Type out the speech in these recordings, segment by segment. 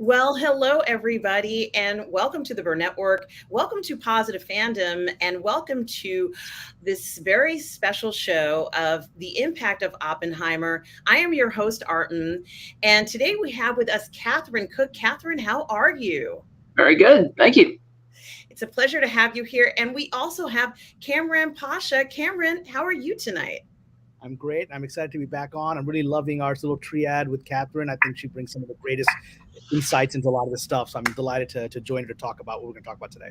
Well, hello, everybody, and welcome to the Burr Network. Welcome to Positive Fandom, and welcome to this very special show of the Impact of Oppenheimer. I am your host, Arden, and today we have with us Catherine Cook. Catherine, how are you? Very good. Thank you. It's a pleasure to have you here. And we also have Cameron Pasha. Cameron, how are you tonight? I'm great. I'm excited to be back on. I'm really loving our little triad with Catherine. I think she brings some of the greatest insights into a lot of this stuff. So I'm delighted to join her to talk about what we're going to talk about today.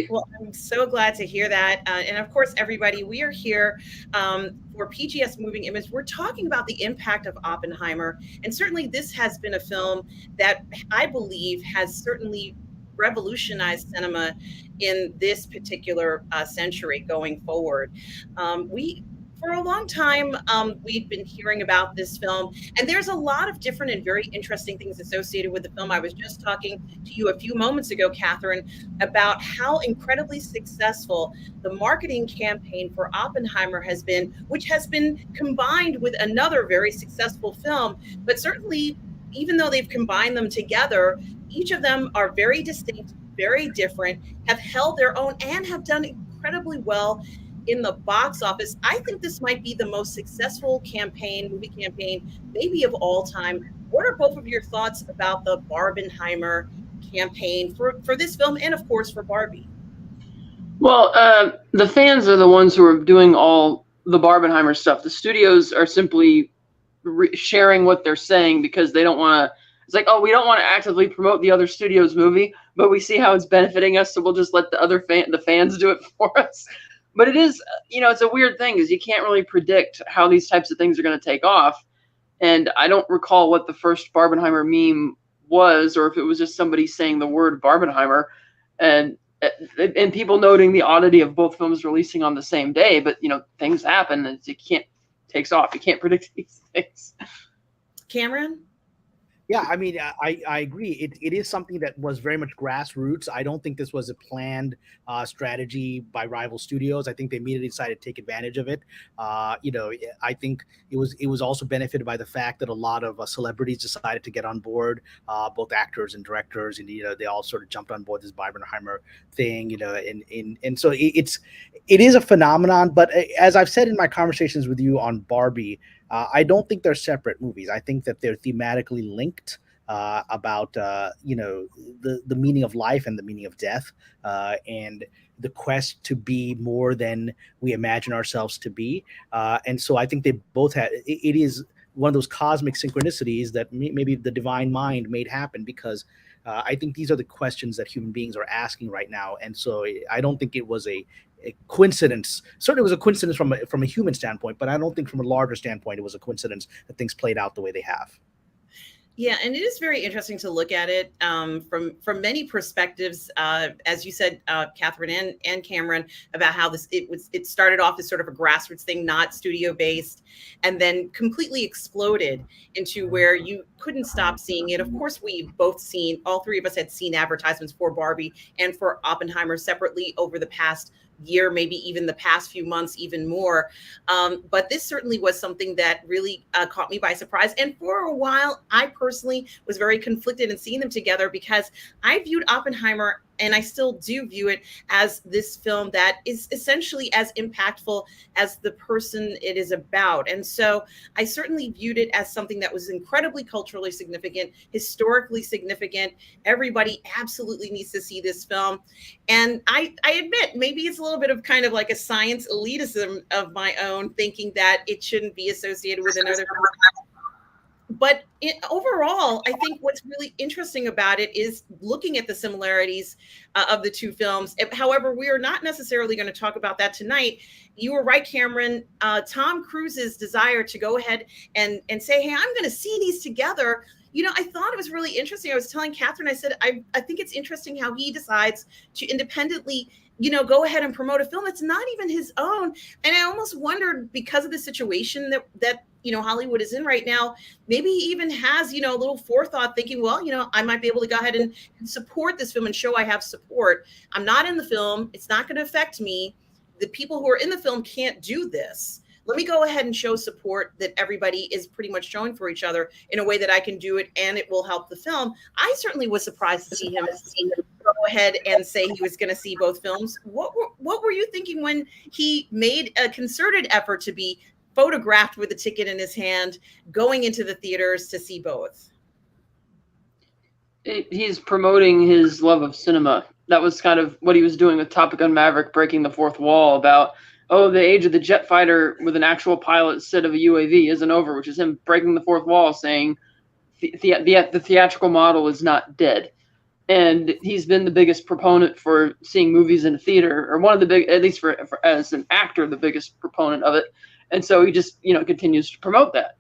Well, I'm so glad to hear that. And of course, everybody, we are here for PGS Moving Image. We're talking about the impact of Oppenheimer. And certainly, this has been a film that I believe has certainly revolutionized cinema in this particular century going forward. For a long time, we've been hearing about this film, and there's a lot of different and very interesting things associated with the film. I was just talking to you a few moments ago, Catherine, about how incredibly successful the marketing campaign for Oppenheimer has been, which has been combined with another very successful film. But certainly, even though they've combined them together, each of them are very distinct, very different, have held their own, and have done incredibly well in the box office. I think this might be the most successful movie campaign, maybe of all time. What are both of your thoughts about the Barbenheimer campaign for this film and, of course, for Barbie? Well, the fans are the ones who are doing all the Barbenheimer stuff. The studios are simply sharing what they're saying because they don't want to. It's like, oh, we don't want to actively promote the other studio's movie, but we see how it's benefiting us, so we'll just let the fans do it for us. But it is, it's a weird thing because you can't really predict how these types of things are going to take off. And I don't recall what the first Barbenheimer meme was, or if it was just somebody saying the word Barbenheimer, and people noting the oddity of both films releasing on the same day. But things happen, and takes off. You can't predict these things. Cameron? Yeah, I mean, I agree. It is something that was very much grassroots. I don't think this was a planned strategy by rival studios. I think they immediately decided to take advantage of it. I think it was also benefited by the fact that a lot of celebrities decided to get on board, both actors and directors, and they all sort of jumped on board this Barbenheimer thing. And so it is a phenomenon. But as I've said in my conversations with you on Barbie, I don't think they're separate movies. I think that they're thematically linked about the meaning of life and the meaning of death, and the quest to be more than we imagine ourselves to be. And so I think they both had. It is one of those cosmic synchronicities that maybe the divine mind made happen because I think these are the questions that human beings are asking right now. And so I don't think it was a coincidence. Certainly, it was a coincidence from a human standpoint, but I don't think from a larger standpoint it was a coincidence that things played out the way they have. Yeah, and it is very interesting to look at it from many perspectives, as you said, Catherine and Cameron, about how it started off as sort of a grassroots thing, not studio based, and then completely exploded into where you couldn't stop seeing it. Of course, all three of us had seen advertisements for Barbie and for Oppenheimer separately over the past year, maybe even the past few months, even more. But this certainly was something that really caught me by surprise. And for a while, I personally was very conflicted in seeing them together because I viewed Oppenheimer, and I still do view it, as this film that is essentially as impactful as the person it is about. And so I certainly viewed it as something that was incredibly culturally significant, historically significant. Everybody absolutely needs to see this film. And I admit, maybe it's a little bit of kind of like a science elitism of my own, thinking that it shouldn't be associated with another. But overall, I think what's really interesting about it is looking at the similarities of the two films. However, we are not necessarily going to talk about that tonight. You were right, Cameron. Tom Cruise's desire to go ahead and say, hey, I'm going to see these together. I thought it was really interesting. I was telling Catherine, I said, I think it's interesting how he decides to independently go ahead and promote a film that's not even his own. And I almost wondered, because of the situation that Hollywood is in right now, maybe he even has, a little forethought, thinking, well, I might be able to go ahead and support this film and show I have support. I'm not in the film. It's not going to affect me. The people who are in the film can't do this. let me go ahead and show support that everybody is pretty much showing for each other in a way that I can do it and it will help the film. I certainly was surprised to see him go ahead and say he was going to see both films. What were you thinking when he made a concerted effort to be photographed with a ticket in his hand, going into the theaters to see both? He's promoting his love of cinema. That was kind of what he was doing with Top Gun Maverick, breaking the fourth wall about, oh, the age of the jet fighter with an actual pilot instead of a UAV isn't over, which is him breaking the fourth wall, saying the theatrical model is not dead. And he's been the biggest proponent for seeing movies in a theater, or one of the big, at least for as an actor, the biggest proponent of it. And so he just, continues to promote that.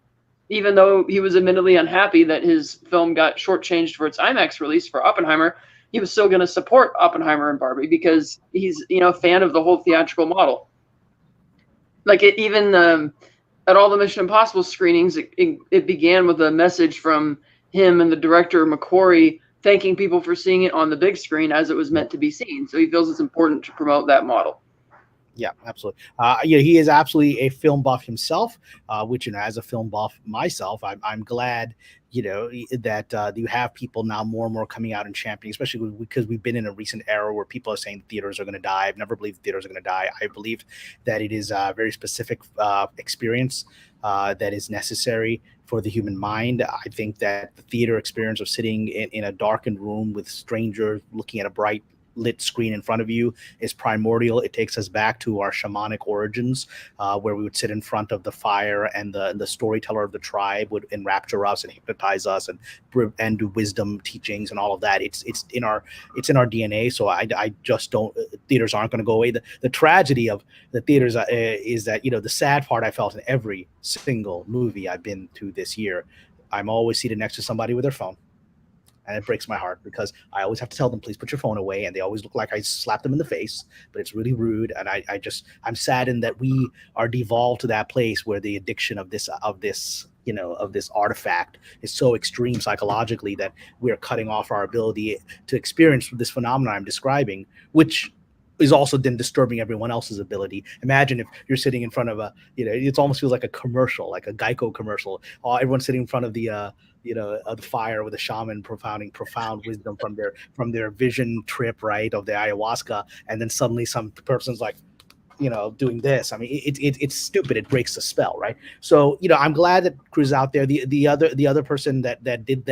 Even though he was admittedly unhappy that his film got shortchanged for its IMAX release for Oppenheimer, he was still going to support Oppenheimer and Barbie because he's, a fan of the whole theatrical model. Like even at all the Mission Impossible screenings, it began with a message from him and the director McQuarrie thanking people for seeing it on the big screen as it was meant to be seen. So he feels it's important to promote that model. Yeah, absolutely. He is absolutely a film buff himself, which, as a film buff myself, I'm glad, that you have people now more and more coming out and championing, especially because we've been in a recent era where people are saying theaters are going to die. I've never believed theaters are going to die. I believe that it is a very specific experience that is necessary for the human mind. I think that the theater experience of sitting in a darkened room with strangers looking at a bright lit screen in front of you is primordial. It takes us back to our shamanic origins, where we would sit in front of the fire and the storyteller of the tribe would enrapture us and hypnotize us and do wisdom teachings and all of that. It's in our DNA. So I just don't. Theaters aren't going to go away. The tragedy of the theaters is that the sad part I felt in every single movie I've been to this year, I'm always seated next to somebody with their phone. And it breaks my heart because I always have to tell them, please put your phone away. And they always look like I slapped them in the face, but it's really rude. And I'm saddened that we are devolved to that place where the addiction of this artifact is so extreme psychologically that we're cutting off our ability to experience this phenomenon I'm describing, which is also then disturbing everyone else's ability. Imagine if you're sitting in front of it almost feels like a commercial, like a Geico commercial. Everyone's sitting in front of the fire with a shaman propounding profound wisdom from their vision trip, right, of the ayahuasca, and then suddenly some person's like, doing this. I mean, it's stupid. It breaks the spell, right? So, I'm glad that Cruz is out there. The other person that did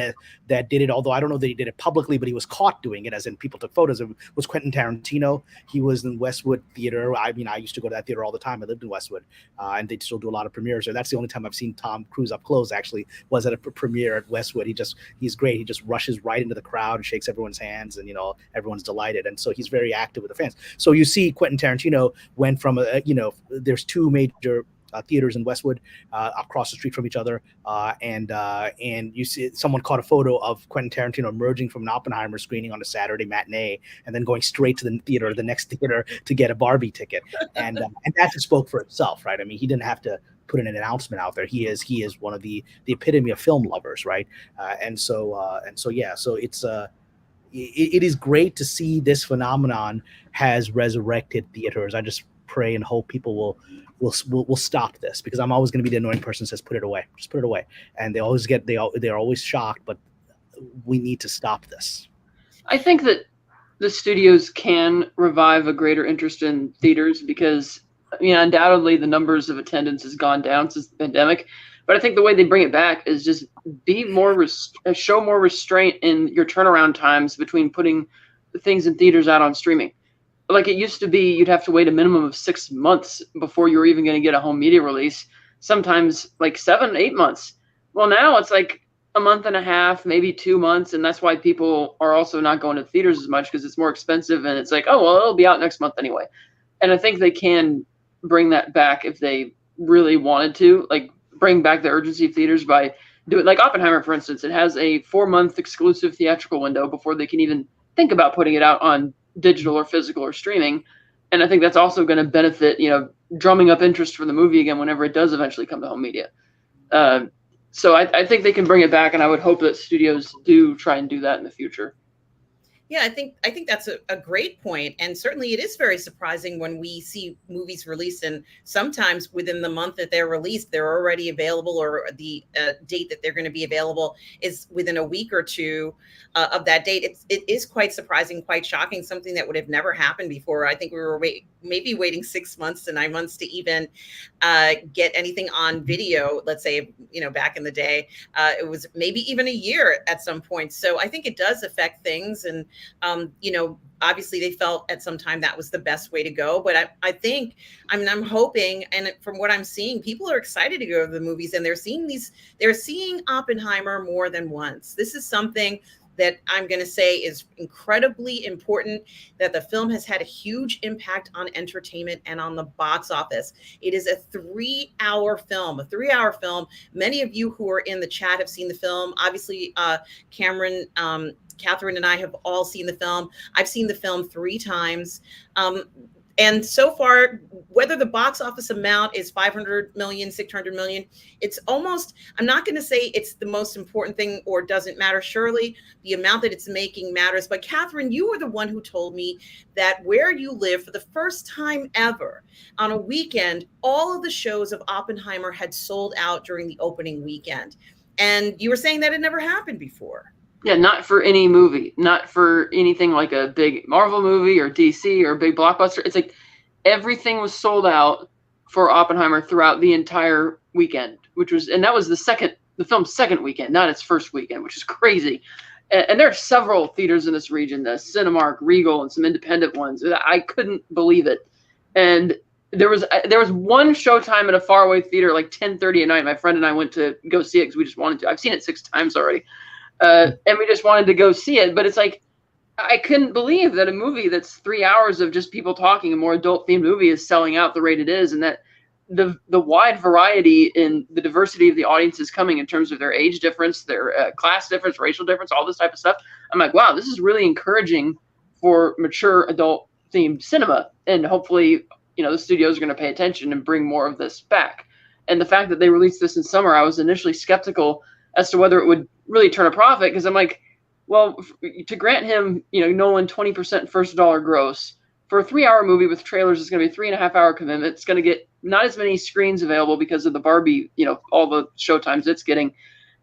it, although I don't know that he did it publicly, but he was caught doing it, as in people took photos of it, was Quentin Tarantino. He was in Westwood Theater. I mean, I used to go to that theater all the time. I lived in Westwood, and they still do a lot of premieres there. That's the only time I've seen Tom Cruise up close, actually, was at a premiere at Westwood. He's great. He just rushes right into the crowd and shakes everyone's hands, and everyone's delighted. And so he's very active with the fans. So you see Quentin Tarantino went from there's two major theaters in Westwood across the street from each other, and you see someone caught a photo of Quentin Tarantino emerging from an Oppenheimer screening on a Saturday matinee and then going straight to the next theater to get a Barbie ticket, and that just spoke for itself, right? I mean, he didn't have to put an announcement out there. He is one of the epitome of film lovers, right? So it's it is great to see this phenomenon has resurrected theaters. I just pray and hope people will stop this, because I'm always going to be the annoying person who says, put it away, just put it away. And they're always shocked, but we need to stop this. I think that the studios can revive a greater interest in theaters because, undoubtedly the numbers of attendance has gone down since the pandemic. But I think the way they bring it back is just show more restraint in your turnaround times between putting things in theaters out on streaming. Like it used to be, you'd have to wait a minimum of 6 months before you were even going to get a home media release. Sometimes like 7-8 months. Well, now it's like a month and a half, maybe 2 months. And that's why people are also not going to theaters as much, because it's more expensive. And it's like, oh, well, it'll be out next month anyway. And I think they can bring that back if they really wanted to, like bring back the urgency of theaters by doing, like Oppenheimer, for instance. It has a 4-month exclusive theatrical window before they can even think about putting it out on digital or physical or streaming. And I think that's also going to benefit, drumming up interest for the movie again whenever it does eventually come to home media. So I think they can bring it back, and I would hope that studios do try and do that in the future. Yeah, I think that's a great point, and certainly it is very surprising when we see movies released, and sometimes within the month that they're released, they're already available, or the date that they're going to be available is within a week or two of that date. It is quite surprising, quite shocking, something that would have never happened before. I think we were maybe waiting 6 months to 9 months to even get anything on video. Let's say, back in the day, it was maybe even a year at some point. So I think it does affect things, and obviously they felt at some time that was the best way to go. But I think, I'm hoping, and from what I'm seeing, people are excited to go to the movies, and they're seeing Oppenheimer more than once. This is something that I'm going to say is incredibly important, that the film has had a huge impact on entertainment and on the box office. It is a 3-hour film, Many of you who are in the chat have seen the film. Obviously, Cameron, Catherine and I have all seen the film. I've seen the film 3 times. And so far, whether the box office amount is 500 million, 600 million, it's almost, I'm not going to say it's the most important thing or doesn't matter. Surely the amount that it's making matters. But Catherine, you were the one who told me that where you live, for the first time ever on a weekend, all of the shows of Oppenheimer had sold out during the opening weekend. And you were saying that had never happened before. Yeah, not for any movie, not for anything like a big Marvel movie or DC or a big blockbuster. It's like everything was sold out for Oppenheimer throughout the entire weekend, and that was the film's second weekend, not its first weekend, which is crazy. And there are several theaters in this region, the Cinemark, Regal, and some independent ones. I couldn't believe it. And there was one showtime at a faraway theater, like 10:30 at night. My friend and I went to go see it because we just wanted to. I've seen it 6 times already. And we just wanted to go see it. But it's like, I couldn't believe that a movie that's 3 hours of just people talking, a more adult themed movie, is selling out the rate it is, and that the wide variety in the diversity of the audience is coming in terms of their age difference, their class difference, racial difference, all this type of stuff. I'm like, wow, this is really encouraging for mature adult themed cinema. And hopefully, the studios are going to pay attention and bring more of this back. And the fact that they released this in summer, I was initially skeptical as to whether it would really turn a profit, because I'm like, well, to grant him, Nolan 20% first dollar gross for a 3-hour movie with trailers, is going to be a 3.5-hour commitment. It's going to get not as many screens available because of the Barbie, all the showtimes it's getting.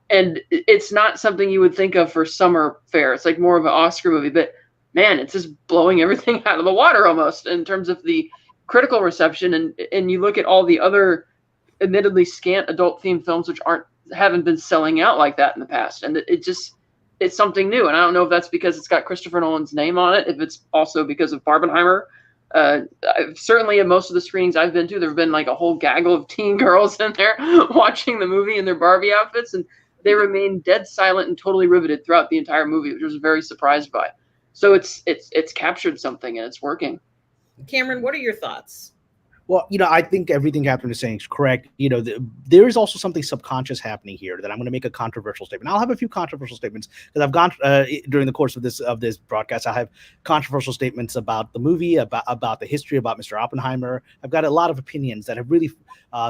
And it's not something you would think of for summer fare. It's like more of an Oscar movie, but man, it's just blowing everything out of the water almost in terms of the critical reception. And you look at all the other admittedly scant adult themed films, which haven't been selling out like that in the past. And it's something new. And I don't know if that's because it's got Christopher Nolan's name on it, if it's also because of Barbenheimer. Certainly at most of the screenings I've been to, there have been like a whole gaggle of teen girls in there watching the movie in their Barbie outfits, and they remain dead silent and totally riveted throughout the entire movie, which I was very surprised by. So it's captured something, and it's working. Cameron, what are your thoughts? Well, I think everything Catherine is saying is correct. There is also something subconscious happening here that I'm going to make a controversial statement. I'll have a few controversial statements because I've gone during the course of this broadcast. I have controversial statements about the movie, about the history, about Mr. Oppenheimer. I've got a lot of opinions that have really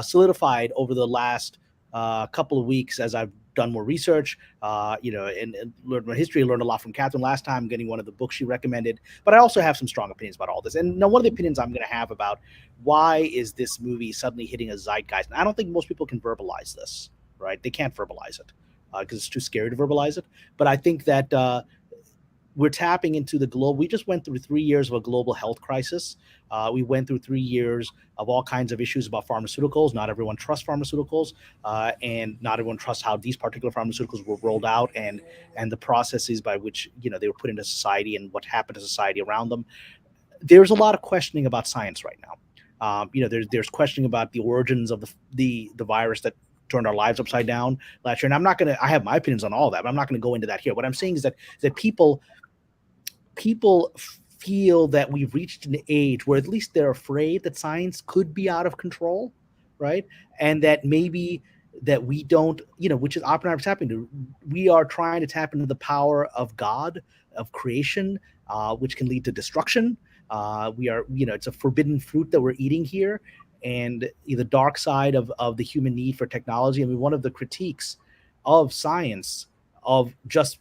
solidified over the last couple of weeks as I've done more research, and learned my history. Learned a lot from Catherine last time, getting one of the books she recommended. But I also have some strong opinions about all this. And now one of the opinions I'm going to have about why is this movie suddenly hitting a zeitgeist? And I don't think most people can verbalize this, right? They can't verbalize it because it's too scary to verbalize it. But I think that we're tapping into the globe. We just went through 3 years of a global health crisis. We went through 3 years of all kinds of issues about pharmaceuticals. Not everyone trusts pharmaceuticals, and not everyone trusts how these particular pharmaceuticals were rolled out and the processes by which they were put into society and what happened to society around them. There's a lot of questioning about science right now. There's questioning about the origins of the virus that turned our lives upside down last year. And I have my opinions on all that, but I'm not going to go into that here. What I'm saying is that people feel that we've reached an age where at least they're afraid that science could be out of control, right? And that maybe that we don't, which is Oppenheimer's happening to. We are trying to tap into the power of God, of creation, which can lead to destruction. It's a forbidden fruit that we're eating here, and the dark side of the human need for technology. I mean, one of the critiques of science, of just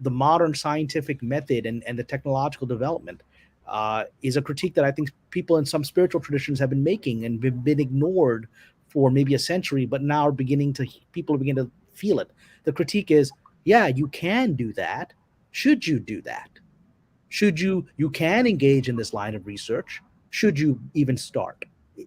the modern scientific method and the technological development is a critique that I think people in some spiritual traditions have been making and been ignored for maybe a century, but now are beginning to people are beginning to feel it. The critique is, yeah, you can do that. Should you do that? Should you can engage in this line of research? Should you even start?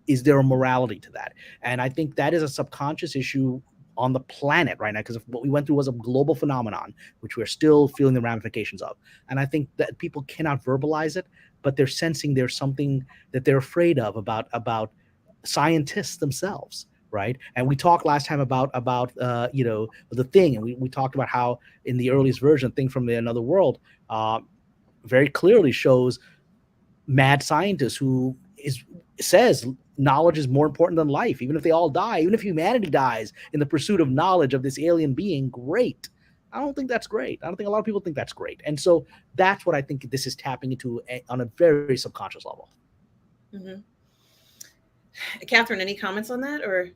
Is there a morality to that? And I think that is a subconscious issue on the planet right now, because what we went through was a global phenomenon, which we're still feeling the ramifications of. And I think that people cannot verbalize it, but they're sensing there's something that they're afraid of about scientists themselves, right? And we talked last time about the Thing, and we talked about how in the earliest version, Thing from Another World, very clearly shows mad scientist who says knowledge is more important than life. Even if they all die, even if humanity dies in the pursuit of knowledge of this alien being, great. I don't think that's great. I don't think a lot of people think that's great. And so that's what I think this is tapping into on a very subconscious level. Mm-hmm. Catherine, any comments on that? Or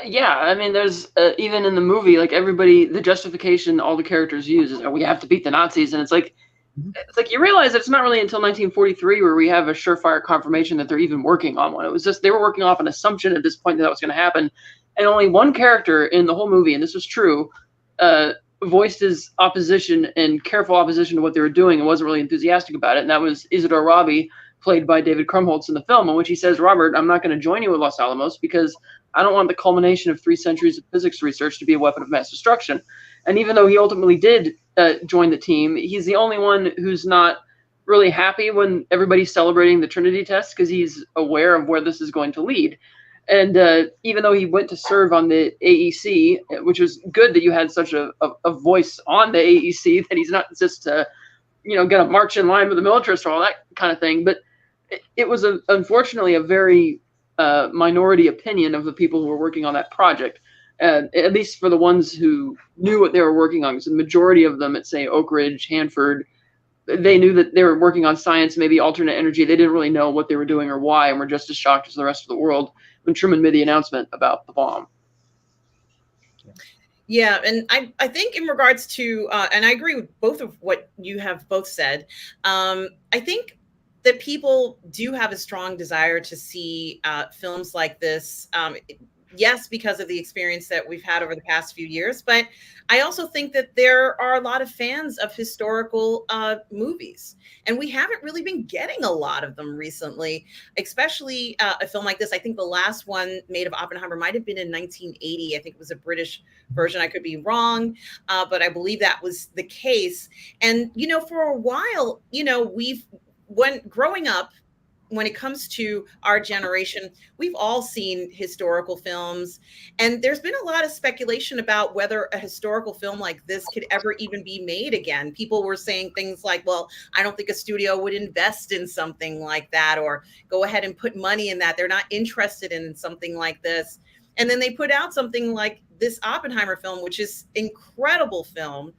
yeah, I mean, there's even in the movie, like everybody, the justification all the characters use is, oh, we have to beat the Nazis, and it's like you realize that it's not really until 1943 where we have a surefire confirmation that they're even working on one. It was just they were working off an assumption at this point that was going to happen, and only one character in the whole movie, and this was true, voiced his opposition and careful opposition to what they were doing and wasn't really enthusiastic about it, and that was Isidore Robbie, played by David Krumholtz in the film, in which he says, Robert, I'm not going to join you at Los Alamos because I don't want the culmination of 3 centuries of physics research to be a weapon of mass destruction. And even though he ultimately did join the team, he's the only one who's not really happy when everybody's celebrating the Trinity test, because he's aware of where this is going to lead. And even though he went to serve on the AEC, which was good that you had such a voice on the AEC, that he's not just going to march in line with the militarists or all that kind of thing. But it was unfortunately a very minority opinion of the people who were working on that project, at least for the ones who knew what they were working on. So the majority of them at, say, Oak Ridge, Hanford, they knew that they were working on science, maybe alternate energy. They didn't really know what they were doing or why, and were just as shocked as the rest of the world when Truman made the announcement about the bomb. Yeah, and I think in regards to, and I agree with both of what you have both said, I think that people do have a strong desire to see films like this. Yes, because of the experience that we've had over the past few years, but I also think that there are a lot of fans of historical movies, and we haven't really been getting a lot of them recently, especially a film like this. I think the last one made of Oppenheimer might have been in 1980. I think it was a British version. I could be wrong, but I believe that was the case. And, for a while, when growing up, when it comes to our generation, we've all seen historical films, and there's been a lot of speculation about whether a historical film like this could ever even be made again. People were saying things like, well, I don't think a studio would invest in something like that, or go ahead and put money in that. They're not interested in something like this. And then they put out something like this Oppenheimer film, which is incredible film.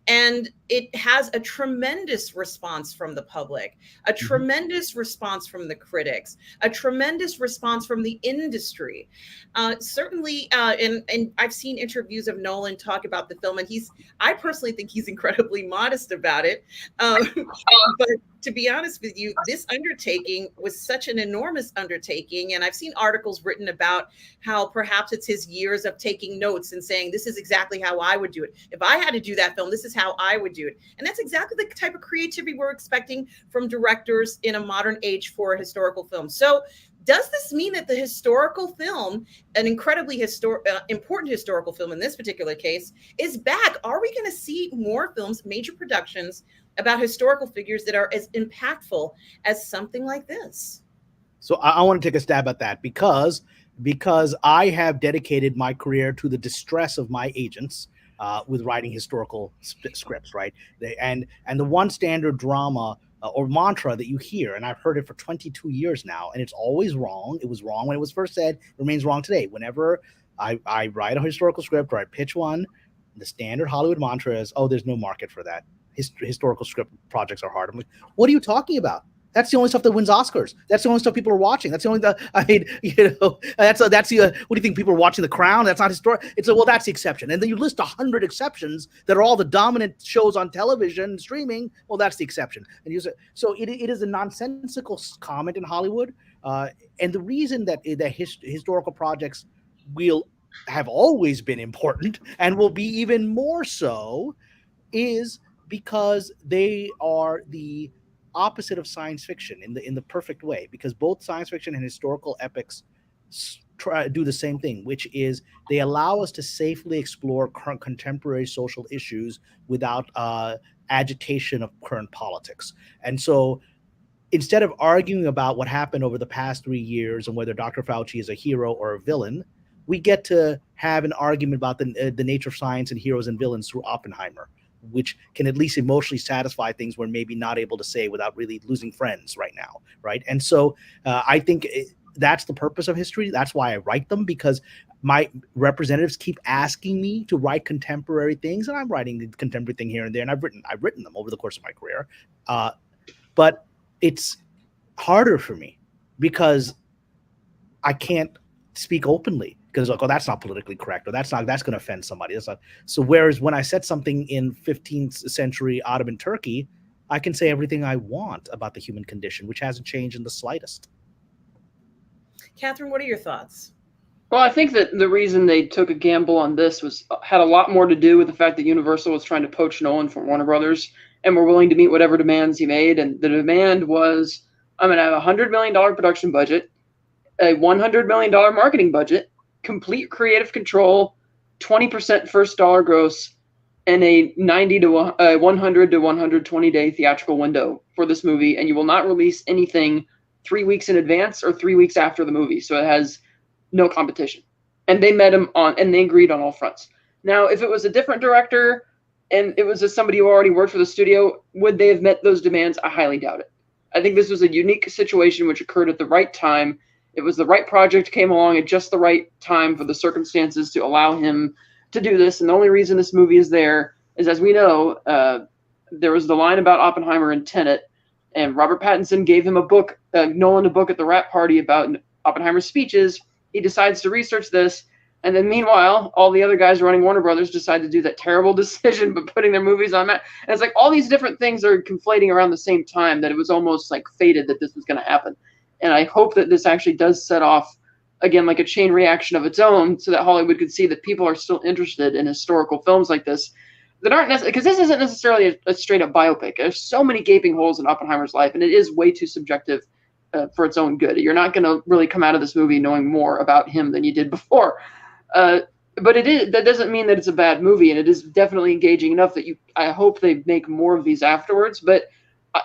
And it has a tremendous response from the public, a tremendous response from the critics, a tremendous response from the industry. Certainly, and I've seen interviews of Nolan talk about the film, and I personally think he's incredibly modest about it. But to be honest with you, this undertaking was such an enormous undertaking. And I've seen articles written about how perhaps it's his years of taking notes and saying, this is exactly how I would do it. If I had to do that film, this is how I would do it. And that's exactly the type of creativity we're expecting from directors in a modern age for a historical film. So does this mean that the historical film, an incredibly important historical film in this particular case, is back? Are we going to see more films, major productions, about historical figures that are as impactful as something like this? So I want to take a stab at that because I have dedicated my career to the distress of my agents with writing historical scripts, right? And the one standard drama or mantra that you hear, and I've heard it for 22 years now, and it's always wrong. It was wrong when it was first said. It remains wrong today. Whenever I write a historical script or I pitch one, the standard Hollywood mantra is, oh, there's no market for that. Historical script projects are hard. I'm like, what are you talking about? That's the only stuff that wins Oscars. That's the only stuff people are watching. That's the only. I mean, that's the. What do you think people are watching? The Crown? That's not historic. Well, that's the exception. And then you list 100 exceptions that are all the dominant shows on television, streaming. Well, that's the exception. And you say, so it is a nonsensical comment in Hollywood. And the reason that historical projects will have always been important and will be even more so is because they are the opposite of science fiction in the perfect way, because both science fiction and historical epics try to do the same thing, which is they allow us to safely explore current contemporary social issues without agitation of current politics. And so instead of arguing about what happened over the past 3 years and whether Dr. Fauci is a hero or a villain, we get to have an argument about the nature of science and heroes and villains through Oppenheimer, which can at least emotionally satisfy things we're maybe not able to say without really losing friends right now, right? And so I think that's the purpose of history. That's why I write them, because my representatives keep asking me to write contemporary things, and I'm writing the contemporary thing here and there, and I've written them over the course of my career. But it's harder for me because I can't speak openly, because like, oh, that's not politically correct, or that's going to offend somebody. That's not. So whereas when I said something in 15th century Ottoman Turkey, I can say everything I want about the human condition, which hasn't changed in the slightest. Catherine, what are your thoughts? Well, I think that the reason they took a gamble on this had a lot more to do with the fact that Universal was trying to poach Nolan from Warner Brothers and were willing to meet whatever demands he made. And the demand was, I'm going to have a $100 million production budget, a $100 million marketing budget, complete creative control, 20% first dollar gross, and a 100 to 120 day theatrical window for this movie. And you will not release anything 3 weeks in advance or 3 weeks after the movie. So it has no competition. And they met him and they agreed on all fronts. Now, if it was a different director and it was somebody who already worked for the studio, would they have met those demands? I highly doubt it. I think this was a unique situation which occurred at the right time. It was the right project, came along at just the right time for the circumstances to allow him to do this. And the only reason this movie is there is, as we know, there was the line about Oppenheimer and Tenet, and Robert Pattinson gave him Nolan a book at the wrap party about Oppenheimer's speeches. He decides to research this. And then meanwhile, all the other guys running Warner Brothers decide to do that terrible decision, but putting their movies on that. And it's like all these different things are conflating around the same time that it was almost like fated that this was going to happen. And I hope that this actually does set off, again, like a chain reaction of its own, so that Hollywood could see that people are still interested in historical films like this that aren't necessarily, because this isn't necessarily a straight up biopic. There's so many gaping holes in Oppenheimer's life, and it is way too subjective for its own good. You're not going to really come out of this movie knowing more about him than you did before. But that doesn't mean that it's a bad movie, and it is definitely engaging enough that I hope they make more of these afterwards. But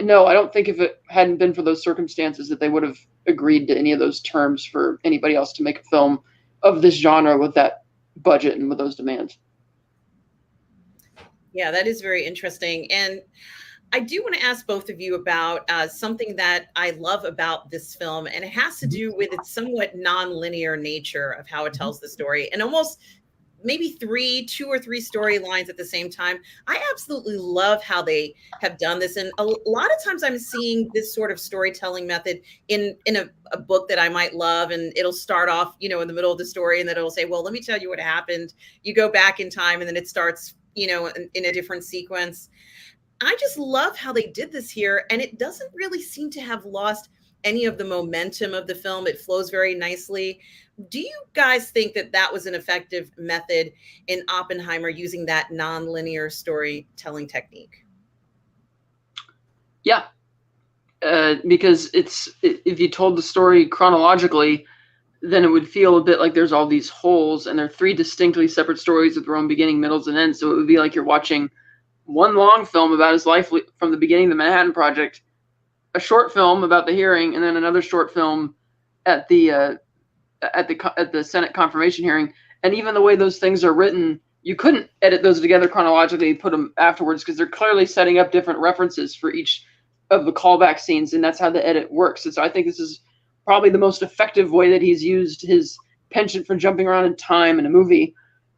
no, I don't think if it hadn't been for those circumstances that they would have agreed to any of those terms for anybody else to make a film of this genre with that budget and with those demands. Yeah, that is very interesting. And I do want to ask both of you about something that I love about this film, and it has to do with its somewhat non-linear nature of how it tells the story, and almost maybe two or three storylines at the same time. I absolutely love how they have done this. And a lot of times I'm seeing this sort of storytelling method in a book that I might love, and it'll start off, in the middle of the story, and then it'll say, well, let me tell you what happened. You go back in time, and then it starts, in a different sequence. I just love how they did this here, and it doesn't really seem to have lost any of the momentum of the film. It flows very nicely. Do you guys think that was an effective method in Oppenheimer, using that non-linear storytelling technique? Yeah, because if you told the story chronologically, then it would feel a bit like there's all these holes, and they're three distinctly separate stories with their own beginning, middles, and ends. So it would be like you're watching one long film about his life from the beginning of the Manhattan Project, a short film about the hearing, and then another short film at the Senate confirmation hearing. And even the way those things are written, you couldn't edit those together chronologically, put them afterwards, because they're clearly setting up different references for each of the callback scenes, and that's how the edit works. And so I think this is probably the most effective way that he's used his penchant for jumping around in time in a movie.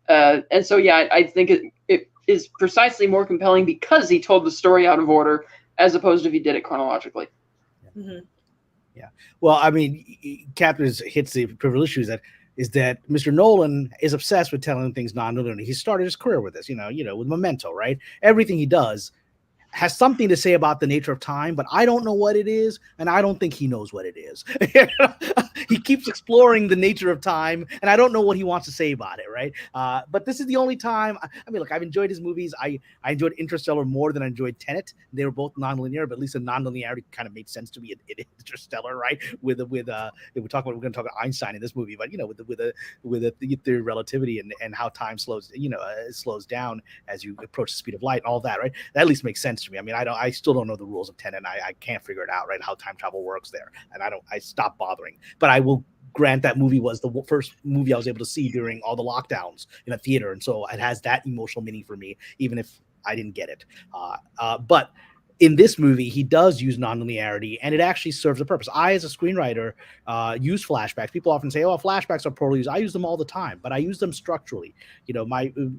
And so, yeah, I think it is precisely more compelling because he told the story out of order, as opposed to if he did it chronologically. Mhm. Yeah. Well, I mean, Captain hits the pivotal issue is that Mr. Nolan is obsessed with telling things non-linear. He started his career with this, with Memento, right? Everything he does has something to say about the nature of time, but I don't know what it is, and I don't think he knows what it is. He keeps exploring the nature of time, and I don't know what he wants to say about it, right? But this is the only time. I mean, look, I've enjoyed his movies. I enjoyed Interstellar more than I enjoyed Tenet. They were both nonlinear, but at least the nonlinearity kind of made sense to me in Interstellar, right? We're going to talk about Einstein in this movie, but with the theory of relativity and how time slows, slows down as you approach the speed of light and all that, right? That at least makes sense to me. I mean, I still don't know the rules of Tenet. I can't figure it out, right? How time travel works there, and I stopped bothering. But I will grant that movie was the first movie I was able to see during all the lockdowns in a theater, and so it has that emotional meaning for me, even if I didn't get it. But in this movie, he does use nonlinearity, and it actually serves a purpose. I, as a screenwriter, use flashbacks. People often say, "Oh, flashbacks are poorly used." I use them all the time, but I use them structurally.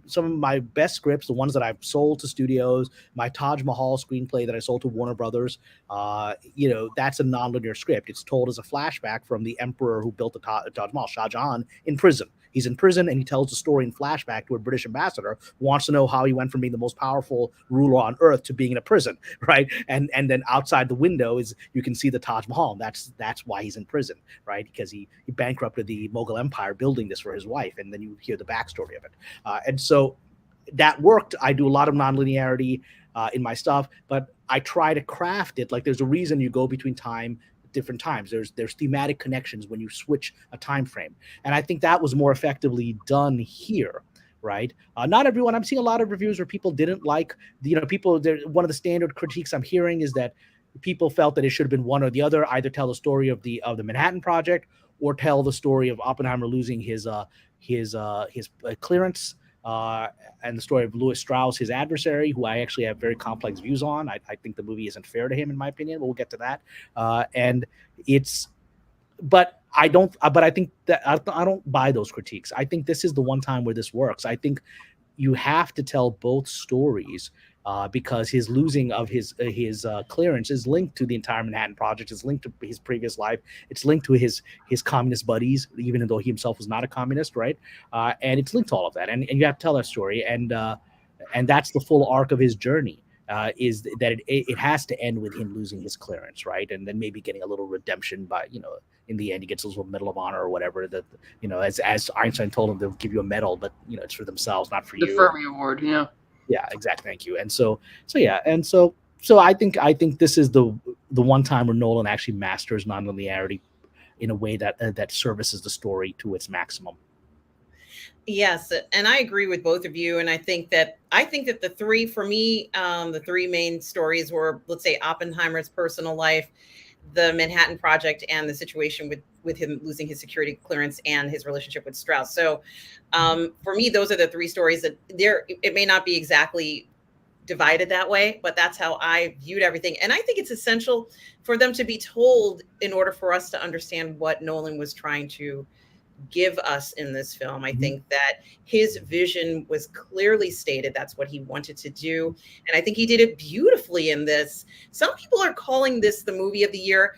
Some of my best scripts, the ones that I've sold to studios, my Taj Mahal screenplay that I sold to Warner Brothers, that's a nonlinear script. It's told as a flashback from the emperor who built the Taj Mahal, Shah Jahan, in prison. He's in prison and he tells the story in flashback to a British ambassador who wants to know how he went from being the most powerful ruler on earth to being in a prison, right? And then outside the window is you can see the Taj Mahal. That's why he's in prison, right? Because he bankrupted the Mughal Empire building this for his wife, and then you hear the backstory of it. And so that worked. I do a lot of nonlinearity in my stuff, but I try to craft it like there's a reason you go between different times. There's thematic connections when you switch a time frame, and I think that was more effectively done here, right? Not everyone. I'm seeing a lot of reviews where people didn't like, people. One of the standard critiques I'm hearing is that people felt that it should have been one or the other. Either tell the story of the Manhattan Project or tell the story of Oppenheimer losing his clearance. And the story of Louis Strauss, his adversary, who I actually have very complex views on. I think the movie isn't fair to him, in my opinion. But we'll get to that. And it's, but I don't. But I think that I don't buy those critiques. I think this is the one time where this works. I think you have to tell both stories. Because his losing of his clearance is linked to the entire Manhattan Project. It's linked to his previous life. It's linked to his communist buddies, even though he himself was not a communist, right? And it's linked to all of that, and you have to tell that story, and that's the full arc of his journey. Is that it has to end with him losing his clearance, right? And then maybe getting a little redemption by, in the end, he gets a little Medal of Honor or whatever. That, as Einstein told him, they'll give you a medal, but it's for themselves, not for the you. The Fermi Award, yeah. Yeah, exactly. Thank you. And so yeah, and so I think this is the one time where Nolan actually masters nonlinearity in a way that services the story to its maximum. Yes, and I agree with both of you. And I think that the three, for me, the three main stories were, let's say, Oppenheimer's personal life, the Manhattan Project, and the situation with him losing his security clearance and his relationship with Strauss. So for me, those are the three stories that it may not be exactly divided that way, but that's how I viewed everything. And I think it's essential for them to be told in order for us to understand what Nolan was trying to give us in this film. I think that his vision was clearly stated. That's what he wanted to do. And I think he did it beautifully in this. Some people are calling this the movie of the year.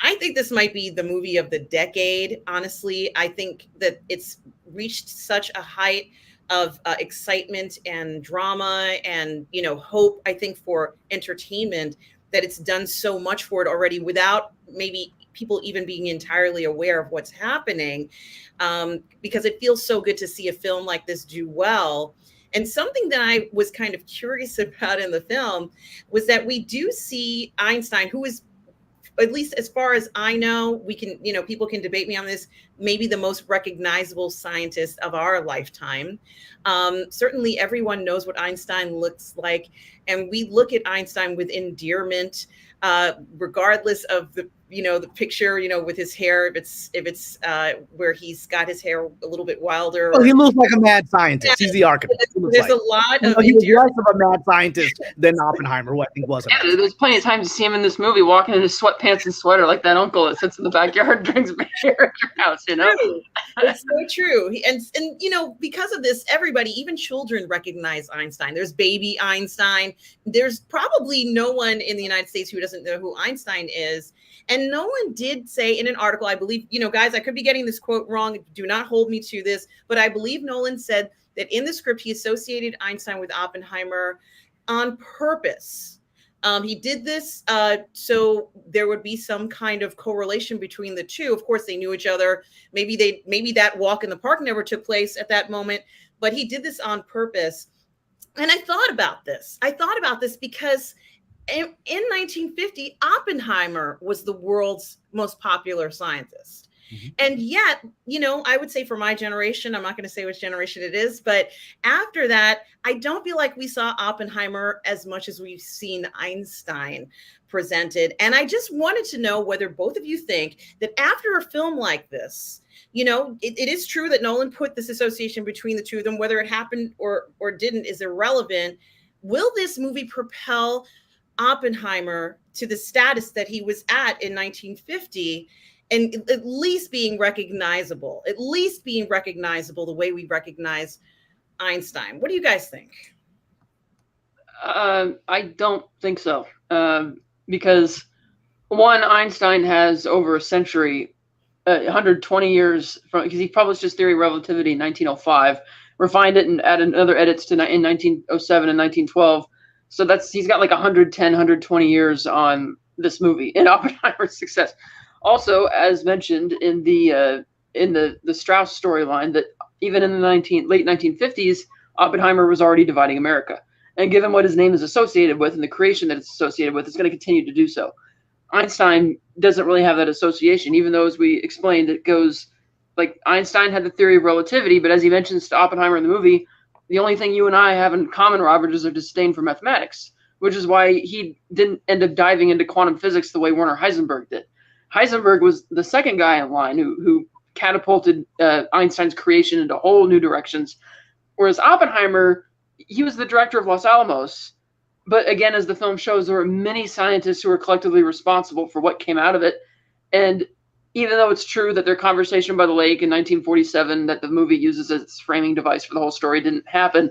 I think this might be the movie of the decade. Honestly, I think that it's reached such a height of excitement and drama and, hope, I think, for entertainment, that it's done so much for it already without maybe people even being entirely aware of what's happening, because it feels so good to see a film like this do well. And something that I was kind of curious about in the film was that we do see Einstein, who is, at least as far as I know, we can, people can debate me on this, maybe the most recognizable scientist of our lifetime. Certainly everyone knows what Einstein looks like. And we look at Einstein with endearment, regardless of the picture, with his hair, if it's where he's got his hair a little bit wilder. Well, Or, he looks like a mad scientist. yeah, He's the architect. there's a lot of He was interior. less of a mad scientist than Oppenheimer, who I think was a mad Yeah, scientist. there's plenty of times you see him in this movie walking in his sweatpants and sweater like that uncle that sits in the backyard and drinks beer at your house, True. It's so true. And because of this, everybody, even children, recognize Einstein. There's baby Einstein. There's probably no one in the United States who doesn't know who Einstein is. And Nolan did say in an article, I believe, guys, I could be getting this quote wrong. Do not hold me to this, but I believe Nolan said that in the script, he associated Einstein with Oppenheimer on purpose. He did this so there would be some kind of correlation between the two. Of course, they knew each other. Maybe that walk in the park never took place at that moment, but he did this on purpose. And I thought about this. Because in 1950, Oppenheimer was the world's most popular scientist. Mm-hmm. And yet, I would say for my generation, I'm not going to say which generation it is, but after that, I don't feel like we saw Oppenheimer as much as we've seen Einstein presented. And I just wanted to know whether both of you think that after a film like this, it is true that Nolan put this association between the two of them. Whether it happened or didn't is irrelevant. Will this movie propel Oppenheimer to the status that he was at in 1950, and at least being recognizable the way we recognize Einstein? What do you guys think? I don't think so. Because one, Einstein has over a century, 120 years because he published his theory of relativity in 1905, refined it and added other edits in 1907 and 1912. So he's got like 110, 120 years on this movie in Oppenheimer's success. Also, as mentioned in the Strauss storyline, that even in the late 1950s, Oppenheimer was already dividing America. And given what his name is associated with and the creation that it's associated with, it's going to continue to do so. Einstein doesn't really have that association, even though, as we explained, it goes like Einstein had the theory of relativity, but as he mentions to Oppenheimer in the movie, the only thing you and I have in common, Robert, is a disdain for mathematics, which is why he didn't end up diving into quantum physics the way Werner Heisenberg did. Heisenberg was the second guy in line who catapulted Einstein's creation into whole new directions, whereas Oppenheimer, he was the director of Los Alamos. But again, as the film shows, there were many scientists who were collectively responsible for what came out of it. And even though it's true that their conversation by the lake in 1947 that the movie uses as its framing device for the whole story didn't happen,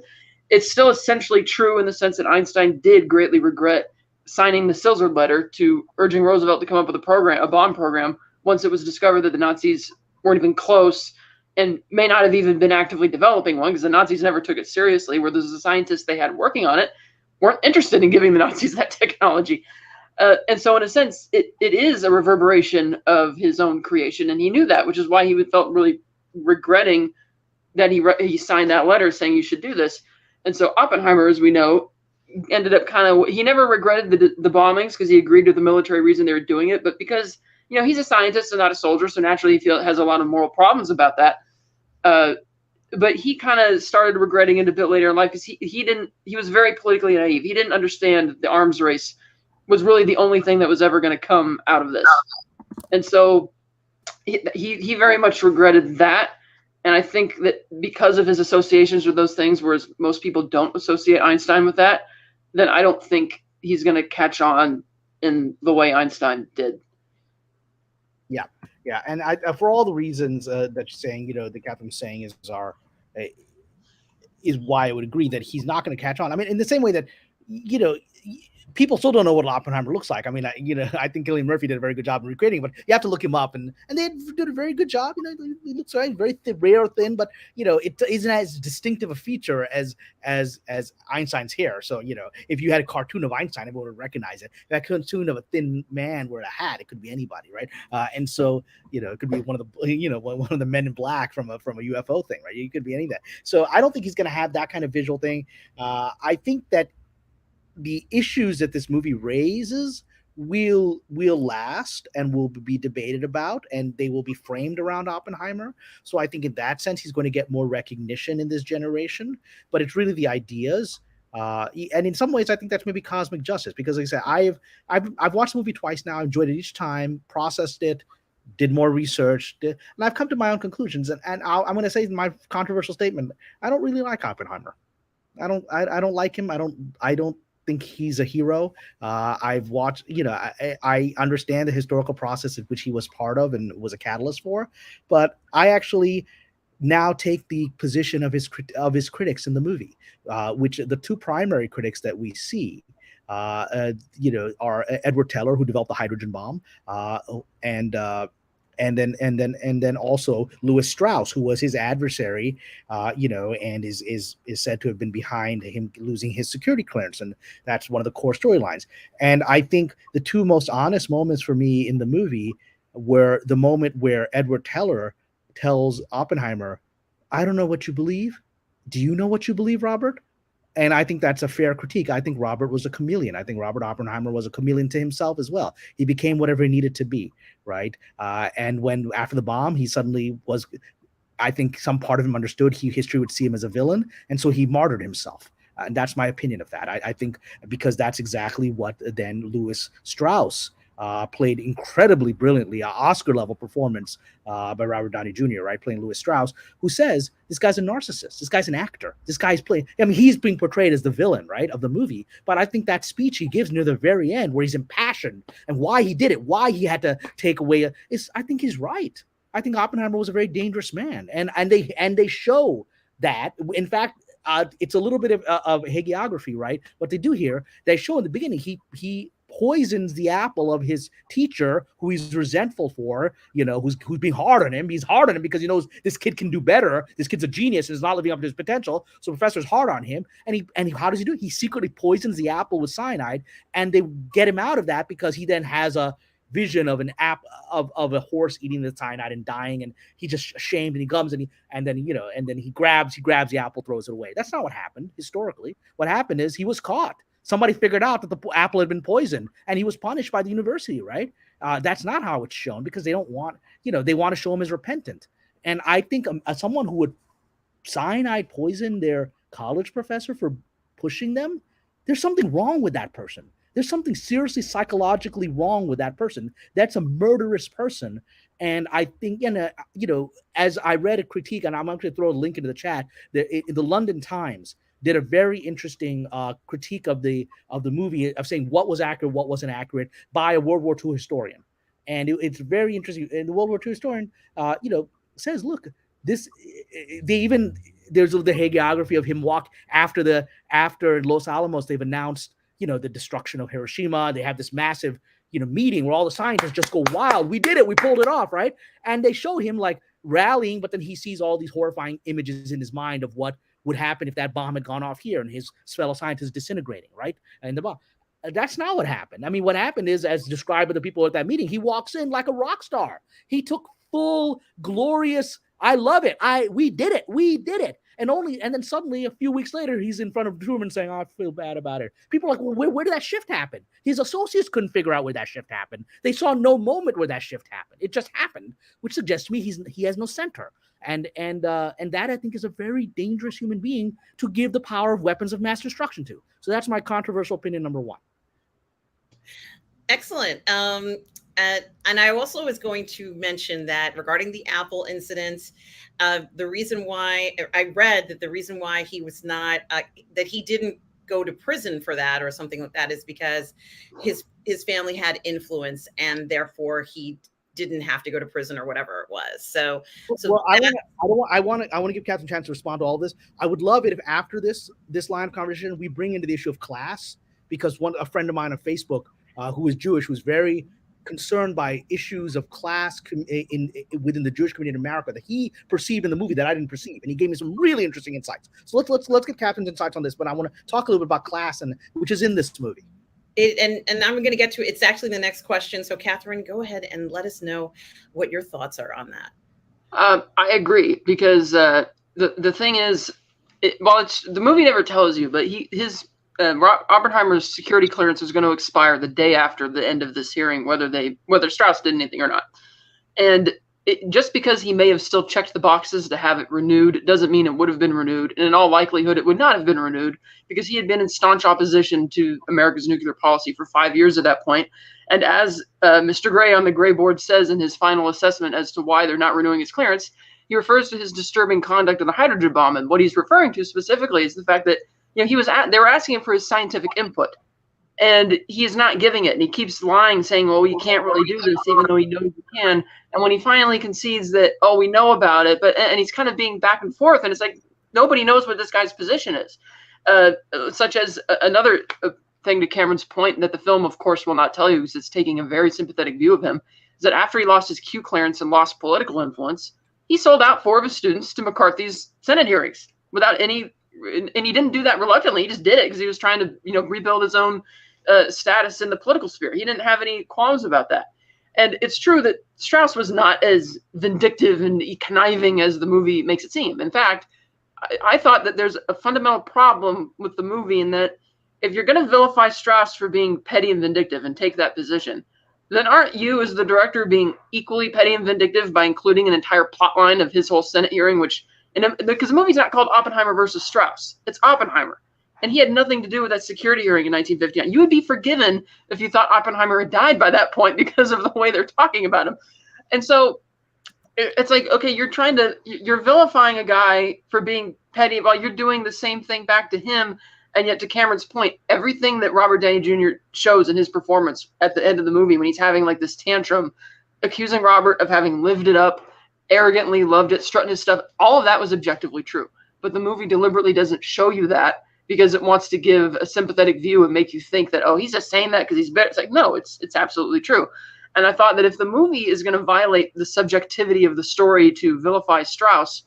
it's still essentially true in the sense that Einstein did greatly regret signing the Silzard letter to urging Roosevelt to come up with a bomb program, once it was discovered that the Nazis weren't even close and may not have even been actively developing one, because the Nazis never took it seriously, where there's a scientist they had working on it weren't interested in giving the Nazis that technology. And so in a sense, it is a reverberation of his own creation. And he knew that, which is why he felt really regretting that he signed that letter saying you should do this. And so Oppenheimer, as we know, ended up he never regretted the bombings because he agreed with the military reason they were doing it. But because, he's a scientist and not a soldier, so naturally he has a lot of moral problems about that. But he kind of started regretting it a bit later in life because he was very politically naive. He didn't understand the arms race was really the only thing that was ever going to come out of this. And so he very much regretted that. And I think that because of his associations with those things, whereas most people don't associate Einstein with that, then I don't think he's going to catch on in the way Einstein did. Yeah. Yeah, and for all the reasons that you're saying, that Catherine's saying is why I would agree that he's not going to catch on. I mean, in the same way that, people still don't know what Oppenheimer looks like. I mean, I think Cillian Murphy did a very good job in recreating, but you have to look him up, and they did a very good job. He looks very rare, thin, but it isn't as distinctive a feature as Einstein's hair. So if you had a cartoon of Einstein, everyone would recognize it. If that cartoon of a thin man wearing a hat, it could be anybody, right? And so it could be one of the Men in Black from a UFO thing, right? It could be anything. So I don't think he's going to have that kind of visual thing. I think that the issues that this movie raises will last and will be debated about, and they will be framed around Oppenheimer. So I think in that sense, he's going to get more recognition in this generation, but it's really the ideas And in some ways, I think that's maybe cosmic justice because, like I said, I've watched the movie twice now, enjoyed it each time, processed it, did more research, and I've come to my own conclusions. And I'm going to say my controversial statement: I don't really like Oppenheimer. I don't like him. I don't think he's a hero. I've watched, I understand the historical process in which he was part of and was a catalyst for, but I actually now take the position of his critics in the movie, which the two primary critics that we see, are Edward Teller, who developed the hydrogen bomb, and and then also Lewis Strauss, who was his adversary, and is said to have been behind him losing his security clearance, and that's one of the core storylines. And I think the two most honest moments for me in the movie were the moment where Edward Teller tells Oppenheimer, "I don't know what you believe. Do you know what you believe, Robert?" And I think that's a fair critique. I think Robert was a chameleon. I think Robert Oppenheimer was a chameleon to himself as well. He became whatever he needed to be, right? And when after the bomb, he suddenly was. I think some part of him understood history would see him as a villain, and so he martyred himself. And that's my opinion of that. I think because that's exactly what then Lewis Strauss played incredibly brilliantly, an Oscar level performance by Robert Downey Jr., right, playing Lewis Strauss, who says this guy's a narcissist, this guy's an actor, this guy's playing. I mean, he's being portrayed as the villain, right, of the movie. But I think that speech he gives near the very end, where he's impassioned and why he did it, why he had to take away, I think he's right. I think Oppenheimer was a very dangerous man, and they show that. In fact, it's a little bit of hagiography, right? What they do here, they show in the beginning, he poisons the apple of his teacher, who he's resentful for, who's being hard on him. He's hard on him because he knows this kid can do better. This kid's a genius and is not living up to his potential. So the professor's hard on him. And how does he do it? He secretly poisons the apple with cyanide, and they get him out of that because he then has a vision of of a horse eating the cyanide and dying, and he's just ashamed, and he comes and then he grabs the apple, throws it away. That's not what happened historically. What happened is he was caught. Somebody figured out that the apple had been poisoned, and he was punished by the university, right? That's not how it's shown, because they don't want, they want to show him as repentant. And I think someone who would cyanide poison their college professor for pushing them, there's something wrong with that person. There's something seriously psychologically wrong with that person. That's a murderous person. And I think, as I read a critique, and I'm going to throw a link into the chat, the London Times did a very interesting critique of the movie, of saying what was accurate, what wasn't accurate, by a World War II historian. And it's very interesting. And the World War II historian, says, look, there's the hagiography of him after Los Alamos. They've announced, the destruction of Hiroshima. They have this massive, meeting where all the scientists just go wild. We did it. We pulled it off, right? And they show him like rallying, but then he sees all these horrifying images in his mind of what would happen if that bomb had gone off here and his fellow scientists disintegrating, right? And the bomb. That's not what happened. I mean, what happened is, as described by the people at that meeting, he walks in like a rock star. He took full, glorious, I love it. We did it. And then suddenly a few weeks later, he's in front of Truman saying, "Oh, I feel bad about it." People are like, well, where did that shift happen? His associates couldn't figure out where that shift happened. They saw no moment where that shift happened. It just happened, which suggests to me he has no center. And that, I think, is a very dangerous human being to give the power of weapons of mass destruction to. So that's my controversial opinion number one. Excellent. And I also was going to mention that regarding the Apple incident, the reason why I read that the reason why he was not, that he didn't go to prison for that or something like that is because his family had influence, and therefore he didn't have to go to prison or whatever it was. So well, I want to give Catherine a chance to respond to all this. I would love it if after this line of conversation we bring into the issue of class, because a friend of mine on Facebook who is Jewish, who's very concerned by issues of class within the Jewish community in America that he perceived in the movie that I didn't perceive, and he gave me some really interesting insights. So let's get Catherine's insights on this. But I want to talk a little bit about class, and which is in this movie. And I'm going to get to it. It's actually the next question. So Catherine, go ahead and let us know what your thoughts are on that. I agree, because the thing is, the movie never tells you, but Oppenheimer's security clearance is going to expire the day after the end of this hearing, whether Strauss did anything or not. And just because he may have still checked the boxes to have it renewed doesn't mean it would have been renewed. And in all likelihood, it would not have been renewed because he had been in staunch opposition to America's nuclear policy for 5 years at that point. And as Mr. Gray on the Gray board says in his final assessment as to why they're not renewing his clearance, he refers to his disturbing conduct of the hydrogen bomb. And what he's referring to specifically is the fact that they were asking him for his scientific input. And he is not giving it. And he keeps lying, saying, well, you can't really do this, even though he knows you can. And when he finally concedes that, oh, we know about it, and he's kind of being back and forth, and it's like nobody knows what this guy's position is. Such as another thing to Cameron's point that the film, of course, will not tell you because it's taking a very sympathetic view of him, is that after he lost his Q clearance and lost political influence, he sold out 4 of his students to McCarthy's Senate hearings without any, and he didn't do that reluctantly. He just did it because he was trying to, rebuild his own status in the political sphere. He didn't have any qualms about that. And it's true that Strauss was not as vindictive and conniving as the movie makes it seem. In fact, I thought that there's a fundamental problem with the movie in that if you're going to vilify Strauss for being petty and vindictive and take that position, then aren't you as the director being equally petty and vindictive by including an entire plot line of his whole Senate hearing, because the movie's not called Oppenheimer versus Strauss. It's Oppenheimer. And he had nothing to do with that security hearing in 1959. You would be forgiven if you thought Oppenheimer had died by that point because of the way they're talking about him. And so it's like, okay, you're vilifying a guy for being petty while you're doing the same thing back to him. And yet, to Cameron's point, everything that Robert Downey Jr. shows in his performance at the end of the movie when he's having like this tantrum, accusing Robert of having lived it up, arrogantly loved it, strutting his stuff, all of that was objectively true. But the movie deliberately doesn't show you that because it wants to give a sympathetic view and make you think that, oh, he's just saying that because he's better. It's like, no, it's absolutely true. And I thought that if the movie is going to violate the subjectivity of the story to vilify Strauss,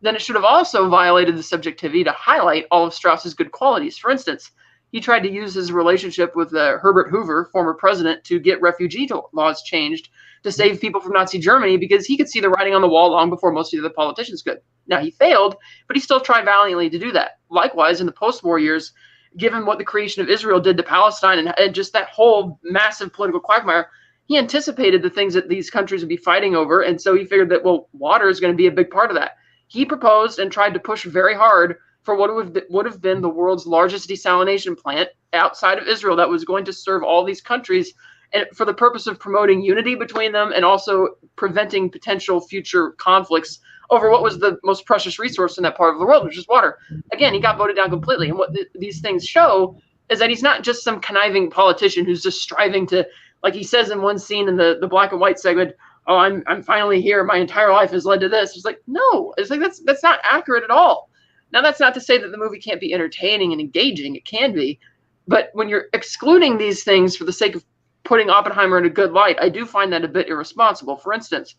then it should have also violated the subjectivity to highlight all of Strauss's good qualities. For instance, he tried to use his relationship with Herbert Hoover, former president, to get refugee laws changed to save people from Nazi Germany because he could see the writing on the wall long before most of the other politicians could. Now, he failed, but he still tried valiantly to do that. Likewise, in the post-war years, given what the creation of Israel did to Palestine and just that whole massive political quagmire, he anticipated the things that these countries would be fighting over, and so he figured that, well, water is going to be a big part of that. He proposed and tried to push very hard for what would have been the world's largest desalination plant outside of Israel that was going to serve all these countries and for the purpose of promoting unity between them and also preventing potential future conflicts over what was the most precious resource in that part of the world, which is water. Again, he got voted down completely. And what these things show is that he's not just some conniving politician who's just striving to, like he says in one scene in the black and white segment, oh, I'm finally here. My entire life has led to this. It's like, no, it's like that's not accurate at all. Now, that's not to say that the movie can't be entertaining and engaging. It can be. But when you're excluding these things for the sake of putting Oppenheimer in a good light, I do find that a bit irresponsible. For instance,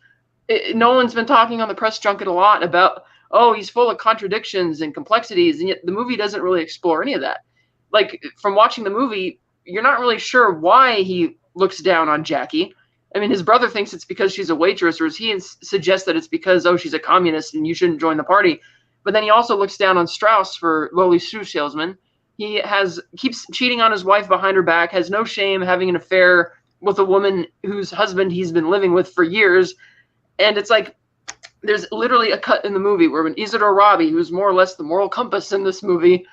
Nolan's been talking on the press junket a lot about, oh, he's full of contradictions and complexities, and yet the movie doesn't really explore any of that. Like, from watching the movie, you're not really sure why he looks down on Jackie. I mean, his brother thinks it's because she's a waitress, or he suggests that it's because, oh, she's a communist and you shouldn't join the party. But then he also looks down on Strauss for lowly shoe salesman. He keeps cheating on his wife behind her back, has no shame having an affair with a woman whose husband he's been living with for years. And it's like, there's literally a cut in the movie where when Isidore Rabi, who's more or less the moral compass in this movie,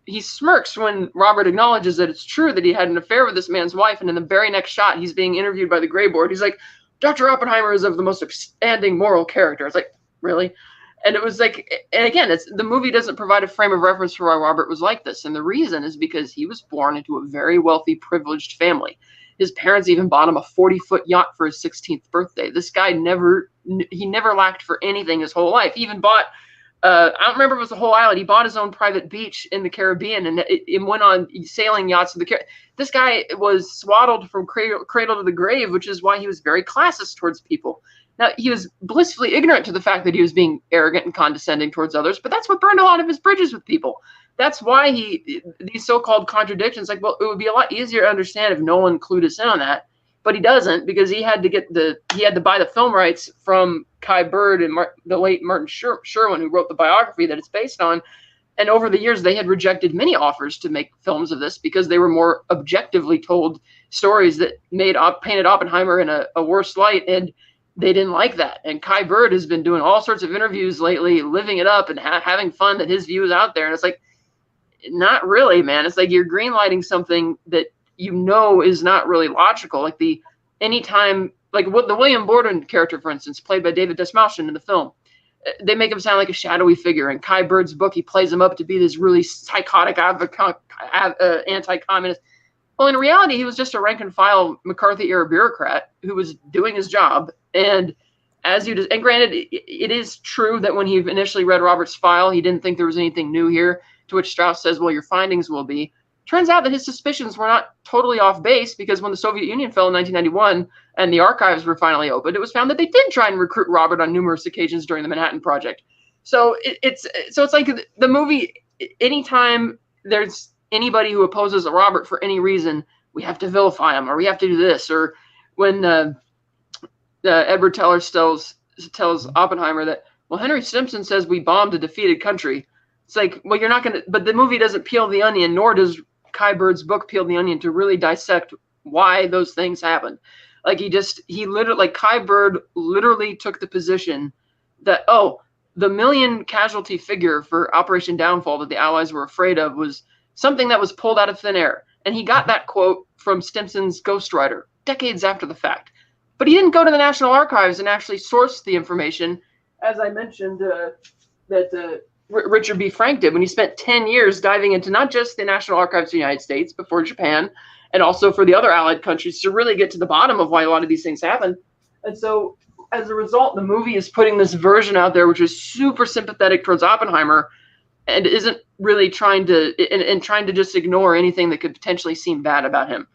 he smirks when Robert acknowledges that it's true that he had an affair with this man's wife. And in the very next shot, he's being interviewed by the Gray Board. He's like, Dr. Oppenheimer is of the most outstanding moral character. It's like, really? And it was like, and again, the movie doesn't provide a frame of reference for why Robert was like this. And the reason is because he was born into a very wealthy, privileged family. His parents even bought him a 40-foot yacht for his 16th birthday. This guy never lacked for anything his whole life. He even bought, I don't remember if it was the whole island. He bought his own private beach in the Caribbean and went on sailing yachts to the Caribbean. This guy was swaddled from cradle to the grave, which is why he was very classist towards people. Now, he was blissfully ignorant to the fact that he was being arrogant and condescending towards others, but that's what burned a lot of his bridges with people. That's why these so-called contradictions, like, well, it would be a lot easier to understand if Nolan clued us in on that, but he doesn't, because he had to buy the film rights from Kai Bird and the late Martin Sherwin, who wrote the biography that it's based on. And over the years, they had rejected many offers to make films of this because they were more objectively told stories that painted Oppenheimer in a worse light. And they didn't like that. And Kai Bird has been doing all sorts of interviews lately, living it up and having fun that his view is out there. And it's like, not really, man. It's like you're greenlighting something that you know is not really logical. Like anytime, like what the William Borden character, for instance, played by David Desmalchian in the film, they make him sound like a shadowy figure. In Kai Bird's book, he plays him up to be this really psychotic anti-communist. Well, in reality, he was just a rank and file McCarthy-era bureaucrat who was doing his job. And and granted, it is true that when he initially read Robert's file, he didn't think there was anything new here. To which Strauss says, "Well, your findings will be." Turns out that his suspicions were not totally off base, because when the Soviet Union fell in 1991 and the archives were finally opened, it was found that they did try and recruit Robert on numerous occasions during the Manhattan Project. So it's like the movie. Anytime there's anybody who opposes Robert for any reason, we have to vilify him, or we have to do this. Or when Edward Teller tells Oppenheimer that, well, Henry Stimson says we bombed a defeated country. It's like, well, you're not going to, but the movie doesn't peel the onion, nor does Kai Bird's book peel the onion to really dissect why those things happened. Like Kai Bird literally took the position that, oh, the million casualty figure for Operation Downfall that the Allies were afraid of was something that was pulled out of thin air. And he got that quote from Stimson's ghostwriter decades after the fact. But he didn't go to the National Archives and actually source the information, as I mentioned, that Richard B. Frank did when he spent 10 years diving into not just the National Archives of the United States, but for Japan, and also for the other Allied countries, to really get to the bottom of why a lot of these things happened. And so, as a result, the movie is putting this version out there which is super sympathetic towards Oppenheimer, and isn't really trying to just ignore anything that could potentially seem bad about him.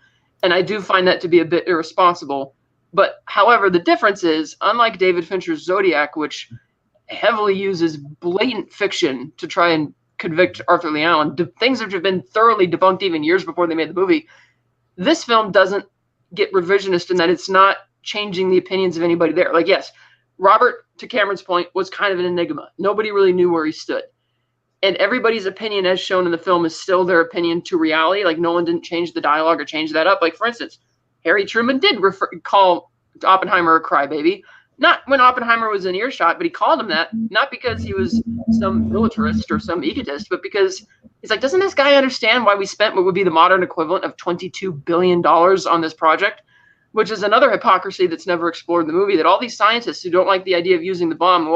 And I do find that to be a bit irresponsible. But however, the difference is, unlike David Fincher's Zodiac, which heavily uses blatant fiction to try and convict Arthur Lee Allen, things which have been thoroughly debunked even years before they made the movie, this film doesn't get revisionist in that it's not changing the opinions of anybody there. Like, yes, Robert, to Cameron's point, was kind of an enigma. Nobody really knew where he stood. And everybody's opinion, as shown in the film, is still their opinion to reality. Like, Nolan didn't change the dialogue or change that up. Like, for instance, Harry Truman did call Oppenheimer a crybaby. Not when Oppenheimer was in earshot, but he called him that, not because he was some militarist or some egotist, but because he's like, doesn't this guy understand why we spent what would be the modern equivalent of $22 billion on this project? Which is another hypocrisy that's never explored in the movie, that all these scientists who don't like the idea of using the bomb,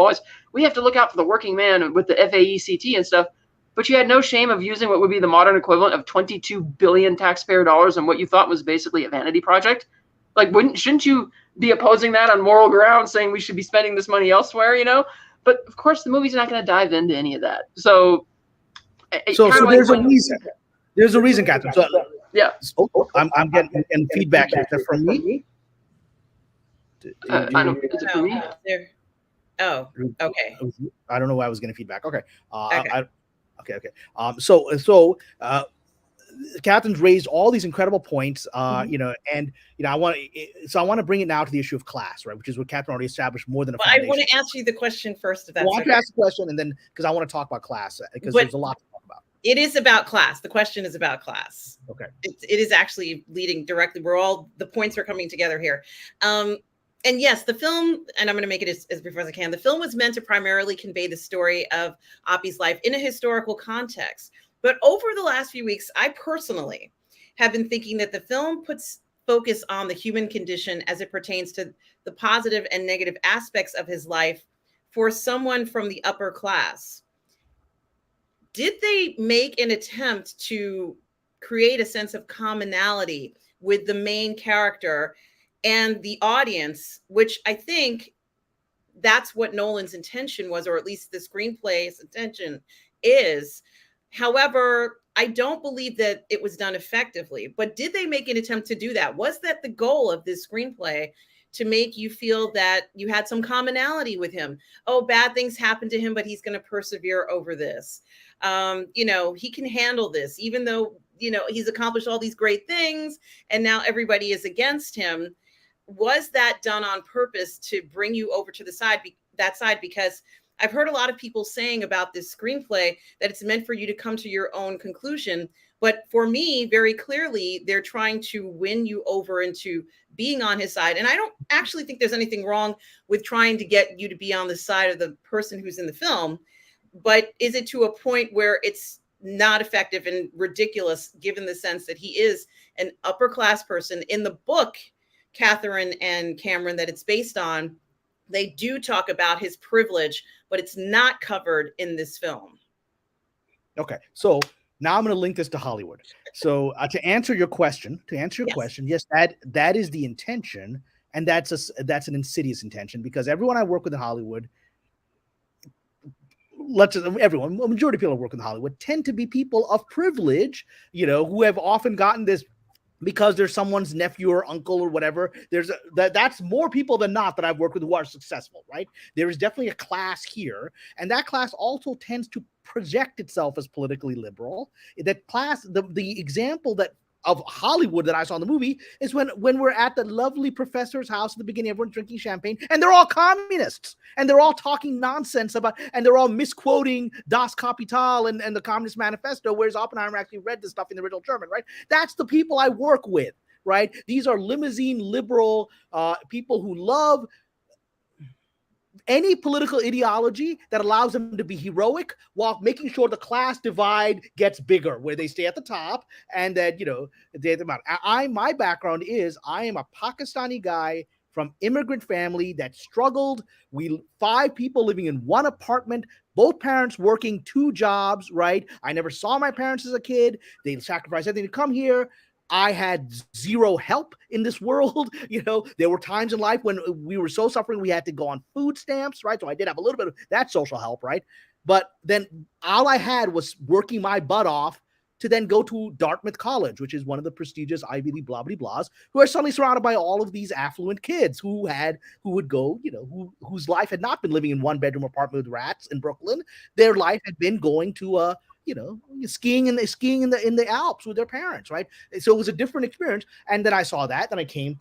we have to look out for the working man with the FAECT and stuff, but you had no shame of using what would be the modern equivalent of 22 billion taxpayer dollars on what you thought was basically a vanity project. Like, shouldn't you be opposing that on moral grounds, saying we should be spending this money elsewhere, But of course, the movie's not going to dive into any of that. So there's a reason. There's a reason, Catherine. So, yeah. I'm getting feedback here. Is that from me? I don't. Is it from me? Oh, okay. I don't know why I was getting feedback. Okay. Okay. So Catherine's raised all these incredible points, I want to bring it now to the issue of class, right? Which is what Catherine already established more than a foundation. I want to ask you the question first. If that's I want to ask the question, and then because I want to talk about class, because there's a lot to talk about. It is about class. The question is about class. Okay. It is actually leading directly. The points are coming together here. And yes, the film, and I'm going to make it as brief as I can. The film was meant to primarily convey the story of Oppie's life in a historical context. But over the last few weeks, I personally have been thinking that the film puts focus on the human condition as it pertains to the positive and negative aspects of his life for someone from the upper class. Did they make an attempt to create a sense of commonality with the main character and the audience, which I think that's what Nolan's intention was, or at least the screenplay's intention is. However, I don't believe that it was done effectively. But did they make an attempt to do that? Was that the goal of this screenplay, to make you feel that you had some commonality with him? Oh, bad things happen to him, but he's going to persevere over this. He can handle this, even though, he's accomplished all these great things and now everybody is against him. Was that done on purpose to bring you over to that side? Because I've heard a lot of people saying about this screenplay that it's meant for you to come to your own conclusion. But for me, very clearly, they're trying to win you over into being on his side. And I don't actually think there's anything wrong with trying to get you to be on the side of the person who's in the film. But is it to a point where it's not effective and ridiculous, given the sense that he is an upper class person? In the book, Catherine and Cameron, that it's based on, they do talk about his privilege, but it's not covered in this film. Okay, so now I'm going to link this to Hollywood. So to answer your question, yes, that is the intention, and that's an insidious intention, because everyone I work with in Hollywood, everyone, a majority of people who work in Hollywood tend to be people of privilege, who have often gotten this because there's someone's nephew or uncle or whatever. That's more people than not that I've worked with who are successful, right? There is definitely a class here, and that class also tends to project itself as politically liberal. That class, the example that of Hollywood that I saw in the movie is when we're at the lovely professor's house at the beginning, everyone's drinking champagne, and they're all communists, and they're all talking nonsense about, and they're all misquoting Das Kapital and the Communist Manifesto, whereas Oppenheimer actually read this stuff in the original German, right? That's the people I work with, right? These are limousine liberal people who love any political ideology that allows them to be heroic while making sure the class divide gets bigger, where they stay at the top and that, my background is I am a Pakistani guy from immigrant family that struggled. We 5 people living in one apartment, both parents working 2 jobs, right? I never saw my parents as a kid. They sacrificed everything to come here. I had zero help in this world. There were times in life when we were so suffering, we had to go on food stamps, right? So I did have a little bit of that social help, right? But then all I had was working my butt off to then go to Dartmouth College, which is one of the prestigious Ivy League blah, blah, blahs, who are suddenly surrounded by all of these affluent kids who would go, whose life had not been living in 1-bedroom apartment with rats in Brooklyn. Their life had been going to skiing in the Alps with their parents, right? So it was a different experience. And then I saw that. Then I came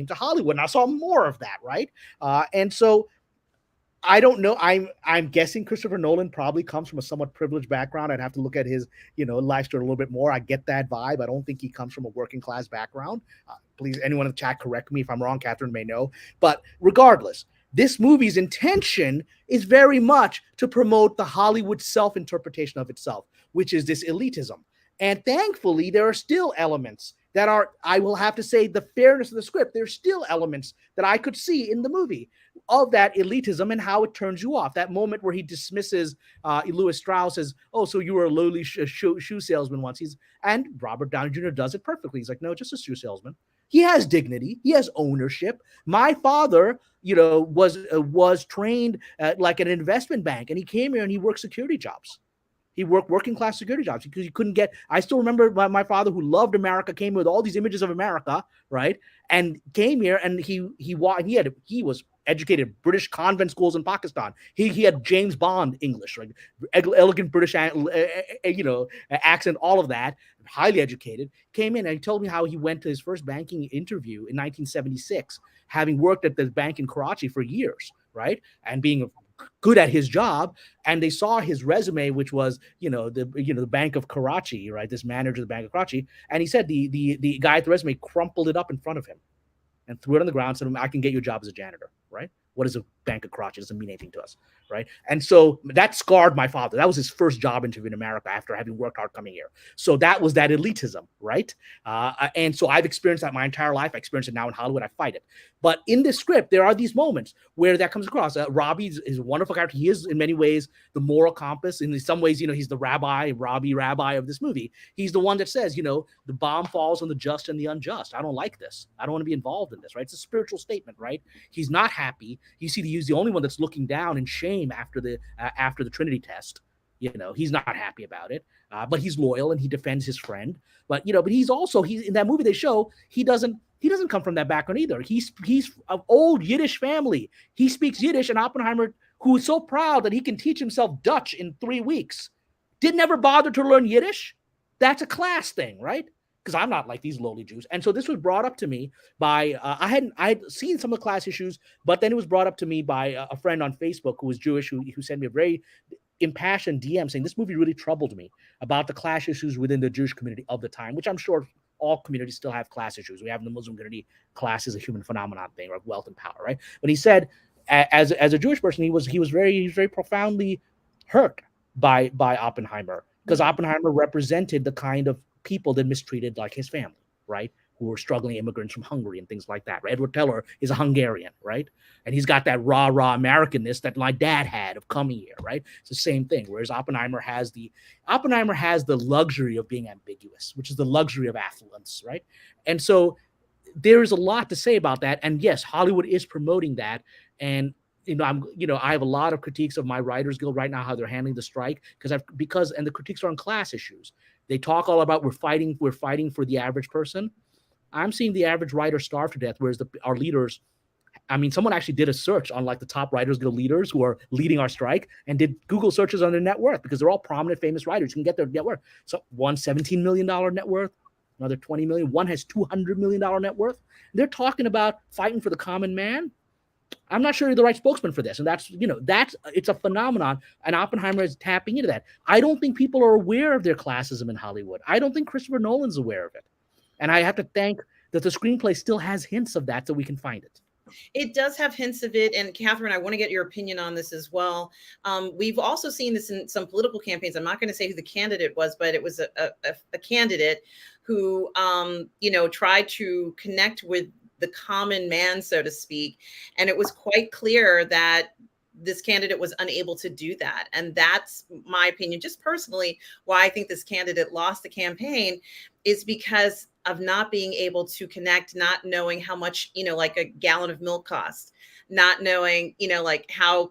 to Hollywood, and I saw more of that, right? And so I don't know. I'm guessing Christopher Nolan probably comes from a somewhat privileged background. I'd have to look at his life story a little bit more. I get that vibe. I don't think he comes from a working class background. Please, anyone in the chat, correct me if I'm wrong. Catherine may know, but regardless, this movie's intention is very much to promote the Hollywood self-interpretation of itself, which is this elitism. And thankfully, there are still elements that are, I will have to say, the fairness of the script, there's still elements that I could see in the movie of that elitism and how it turns you off. That moment where he dismisses Lewis Strauss as, oh, so you were a lowly shoe salesman once. And Robert Downey Jr. does it perfectly. He's like, no, just a shoe salesman. He has dignity. He has ownership. My father, was trained at like an investment bank, and he came here and he worked security jobs. He worked working class security jobs because he couldn't get. I still remember my father, who loved America, came with all these images of America, right? And came here, and he was educated British convent schools in Pakistan. He had James Bond English, right? Elegant British, accent, all of that. Highly educated. Came in and he told me how he went to his first banking interview in 1976, having worked at the bank in Karachi for years, right? And being good at his job, and they saw his resume, which was the Bank of Karachi, right? This manager of the Bank of Karachi, and he said the guy at the resume crumpled it up in front of him and threw it on the ground. Said, "I can get you a job as a janitor," right? What is a Bank of Karachi? It doesn't mean anything to us, right? And so that scarred my father. That was his first job interview in America after having worked hard coming here. So that was that elitism, right? And so I've experienced that my entire life. I experience it now in Hollywood. I fight it. But in this script, there are these moments where that comes across. Robbie is a wonderful character. He is, in many ways, the moral compass. In some ways, he's the Robbie rabbi of this movie. He's the one that says, the bomb falls on the just and the unjust. I don't like this. I don't want to be involved in this, right? It's a spiritual statement, right? He's not happy. You see, he's the only one that's looking down in shame after the Trinity test. He's not happy about it, but he's loyal and he defends his friend. But he's in that movie they show he doesn't come from that background either. He's of old Yiddish family. He speaks Yiddish, and Oppenheimer, who is so proud that he can teach himself Dutch in 3 weeks, didn't ever bother to learn Yiddish. That's a class thing, right? Because I'm not like these lowly Jews. And so this was brought up to me by, I had seen some of the class issues, but then it was brought up to me by a friend on Facebook who was Jewish, who sent me a very impassioned DM saying this movie really troubled me about the class issues within the Jewish community of the time, which I'm sure all communities still have class issues. We have in the Muslim community, class is a human phenomenon thing, or wealth and power, right? But he said, as a Jewish person, he was very profoundly hurt by Oppenheimer, because Oppenheimer represented the kind of people that mistreated like his family, right? Who were struggling immigrants from Hungary and things like that. Right? Edward Teller is a Hungarian, right? And he's got that raw Americanness that my dad had of coming here, right? It's the same thing. Whereas Oppenheimer has the luxury of being ambiguous, which is the luxury of affluence, right? And so there is a lot to say about that. And yes, Hollywood is promoting that. And I have a lot of critiques of my Writers Guild right now, how they're handling the strike, because the critiques are on class issues. They talk all about we're fighting for the average person. I'm seeing the average writer starve to death, whereas our leaders, I mean, someone actually did a search on like the top Writers Guild leaders who are leading our strike and did Google searches on their net worth, because they're all prominent, famous writers. You can get their net worth. So one $17 million net worth, another 20 million. One has $200 million net worth. They're talking about fighting for the common man. I'm not sure you're the right spokesman for this. And it's a phenomenon. And Oppenheimer is tapping into that. I don't think people are aware of their classism in Hollywood. I don't think Christopher Nolan's aware of it. And I have to thank that the screenplay still has hints of that, so we can find it. It does have hints of it. And Catherine, I want to get your opinion on this as well. We've also seen this in some political campaigns. I'm not going to say who the candidate was, but it was a candidate who, tried to connect with the common man, so to speak. And it was quite clear that this candidate was unable to do that. And that's my opinion, just personally, why I think this candidate lost the campaign is because of not being able to connect, not knowing how much, like a gallon of milk costs, not knowing, like how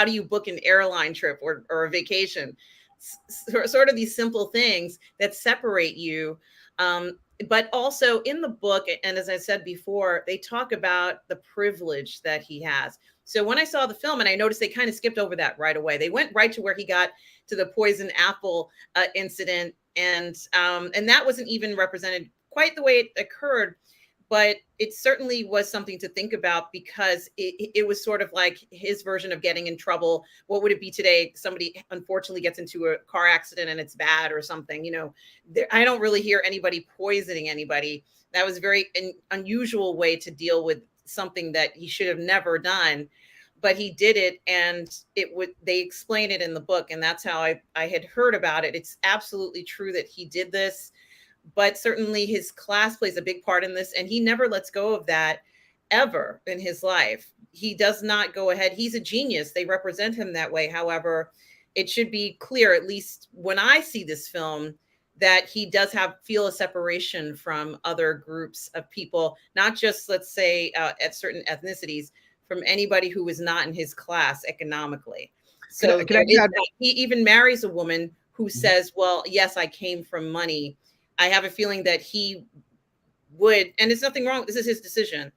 do you book an airline trip or a vacation, sort of these simple things that separate you. But also in the book, and as I said before, they talk about the privilege that he has. So when I saw the film, and I noticed they kind of skipped over that right away, they went right to where he got to the poison apple incident. And that wasn't even represented quite the way it occurred, but it certainly was something to think about, because it was sort of like his version of getting in trouble. What would it be today? Somebody unfortunately gets into a car accident and it's bad or something, I don't really hear anybody poisoning anybody. That was a very unusual way to deal with something that he should have never done. But he did it, and they explain it in the book, and that's how I had heard about it. It's absolutely true that he did this, but certainly his class plays a big part in this, and he never lets go of that ever in his life. He does not go ahead. He's a genius. They represent him that way. However, it should be clear, at least when I see this film, that he does feel a separation from other groups of people, not just, let's say, at certain ethnicities, from anybody who was not in his class economically. So he even marries a woman who says, well, yes, I came from money. I have a feeling that he would, and there's nothing wrong, this is his decision,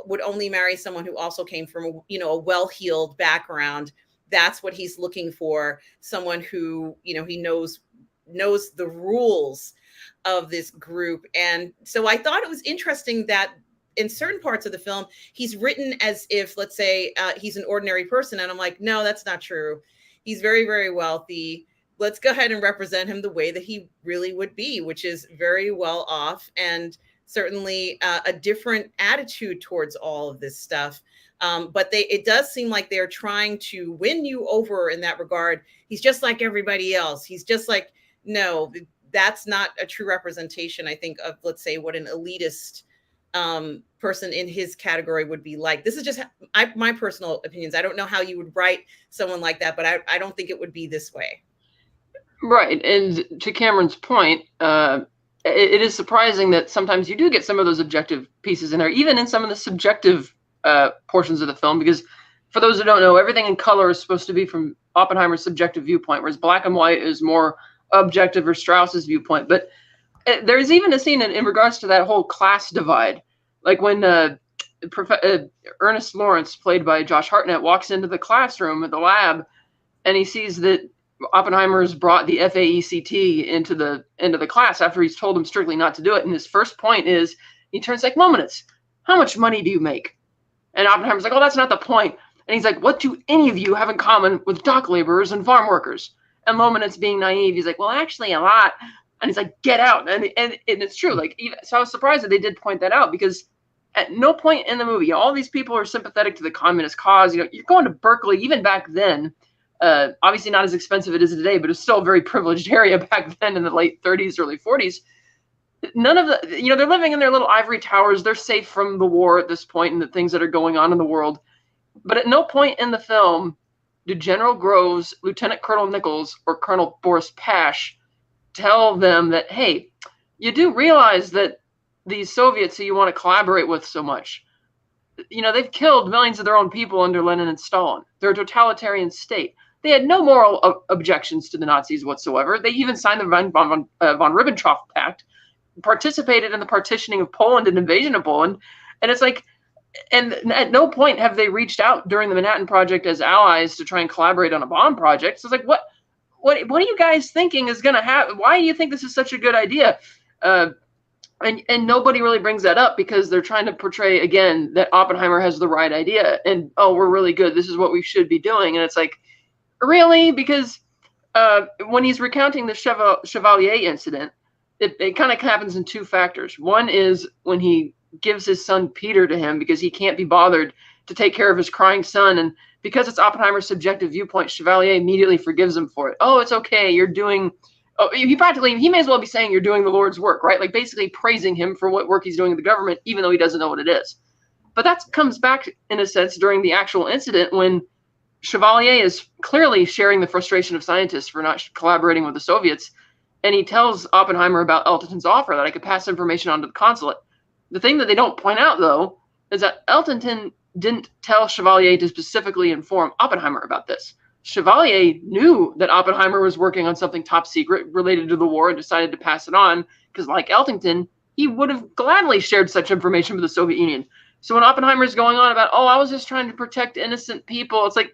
would only marry someone who also came from a well-heeled background. That's what he's looking for, someone who, he knows the rules of this group. And so I thought it was interesting that in certain parts of the film, he's written as if, let's say, he's an ordinary person. And I'm like, no, that's not true. He's very, very wealthy. Let's go ahead and represent him the way that he really would be, which is very well off, and certainly a different attitude towards all of this stuff. But it does seem like they're trying to win you over in that regard. He's just like everybody else. He's just like, no, that's not a true representation, I think, of, let's say, what an elitist person in his category would be like. This is just my personal opinions. I don't know how you would write someone like that, but I don't think it would be this way. Right. And to Cameron's point, it is surprising that sometimes you do get some of those objective pieces in there, even in some of the subjective portions of the film, because for those who don't know, everything in color is supposed to be from Oppenheimer's subjective viewpoint, whereas black and white is more objective or Strauss's viewpoint. But there's even a scene in regards to that whole class divide, like when Ernest Lawrence, played by Josh Hartnett, walks into the classroom at the lab, and he sees that Oppenheimer's brought the FAECT into the class after he's told him strictly not to do it. And his first point is, he turns like, "Moments, how much money do you make?" And Oppenheimer's like, "Oh, that's not the point." And he's like, what do any of you have in common with dock laborers and farm workers? And Lomanitz, being naive, he's like, well, actually, a lot. And he's like, get out. And it's true. Like, so I was surprised that they did point that out, because at no point in the movie, all these people are sympathetic to the communist cause. You know, you're going to Berkeley, even back then, obviously not as expensive as it is today, but it's still a very privileged area back then in the late 30s, early 40s. None of the, you know, they're living in their little ivory towers. They're safe from the war at this point and the things that are going on in the world. But at no point in the film do General Groves, Lieutenant Colonel Nichols, or Colonel Boris Pash tell them that, hey, you do realize that these Soviets who you want to collaborate with so much, you know, they've killed millions of their own people under Lenin and Stalin. They're a totalitarian state. They had no moral objections to the Nazis whatsoever. They even signed the von Ribbentrop Pact, participated in the partitioning of Poland and invasion of Poland. And it's like, and at no point have they reached out during the Manhattan Project as allies to try and collaborate on a bomb project. So it's like, what are you guys thinking is going to happen? Why do you think this is such a good idea? And nobody really brings that up, because they're trying to portray, again, that Oppenheimer has the right idea. And, oh, we're really good. This is what we should be doing. And it's like, really? Because when he's recounting the Chevalier incident, it kind of happens in two factors. One is when he gives his son Peter to him because he can't be bothered to take care of his crying son. And because it's Oppenheimer's subjective viewpoint, Chevalier immediately forgives him for it. Oh, it's okay. You're doing... Oh, he may as well be saying you're doing the Lord's work, right? Like basically praising him for what work he's doing in the government, even though he doesn't know what it is. But that comes back, in a sense, during the actual incident when Chevalier is clearly sharing the frustration of scientists for not collaborating with the Soviets. And he tells Oppenheimer about Eltonton's offer that I could pass information on to the consulate. The thing that they don't point out, though, is that Eltonton didn't tell Chevalier to specifically inform Oppenheimer about this. Chevalier knew that Oppenheimer was working on something top secret related to the war and decided to pass it on because, like Eltonton, he would have gladly shared such information with the Soviet Union. So when Oppenheimer is going on about, oh, I was just trying to protect innocent people, it's like,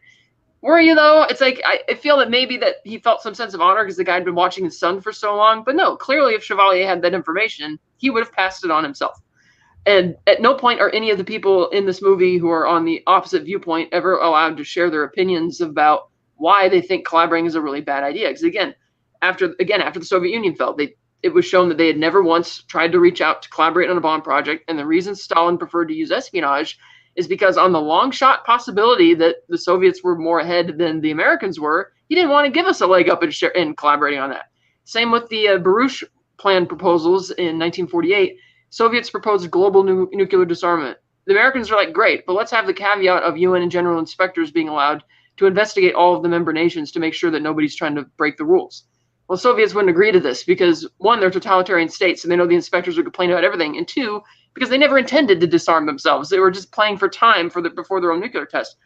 were you though? It's like, I feel that maybe that he felt some sense of honor because the guy had been watching his son for so long. But no, clearly if Chevalier had that information, he would have passed it on himself. And at no point are any of the people in this movie who are on the opposite viewpoint ever allowed to share their opinions about why they think collaborating is a really bad idea. Because again, after the Soviet Union fell, it was shown that they had never once tried to reach out to collaborate on a bomb project. And the reason Stalin preferred to use espionage is because on the long shot possibility that the Soviets were more ahead than the Americans were, he didn't want to give us a leg up in collaborating on that. Same with the Baruch Plan proposals in 1948. Soviets proposed global nuclear disarmament. The Americans are like, great, but let's have the caveat of UN and general inspectors being allowed to investigate all of the member nations to make sure that nobody's trying to break the rules. Well, Soviets wouldn't agree to this because, one, they're totalitarian states and they know the inspectors would complain about everything, and two, because they never intended to disarm themselves. They were just playing for time before their own nuclear test.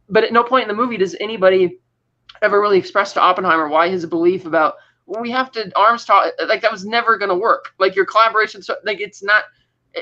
But at no point in the movie does anybody ever really express to Oppenheimer why his belief about, well, we have to arms talk, like that was never going to work. Like your collaboration, so like it's not,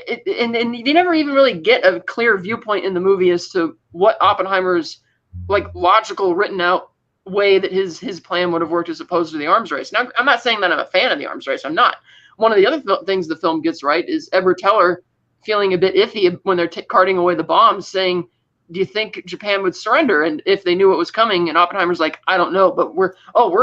and they never even really get a clear viewpoint in the movie as to what Oppenheimer's like logical written out way that his plan would have worked as opposed to the arms race. Now, I'm not saying that I'm a fan of the arms race. I'm not. One of the other things the film gets right is Edward Teller feeling a bit iffy when they're carting away the bombs, saying, do you think Japan would surrender? And if they knew what was coming, and Oppenheimer's like, I don't know, but we're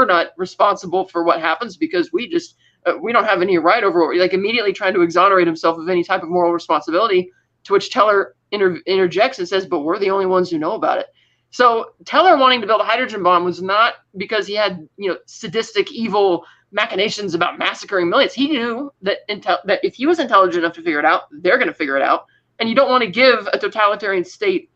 not responsible for what happens because we don't have any right over, like immediately trying to exonerate himself of any type of moral responsibility, to which Teller interjects and says, but we're the only ones who know about it. So Teller wanting to build a hydrogen bomb was not because he had, sadistic, evil machinations about massacring millions. He knew that that if he was intelligent enough to figure it out, they're going to figure it out. And you don't want to give a totalitarian state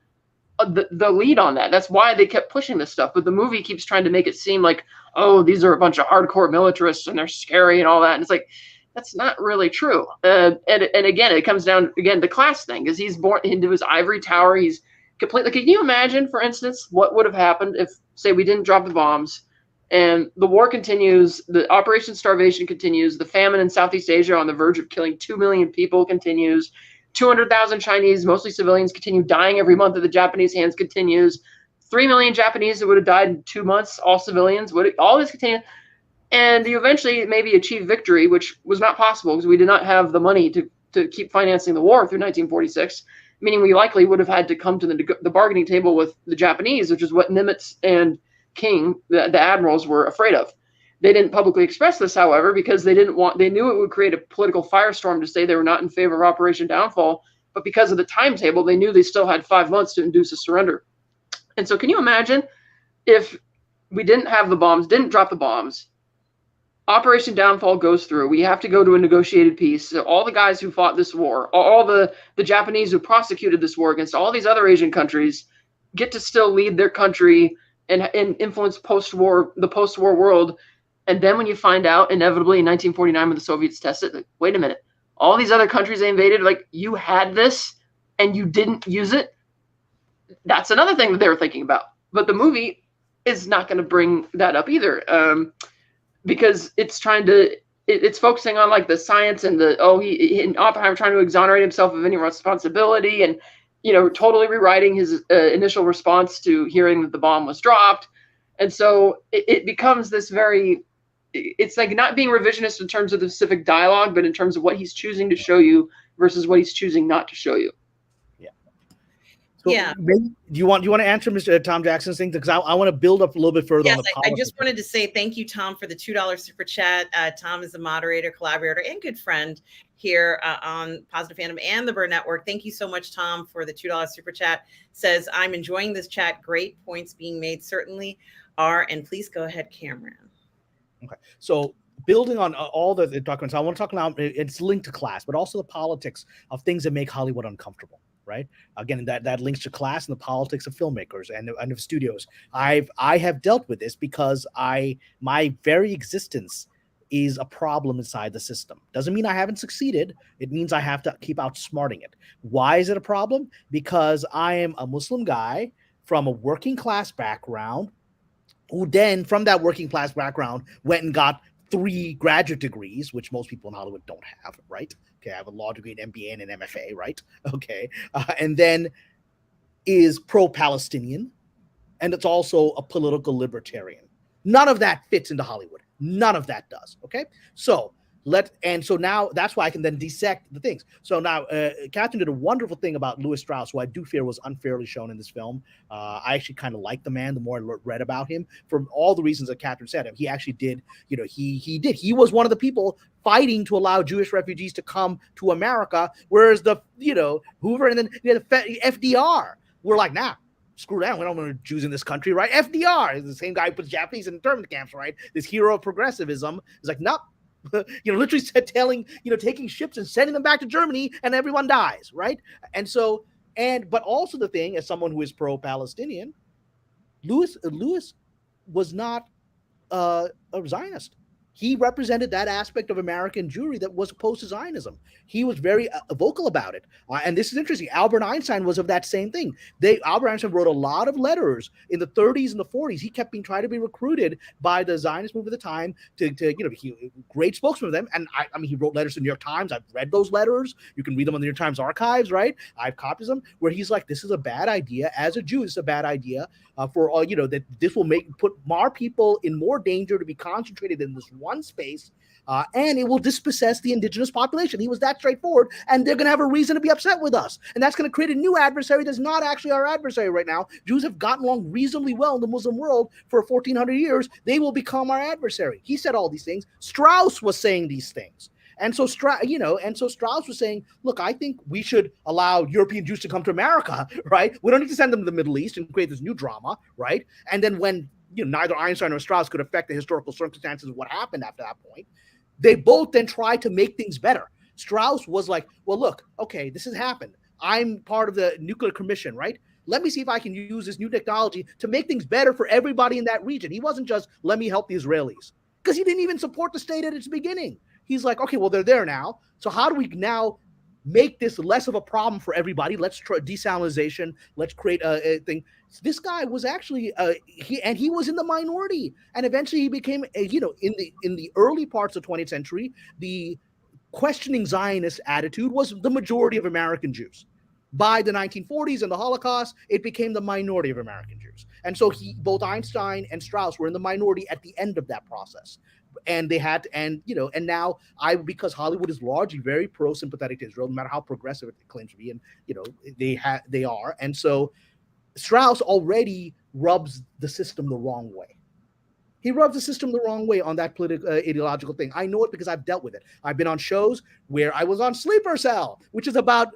the lead on that. That's why they kept pushing this stuff. But the movie keeps trying to make it seem like, oh, these are a bunch of hardcore militarists and they're scary and all that. And it's like, that's not really true. And again, it comes down to class thing, because he's born into his ivory tower. He's completely. Can you imagine, for instance, what would have happened if, say, we didn't drop the bombs and the war continues, the Operation Starvation continues, the famine in Southeast Asia on the verge of killing 2 million people continues, 200,000 Chinese, mostly civilians, continue dying every month at the Japanese hands continues, 3 million Japanese that would have died in 2 months, all civilians, all this continue, and you eventually maybe achieve victory, which was not possible because we did not have the money to keep financing the war through 1946. meaning we likely would have had to come to the bargaining table with the Japanese, which is what Nimitz and King, the admirals, were afraid of. They didn't publicly express this, however, because they knew it would create a political firestorm to say they were not in favor of Operation Downfall, but because of the timetable, they knew they still had 5 months to induce a surrender. And so can you imagine if we didn't have the bombs, didn't drop the bombs, Operation Downfall goes through, we have to go to a negotiated peace. So all the guys who fought this war, all the Japanese who prosecuted this war against all these other Asian countries get to still lead their country and influence the post-war world. And then when you find out, inevitably in 1949 when the Soviets tested, like, wait a minute, all these other countries they invaded, like, you had this and you didn't use it. That's another thing that they were thinking about. But the movie is not going to bring that up either, because it's it's focusing on like the science and and Oppenheimer trying to exonerate himself of any responsibility, and totally rewriting his initial response to hearing that the bomb was dropped. And so it becomes this it's like not being revisionist in terms of the specific dialogue, but in terms of what he's choosing to show you versus what he's choosing not to show you. Yeah. So maybe, do you want to answer Mr. Tom Jackson's thing? Because I want to build up a little bit further on the politics. I just wanted to say thank you, Tom, for the $2 super chat. Tom is a moderator, collaborator, and good friend here on Positive Fandom and the Bird Network. Thank you so much, Tom, for the $2 super chat. Says, I'm enjoying this chat. Great points being made. Certainly are. And please go ahead, Cameron. Okay. So building on all the documents, I want to talk now, it's linked to class, but also the politics of things that make Hollywood uncomfortable, right? Again, that links to class and the politics of filmmakers and of studios. I have dealt with this because my very existence is a problem inside the system. Doesn't mean I haven't succeeded. It means I have to keep outsmarting it. Why is it a problem? Because I am a Muslim guy from a working class background, who then, from that working class background, went and got 3 graduate degrees, which most people in Hollywood don't have, right? Okay, I have a law degree, an MBA, and an MFA, right? Okay, and then is pro-Palestinian, and it's also a political libertarian. None of that fits into Hollywood. None of that does, okay? So now that's why I can then dissect the things. So now Catherine did a wonderful thing about Louis Strauss, who I do fear was unfairly shown in this film. I actually kind of like the man the more I read about him, for all the reasons that Catherine said. He actually did, he was one of the people fighting to allow Jewish refugees to come to America, whereas Hoover and then FDR were like, nah, screw that. We don't want Jews in this country, right? FDR is the same guy who puts Japanese in internment camps, right? This hero of progressivism is like, nope. Literally taking ships and sending them back to Germany, and everyone dies, right? And so, but also the thing, as someone who is pro-Palestinian, Louis was not a Zionist. He represented that aspect of American Jewry that was opposed to Zionism. He was very vocal about it. And this is interesting. Albert Einstein was of that same thing. Albert Einstein wrote a lot of letters in the 30s and the 40s. He kept being tried to be recruited by the Zionist movement at the time he great spokesman of them. And I mean, he wrote letters to the New York Times. I've read those letters. You can read them on the New York Times archives, right? I have copies of them where he's like, this is a bad idea. As a Jew, it's a bad idea for all, that this will put more people in more danger to be concentrated in this one space, and it will dispossess the indigenous population. He was that straightforward, and they're going to have a reason to be upset with us. And that's going to create a new adversary that's not actually our adversary right now. Jews have gotten along reasonably well in the Muslim world for 1,400 years. They will become our adversary. He said all these things. Strauss was saying these things. And so Strauss was saying, look, I think we should allow European Jews to come to America, right? We don't need to send them to the Middle East and create this new drama, right? And then when neither Einstein or Strauss could affect the historical circumstances of what happened after that point, they both then tried to make things better. Strauss was like, well, look, okay, this has happened. I'm part of the nuclear commission, right? Let me see if I can use this new technology to make things better for everybody in that region. He wasn't just, let me help the Israelis, because he didn't even support the state at its beginning. He's like, okay, well, they're there now. So how do we now make this less of a problem for everybody? Let's try desalinization. Let's create a thing. This guy was actually he was in the minority, and eventually he became in the early parts of 20th century, the questioning Zionist attitude was the majority of American Jews. By the 1940s and the Holocaust, it became the minority of American Jews. And so both Einstein and Strauss were in the minority at the end of that process. and they had, and and now because Hollywood is largely very pro-sympathetic to Israel, no matter how progressive it claims to be, and they are, and so Strauss already rubs the system the wrong way. He rubs the system the wrong way on that political ideological thing. I know it because I've dealt with it. I've been on shows where I was on Sleeper Cell, which is about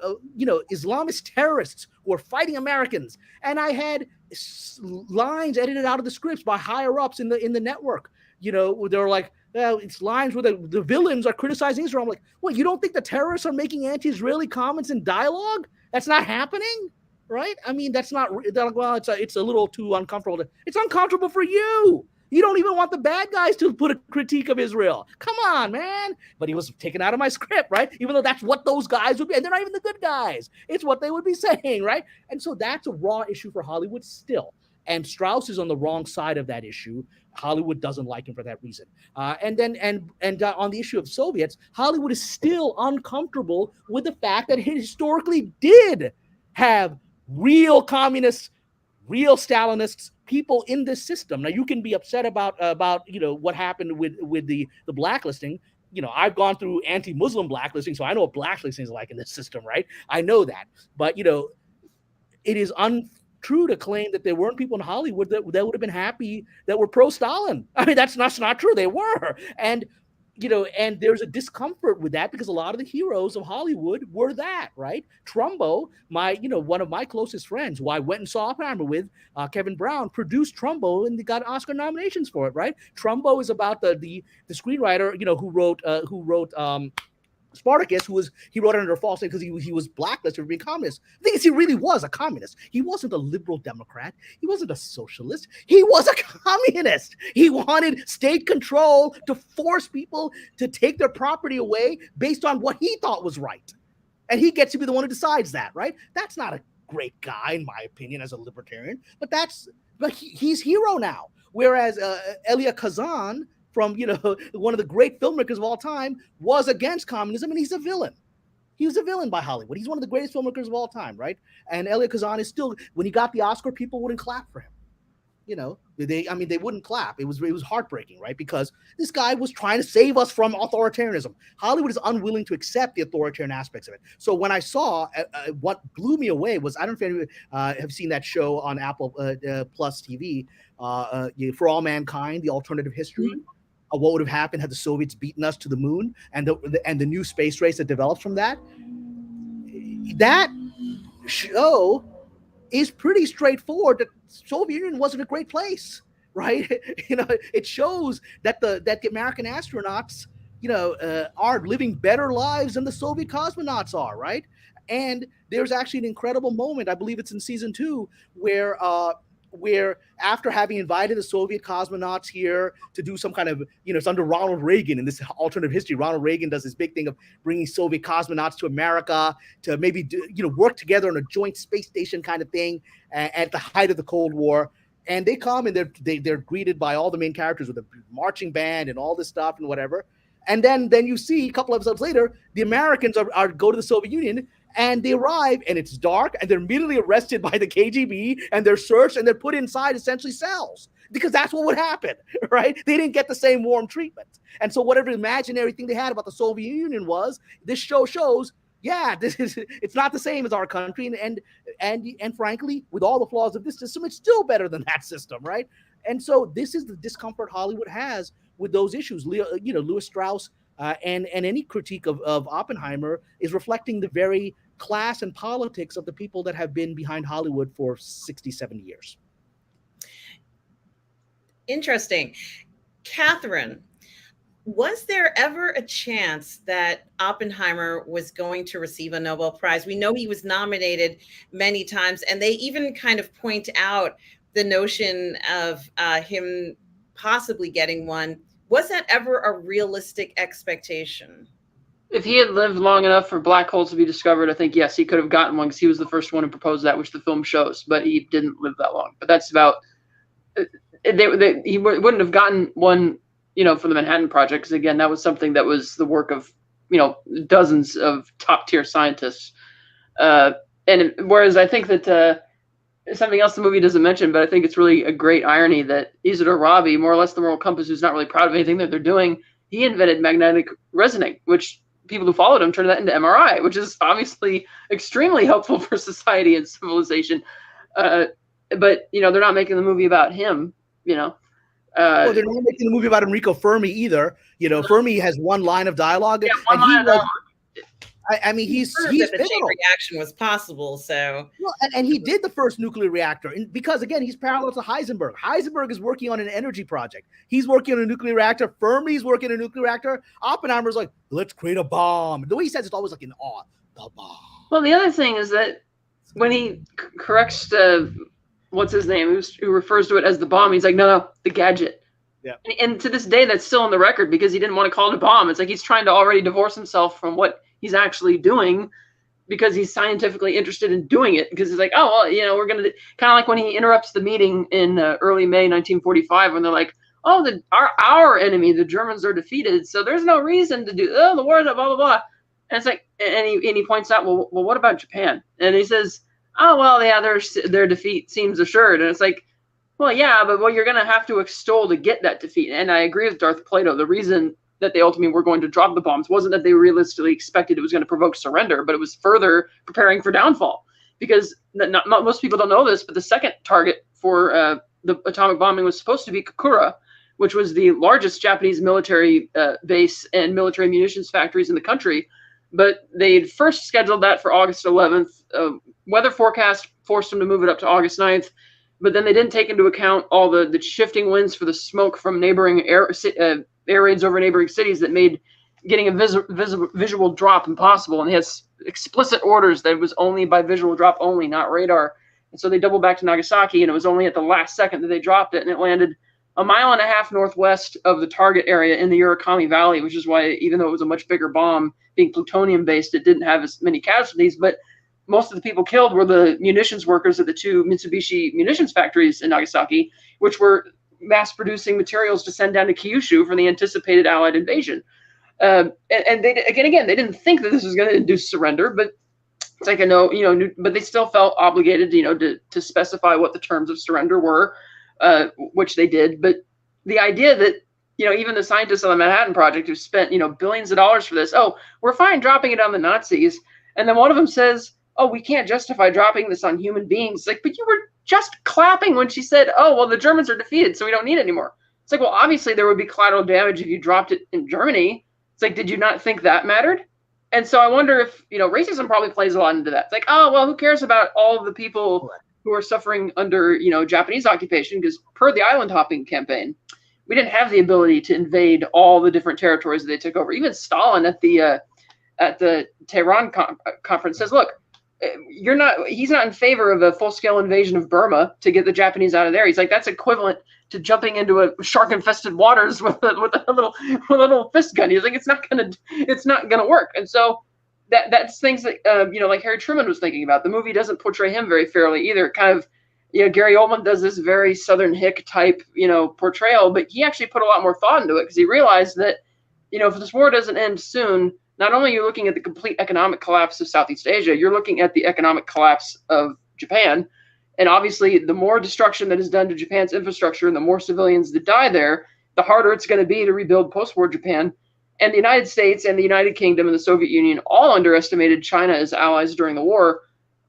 Islamist terrorists who are fighting Americans, and I had lines edited out of the scripts by higher ups in the network. They're like, it's lines where the villains are criticizing Israel. I'm like, what? You don't think the terrorists are making anti-Israeli comments in dialogue? That's not happening, right? I mean, that's not. Well, it's a little too uncomfortable. It's uncomfortable for you. You don't even want the bad guys to put a critique of Israel. Come on, man. But he was taken out of my script, right? Even though that's what those guys would be. And they're not even the good guys. It's what they would be saying, right? And so that's a raw issue for Hollywood still. And Strauss is on the wrong side of that issue. Hollywood doesn't like him for that reason. And on the issue of Soviets, Hollywood is still uncomfortable with the fact that it historically did have real communists, real Stalinists, people in this system. Now you can be upset about what happened with the blacklisting. I've gone through anti-Muslim blacklisting, so I know what blacklisting is like in this system, right? I know that, but it is untrue to claim that there weren't people in Hollywood that would have been happy that were pro-Stalin. I mean, that's not true. They were, and there's a discomfort with that because a lot of the heroes of Hollywood were that, right? Trumbo, one of my closest friends, who I went and saw Oppenheimer with, Kevin Brown, produced Trumbo and they got Oscar nominations for it, right? Trumbo is about the screenwriter, who wrote Spartacus, he wrote it under a false name because he was blacklisted for being communist. The thing is, he really was a communist. He wasn't a liberal Democrat. He wasn't a socialist. He was a communist. He wanted state control to force people to take their property away based on what he thought was right. And he gets to be the one who decides that, right? That's not a great guy, in my opinion, as a libertarian. But he's hero now. Whereas Elia Kazan, from one of the great filmmakers of all time, was against communism, and he's a villain. He was a villain by Hollywood. He's one of the greatest filmmakers of all time, right? And Elia Kazan is still, when he got the Oscar, people wouldn't clap for him. They wouldn't clap. It was heartbreaking, right? Because this guy was trying to save us from authoritarianism. Hollywood is unwilling to accept the authoritarian aspects of it. So when I saw, what blew me away was, I don't know if you have seen that show on Apple Plus TV, For All Mankind, The Alternative History. Mm-hmm. What would have happened had the Soviets beaten us to the moon, and the new space race that develops from that. That show is pretty straightforward. That Soviet Union wasn't a great place, right? It shows that the American astronauts, are living better lives than the Soviet cosmonauts are, right? And there's actually an incredible moment, I believe it's in season 2, where after having invited the Soviet cosmonauts here to do some kind of, it's under Ronald Reagan in this alternative history. Ronald Reagan does this big thing of bringing Soviet cosmonauts to America to maybe work together on a joint space station kind of thing at the height of the Cold War. And they come and they're greeted by all the main characters with a marching band and all this stuff and whatever. And then you see a couple episodes later, the Americans are go to the Soviet Union. And they arrive, and it's dark, and they're immediately arrested by the KGB, and they're searched, and they're put inside essentially cells, because that's what would happen, right? They didn't get the same warm treatment. And so whatever imaginary thing they had about the Soviet Union was, this show shows, it's not the same as our country, and frankly, with all the flaws of this system, it's still better than that system, right? And so this is the discomfort Hollywood has with those issues. Louis Strauss and any critique of Oppenheimer is reflecting the very class and politics of the people that have been behind Hollywood for 60, 70 years. Interesting. Catherine, was there ever a chance that Oppenheimer was going to receive a Nobel Prize? We know he was nominated many times, and they even kind of point out the notion of him possibly getting one. Was that ever a realistic expectation? If he had lived long enough for black holes to be discovered, I think, yes, he could have gotten one because he was the first one to propose that, which the film shows, but he didn't live that long. But that's about he wouldn't have gotten one, for the Manhattan Project, because, again, that was something that was the work of, dozens of top-tier scientists. And whereas I think that something else the movie doesn't mention, but I think it's really a great irony that Isidore Rabi, more or less the moral compass, who's not really proud of anything that they're doing, he invented magnetic resonating, which people who followed him turned that into MRI, which is obviously extremely helpful for society and civilization. But they're not making the movie about him. Well, they're not making a movie about Enrico Fermi either. Fermi has one line of dialogue, and he was. I mean, he's that the chain reaction was possible. So, well, and he did the first nuclear reactor, because again, he's parallel to Heisenberg. Heisenberg is working on an energy project. He's working on a nuclear reactor. Fermi's working on a nuclear reactor. Oppenheimer's like, let's create a bomb. The way he says it's always like in awe. The bomb. Well, the other thing is that when he corrects what's his name, who refers to it as the bomb, he's like, no, the gadget. Yeah. And to this day, that's still on the record because he didn't want to call it a bomb. It's like he's trying to already divorce himself from what he's actually doing because he's scientifically interested in doing it, because he's like, oh, well, we're going to kind of like when he interrupts the meeting in early May 1945 when they're like, oh, our enemy, the Germans, are defeated. So there's no reason to do the war, blah, blah, blah. And it's like, and he points out, well, what about Japan? And he says, oh, well, yeah, their defeat seems assured. And it's like, well, yeah, but what you're going to have to extol to get that defeat. And I agree with Darth Plato. The reason that they ultimately were going to drop the bombs wasn't that they realistically expected it was going to provoke surrender, but it was further preparing for downfall. Because not most people don't know this, but the second target for the atomic bombing was supposed to be Kokura, which was the largest Japanese military base and military munitions factories in the country. But they'd first scheduled that for August 11th. Weather forecast forced them to move it up to August 9th. But then they didn't take into account all the shifting winds for the smoke from neighboring air raids over neighboring cities that made getting a visual drop impossible. And they had explicit orders that it was only by visual drop only, not radar. And so they doubled back to Nagasaki, and it was only at the last second that they dropped it, and it landed 1.5 miles northwest of the target area in the Urakami Valley, which is why, even though it was a much bigger bomb, being plutonium-based, it didn't have as many casualties. But most of the people killed were the munitions workers at the two Mitsubishi munitions factories in Nagasaki, which were mass-producing materials to send down to Kyushu for the anticipated Allied invasion. And they again, they didn't think that this was going to induce surrender, but it's like but they still felt obligated, to specify what the terms of surrender were, which they did. But the idea that even the scientists on the Manhattan Project who spent billions of dollars for this, oh, we're fine dropping it on the Nazis, and then one of them says, oh, we can't justify dropping this on human beings. Like, but you were just clapping when she said, oh, well, the Germans are defeated, so we don't need it anymore. It's like, well, obviously there would be collateral damage if you dropped it in Germany. It's like, did you not think that mattered? And so I wonder if, racism probably plays a lot into that. It's like, oh, well, who cares about all of the people who are suffering under, Japanese occupation? Because per the island hopping campaign, we didn't have the ability to invade all the different territories that they took over. Even Stalin at the Tehran conference says, look, he's not in favor of a full-scale invasion of Burma to get the Japanese out of there. He's like, that's equivalent to jumping into a shark-infested waters with a little fist gun. He's like, it's not gonna work. And so that's things that like Harry Truman was thinking about. The movie doesn't portray him very fairly either. Kind of, Gary Oldman does this very Southern hick type portrayal, but he actually put a lot more thought into it because he realized that if this war doesn't end soon, not only are you looking at the complete economic collapse of Southeast Asia, you're looking at the economic collapse of Japan. And obviously, the more destruction that is done to Japan's infrastructure and the more civilians that die there, the harder it's going to be to rebuild post-war Japan. And the United States and the United Kingdom and the Soviet Union all underestimated China as allies during the war.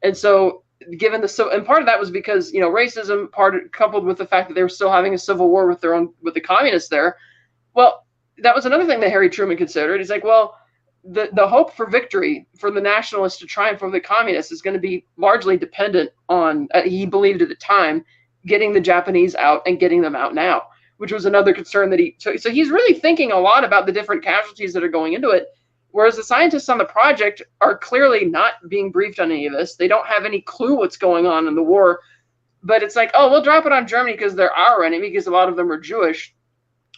And so, and part of that was because, racism, coupled with the fact that they were still having a civil war with the communists there. Well, that was another thing that Harry Truman considered. He's like, well, the hope for victory for the nationalists to triumph over the communists is going to be largely dependent on, he believed at the time, getting the Japanese out and getting them out now, which was another concern that he took. So he's really thinking a lot about the different casualties that are going into it, whereas the scientists on the project are clearly not being briefed on any of this. They don't have any clue what's going on in the war, but it's like, oh, we'll drop it on Germany because they're our enemy, because a lot of them are Jewish,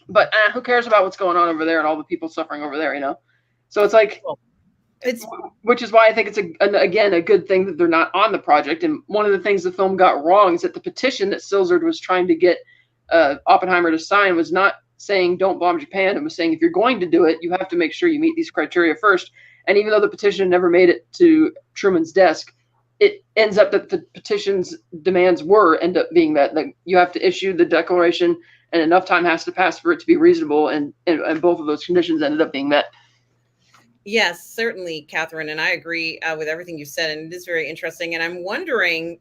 but who cares about what's going on over there and all the people suffering over there, So it's like, which is why I think it's a good thing that they're not on the project. And one of the things the film got wrong is that the petition that Silzard was trying to get Oppenheimer to sign was not saying don't bomb Japan. It was saying if you're going to do it, you have to make sure you meet these criteria first. And even though the petition never made it to Truman's desk, it ends up that the petition's demands end up being that you have to issue the declaration and enough time has to pass for it to be reasonable, and both of those conditions ended up being met. Yes, certainly, Catherine, and I agree with everything you said, and it is very interesting. And I'm wondering,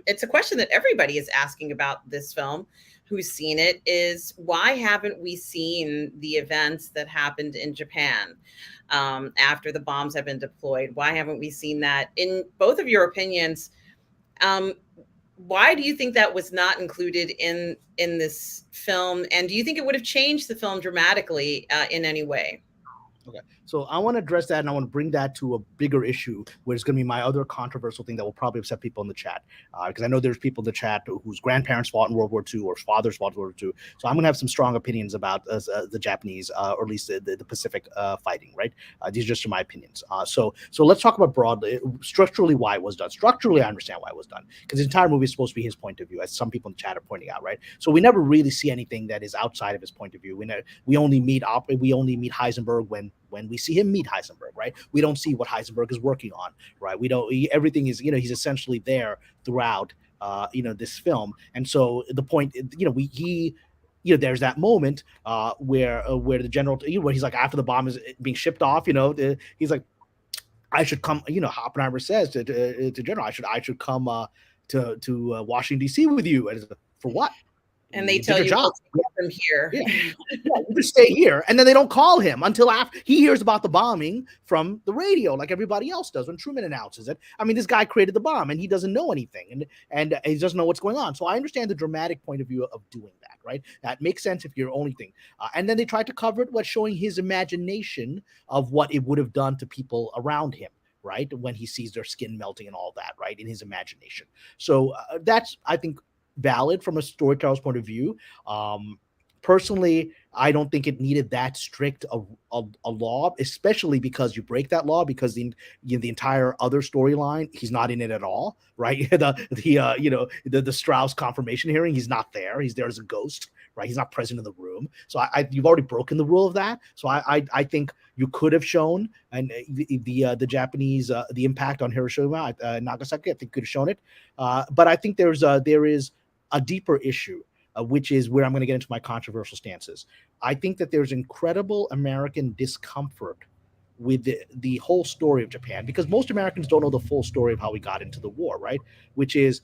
it's a question that everybody is asking about this film, who's seen it, is why haven't we seen the events that happened in Japan after the bombs have been deployed? Why haven't we seen that? In both of your opinions, why do you think that was not included in this film? And do you think it would have changed the film dramatically in any way? Okay, so I want to address that, and I want to bring that to a bigger issue, where it's going to be my other controversial thing that will probably upset people in the chat, because I know there's people in the chat whose grandparents fought in World War II or fathers fought in World War II. So I'm going to have some strong opinions about the Japanese, or at least the Pacific fighting. Right? These are just my opinions. So let's talk about broadly, structurally, why it was done. Structurally, I understand why it was done, because the entire movie is supposed to be his point of view, as some people in the chat are pointing out. Right? So we never really see anything that is outside of his point of view. We only meet Heisenberg when we see him meet Heisenberg, right? We don't see what Heisenberg is working on, right? Everything is, he's essentially there throughout, this film. And so the point, there's that moment where the general, where he's like, after the bomb is being shipped off, he's like, I should come, Oppenheimer says to General, I should come to Washington, D.C. with you. And for what? And they tell you from here. Yeah. You just stay here. And then they don't call him until after he hears about the bombing from the radio, like everybody else does when Truman announces it. I mean, this guy created the bomb and he doesn't know anything, and he doesn't know what's going on. So I understand the dramatic point of view of doing that, right? That makes sense if you're only thing. And then they tried to cover it by showing his imagination of what it would have done to people around him, right? When he sees their skin melting and all that, right? In his imagination. So that's, I think, valid from a storyteller's point of view. Personally, I don't think it needed that strict a law, especially because you break that law, because the entire other storyline, he's not in it at all, right? The Strauss confirmation hearing, he's not there. He's there as a ghost, right? He's not present in the room. So you've already broken the rule of that. So I think you could have shown the Japanese the impact on Hiroshima, Nagasaki. I think could have shown it, but I think there is a deeper issue, which is where I'm going to get into my controversial stances. I think that there's incredible American discomfort with the whole story of Japan, because most Americans don't know the full story of how we got into the war, right? Which is,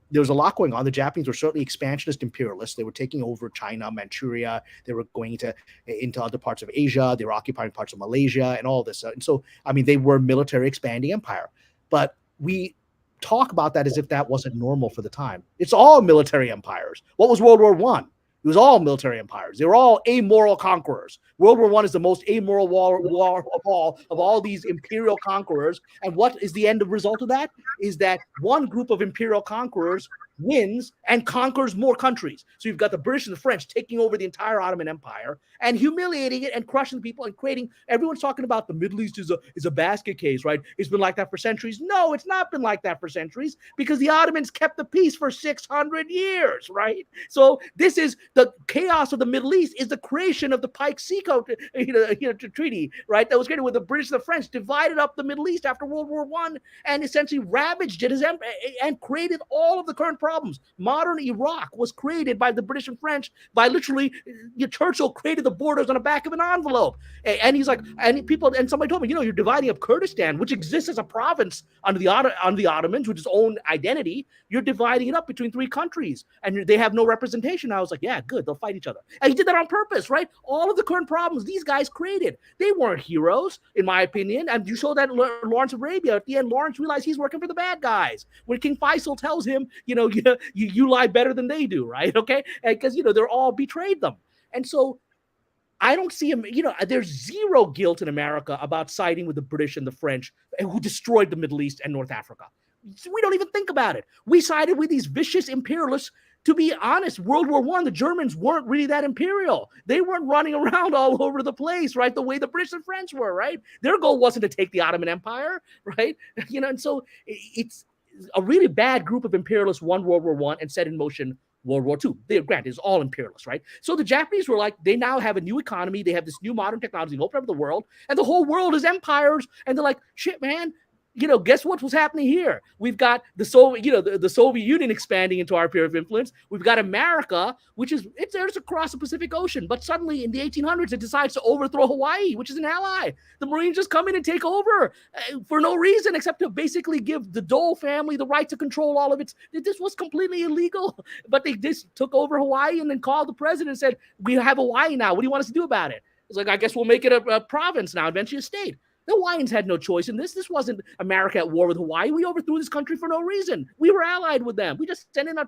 there's a lot going on. The Japanese were certainly expansionist imperialists. They were taking over China, Manchuria. They were going into other parts of Asia. They were occupying parts of Malaysia and all this. And so, I mean, they were a military expanding empire. But we talk about that as if that wasn't normal for the time. It's all military empires. What was World War I? It was all military empires. They were all amoral conquerors. World War I is the most amoral war of all these imperial conquerors. And what is the end result of that? Is that one group of imperial conquerors wins and conquers more countries. So you've got the British and the French taking over the entire Ottoman Empire and humiliating it and crushing people and creating. Everyone's talking about the Middle East is a basket case, right? It's been like that for centuries. No, it's not been like that for centuries, because the Ottomans kept the peace for 600 years, right? So this is the chaos of the Middle East, is the creation of the Pike-Seco treaty, right? That was created with the British and the French, divided up the Middle East after World War I and essentially ravaged it and created all of the current problems. Modern Iraq was created by the British and French by literally, Churchill created the borders on the back of an envelope. And he's like, and somebody told me, you're dividing up Kurdistan, which exists as a province under the Ottomans, with its own identity. You're dividing it up between three countries, and they have no representation. I was like, yeah, good, they'll fight each other. And he did that on purpose, right? All of the current problems these guys created. They weren't heroes, in my opinion. And you saw that in Lawrence of Arabia. At the end, Lawrence realized he's working for the bad guys. When King Faisal tells him, you lie better than they do, right? Okay, because they're all betrayed them. And so I don't see him, there's zero guilt in America about siding with the British and the French, who destroyed the Middle East and North Africa. We don't even think about it. We sided with these vicious imperialists. To be honest, World War I, the Germans weren't really that imperial. They weren't running around all over the place, right? The way the British and French were, right? Their goal wasn't to take the Ottoman Empire, right? And so it's a really bad group of imperialists won World War I and set in motion World War II. Granted, it's all imperialists, right? So the Japanese were like, they now have a new economy. They have this new modern technology, open up the world, and the whole world is empires. And they're like, shit, man, guess what was happening here? We've got the Soviet, the Soviet Union expanding into our sphere of influence. We've got America, which is there's across the Pacific Ocean. But suddenly in the 1800s, it decides to overthrow Hawaii, which is an ally. The Marines just come in and take over for no reason except to basically give the Dole family the right to control all of it. This was completely illegal, but they just took over Hawaii and then called the president and said, "We have Hawaii now. What do you want us to do about it?" It's like, I guess we'll make it a province now, eventually a state. The Hawaiians had no choice in this. This wasn't America at war with Hawaii. We overthrew this country for no reason. We were allied with them. We just sent in our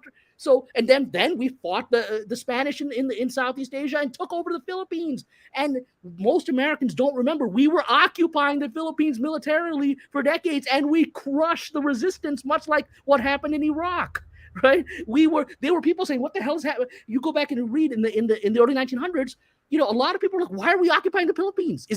and then we fought the Spanish in Southeast Asia and took over the Philippines. And most Americans don't remember we were occupying the Philippines militarily for decades, and we crushed the resistance, much like what happened in Iraq. Right? There were people saying, "What the hell is happening?" You go back and read in the early 1900s. A lot of people are like, "Why are we occupying the Philippines?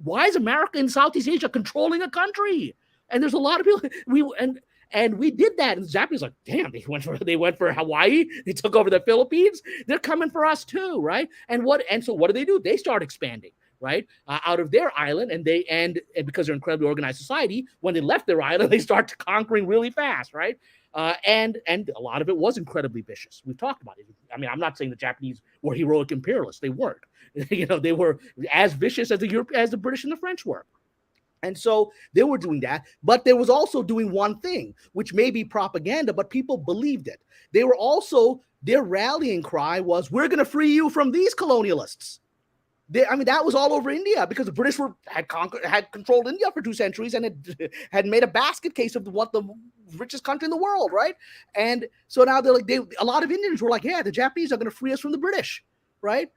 Why is America in Southeast Asia controlling a country?" And there's a lot of people we did that. And the Japanese are like, damn, they went for Hawaii. They took over the Philippines. They're coming for us too, right? And so what do? They start expanding, right, out of their island, and because they're an incredibly organized society, when they left their island, they start conquering really fast, right? And a lot of it was incredibly vicious. We've talked about it. I mean, I'm not saying the Japanese were heroic imperialists. They weren't. They were as vicious as the British and the French were. And so they were doing that, but there was also doing one thing, which may be propaganda, but people believed it. They were also, their rallying cry was, "We're going to free you from these colonialists." That was all over India because the British had controlled India for 2 centuries and had made a basket case of what the richest country in the world, right? And so now a lot of Indians were like, "Yeah, the Japanese are going to free us from the British," right?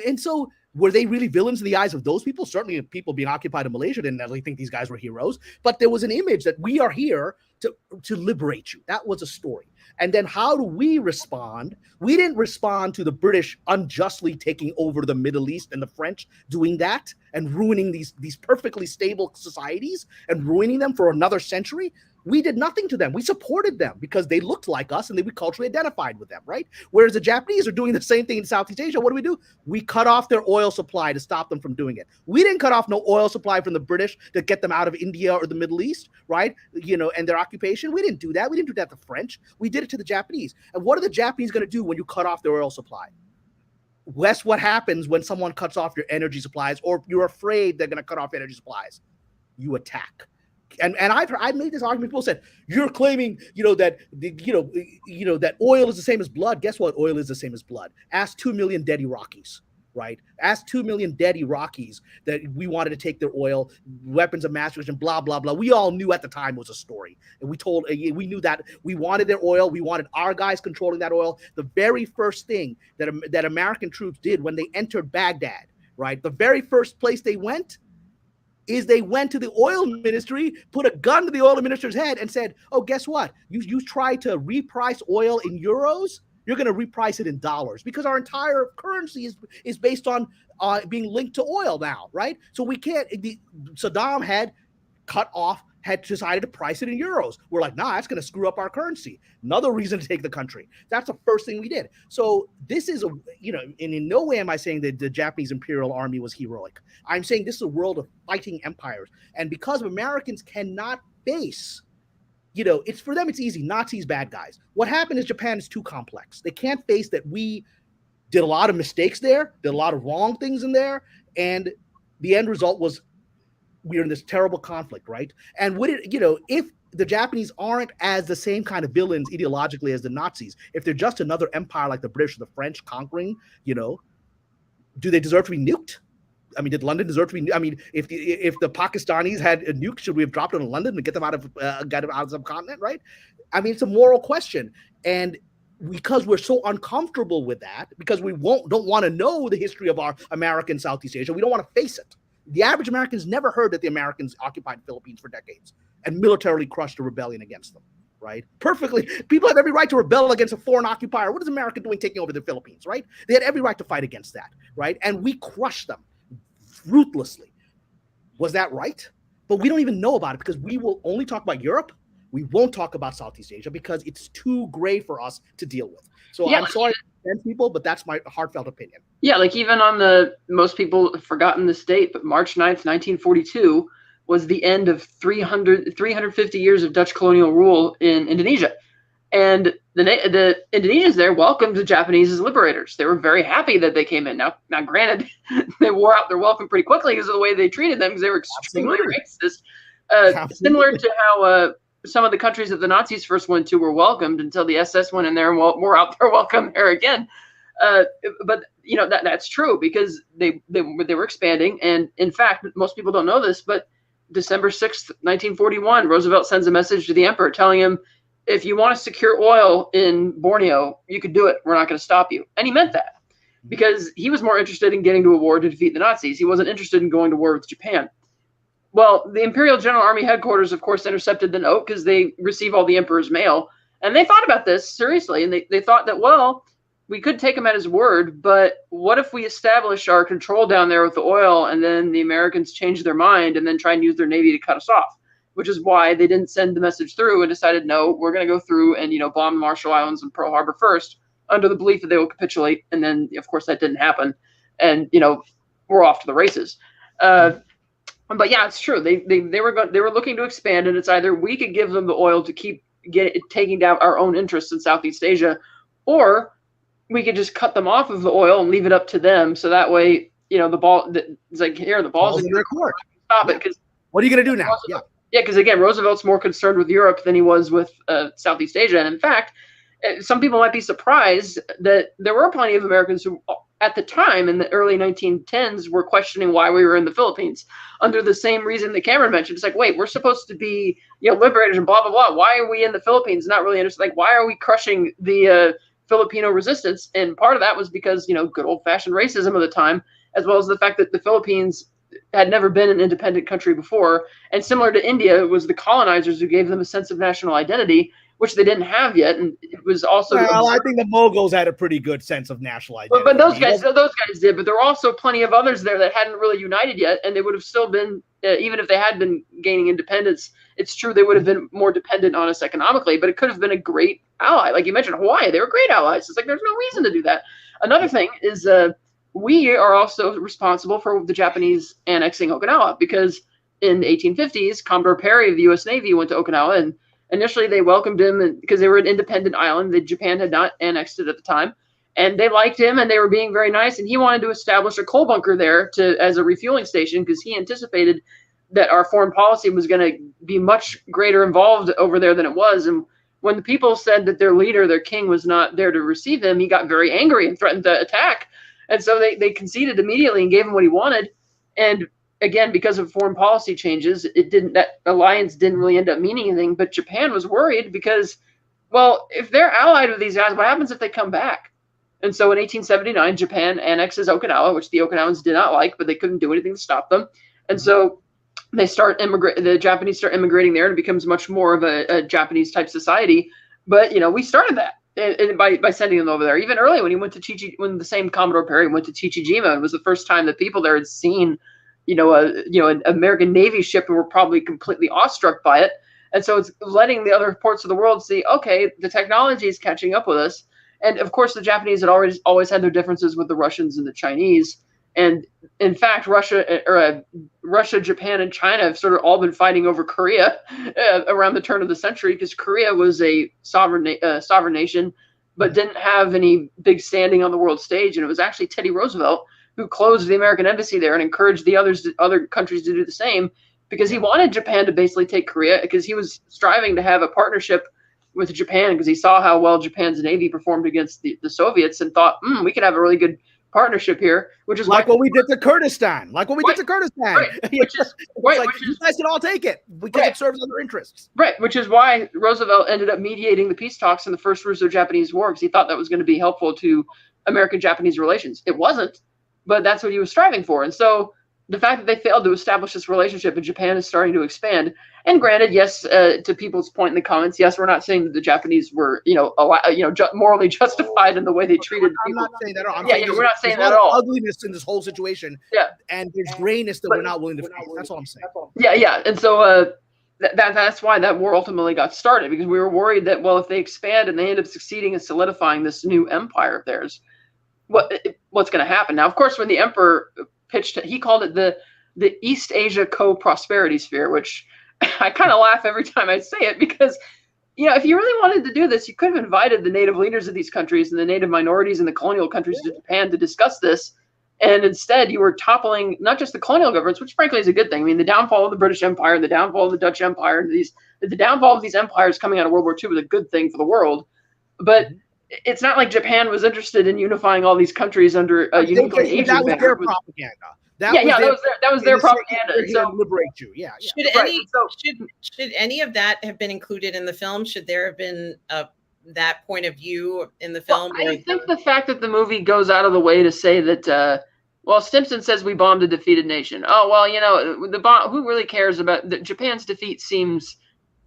And so were they really villains in the eyes of those people? Certainly people being occupied in Malaysia didn't really think these guys were heroes, but there was an image that we are here to liberate you. That was a story. And then how do we respond? We didn't respond to the British unjustly taking over the Middle East and the French doing that and ruining these perfectly stable societies and ruining them for another century. We did nothing to them. We supported them because they looked like us and we culturally identified with them, right? Whereas the Japanese are doing the same thing in Southeast Asia. What do? We cut off their oil supply to stop them from doing it. We didn't cut off no oil supply from the British to get them out of India or the Middle East, right? And their occupation. We didn't do that. We didn't do that to the French. We did it to the Japanese. And what are the Japanese going to do when you cut off their oil supply? Guess what happens when someone cuts off your energy supplies, or you're afraid they're going to cut off energy supplies? You attack. And I've made this argument. People said, "You're claiming, that oil is the same as blood." Guess what? Oil is the same as blood. Ask 2 million dead Iraqis, right? Ask 2 million dead Iraqis that we wanted to take their oil, weapons of mass destruction, blah, blah, blah. We all knew at the time it was a story. And we knew that we wanted their oil. We wanted our guys controlling that oil. The very first thing that American troops did when they entered Baghdad, right? The very first place they went is they went to the oil ministry, put a gun to the oil minister's head and said, "Oh, guess what? You try to reprice oil in euros, you're going to reprice it in dollars because our entire currency is based on being linked to oil now, right? So we can't." Saddam had decided to price it in euros. We're like, "Nah, that's going to screw up our currency." Another reason to take the country. That's the first thing we did. So this is and in no way am I saying that the Japanese Imperial Army was heroic. I'm saying this is a world of fighting empires. And because Americans cannot face, it's for them, it's easy. Nazis, bad guys. What happened is Japan is too complex. They can't face that we did a lot of mistakes there, did a lot of wrong things in there. And the end result was we're in this terrible conflict, right? And if the Japanese aren't as the same kind of villains ideologically as the Nazis, if they're just another empire like the British or the French conquering, do they deserve to be nuked? I mean, did London deserve to be? I mean, if the Pakistanis had a nuke, should we have dropped it on London to get them out of the subcontinent, right? I mean, it's a moral question, and because we're so uncomfortable with that, because we don't want to know the history of our American Southeast Asia, we don't want to face it. The average American's never heard that the Americans occupied the Philippines for decades and militarily crushed a rebellion against them, right? Perfectly. People have every right to rebel against a foreign occupier. What is America doing taking over the Philippines, right? They had every right to fight against that, right? And we crushed them ruthlessly. Was that right? But we don't even know about it because we will only talk about Europe. We won't talk about Southeast Asia because it's too gray for us to deal with. So yeah. I'm sorry to offend people, but that's my heartfelt opinion. Yeah, like even on most people have forgotten this date, but March 9th, 1942, was the end of 350 years of Dutch colonial rule in Indonesia. And the Indonesians there welcomed the Japanese as liberators. They were very happy that they came in. Now granted, they wore out their welcome pretty quickly because of the way they treated them, because they were extremely racist. Similar to how some of the countries that the Nazis first went to were welcomed until the SS went in there and wore out their welcome there again. But that's true, because they were expanding. And in fact, most people don't know this, but December 6th, 1941, Roosevelt sends a message to the emperor telling him, if you want to secure oil in Borneo, you could do it. We're not going to stop you. And he meant that, because he was more interested in getting to a war to defeat the Nazis. He wasn't interested in going to war with Japan. Well, the Imperial General Army headquarters, of course, intercepted the note because they receive all the emperor's mail. And they thought about this seriously. And they thought that, well, we could take him at his word, but what if we establish our control down there with the oil, and then the Americans change their mind and then try and use their navy to cut us off? Which is why they didn't send the message through and decided, no, we're going to go through and, bomb the Marshall Islands and Pearl Harbor first, under the belief that they will capitulate. And then, of course, that didn't happen. And, we're off to the races. But yeah, it's true. They were looking to expand, and it's either we could give them the oil to keep taking down our own interests in Southeast Asia, or we could just cut them off of the oil and leave it up to them. So that way, the ball, it's like, here, the ball's in their court. Stop it. Because what are you going to do now? Yeah, because again, Roosevelt's more concerned with Europe than he was with Southeast Asia. And in fact, some people might be surprised that there were plenty of Americans who, at the time in the early 1910s, were questioning why we were in the Philippines, under the same reason that Cameron mentioned. It's like, wait, we're supposed to be, liberators and blah, blah, blah. Why are we in the Philippines? Not really interested. Like, why are we crushing the Filipino resistance? And part of that was because, good old-fashioned racism of the time, as well as the fact that the Philippines had never been an independent country before. And similar to India, it was the colonizers who gave them a sense of national identity, which they didn't have yet. And it was also... Well, I think the Moguls had a pretty good sense of national identity. But those guys did. But there were also plenty of others there that hadn't really united yet. And they would have still been, even if they had been gaining independence, it's true they would have been more dependent on us economically, but it could have been a great ally. Like you mentioned, Hawaii, they were great allies. It's like, there's no reason to do that. Another thing is... we are also responsible for the Japanese annexing Okinawa, because in the 1850s, Commodore Perry of the U.S. Navy went to Okinawa, and initially they welcomed him because they were an independent island that Japan had not annexed it at the time, and they liked him and they were being very nice, and he wanted to establish a coal bunker there as a refueling station, because he anticipated that our foreign policy was going to be much greater involved over there than it was. And when the people said that their leader, their king, was not there to receive him, he got very angry and threatened to attack. And so they conceded immediately and gave him what he wanted. And again, because of foreign policy changes, that alliance didn't really end up meaning anything. But Japan was worried because, well, if they're allied with these guys, what happens if they come back? And so in 1879, Japan annexes Okinawa, which the Okinawans did not like, but they couldn't do anything to stop them. And so the Japanese start immigrating there, and it becomes much more of a Japanese type society. But, we started that. And by sending them over there, even early when he went to when the same Commodore Perry went to Chichijima, it was the first time that people there had seen, an American Navy ship, and were probably completely awestruck by it. And so it's letting the other ports of the world see, okay, the technology is catching up with us. And of course, the Japanese had always had their differences with the Russians and the Chinese. And in fact, Russia, Japan, and China have sort of all been fighting over Korea around the turn of the century, because Korea was a sovereign nation, but didn't have any big standing on the world stage. And it was actually Teddy Roosevelt who closed the American embassy there and encouraged the other countries to do the same, because he wanted Japan to basically take Korea, because he was striving to have a partnership with Japan, because he saw how well Japan's Navy performed against the Soviets, and thought, we could have a really good partnership here, which is like what we did to Kurdistan. Right. Which is you guys can all take it because it serves other interests. Right, which is why Roosevelt ended up mediating the peace talks in the first Russo-Japanese War, because he thought that was going to be helpful to American-Japanese relations. It wasn't, but that's what he was striving for. And so the fact that they failed to establish this relationship, and Japan is starting to expand. And granted, yes, to people's point in the comments, yes, we're not saying that the Japanese were, morally justified in the way they treated people. I'm not saying that at all. We're not saying that at all. Ugliness in this whole situation. Yeah, and there's grayness that we're not willing to face. That's all I'm saying. Yeah. And so that's why that war ultimately got started, because we were worried that, well, if they expand and they end up succeeding in solidifying this new empire of theirs, what's going to happen? Now, of course, when the emperor pitched it, he called it the the East Asia Co-Prosperity Sphere, which I kind of laugh every time I say it because, if you really wanted to do this, you could have invited the native leaders of these countries and the native minorities and the colonial countries to Japan to discuss this. And instead, you were toppling not just the colonial governments, which frankly is a good thing. I mean, the downfall of the British Empire, the downfall of the Dutch Empire, the downfall of these empires coming out of World War II was a good thing for the world. But it's not like Japan was interested in unifying all these countries under a uniquely Asian That was banner. their propaganda. That was their propaganda. So liberate you. Yeah. Should any of that have been included in the film? Should there have been that point of view in the film? Well, I think the fact that the movie goes out of the way to say that, Stimson says we bombed a defeated nation. Oh, well, the bomb, who really cares about Japan's defeat seems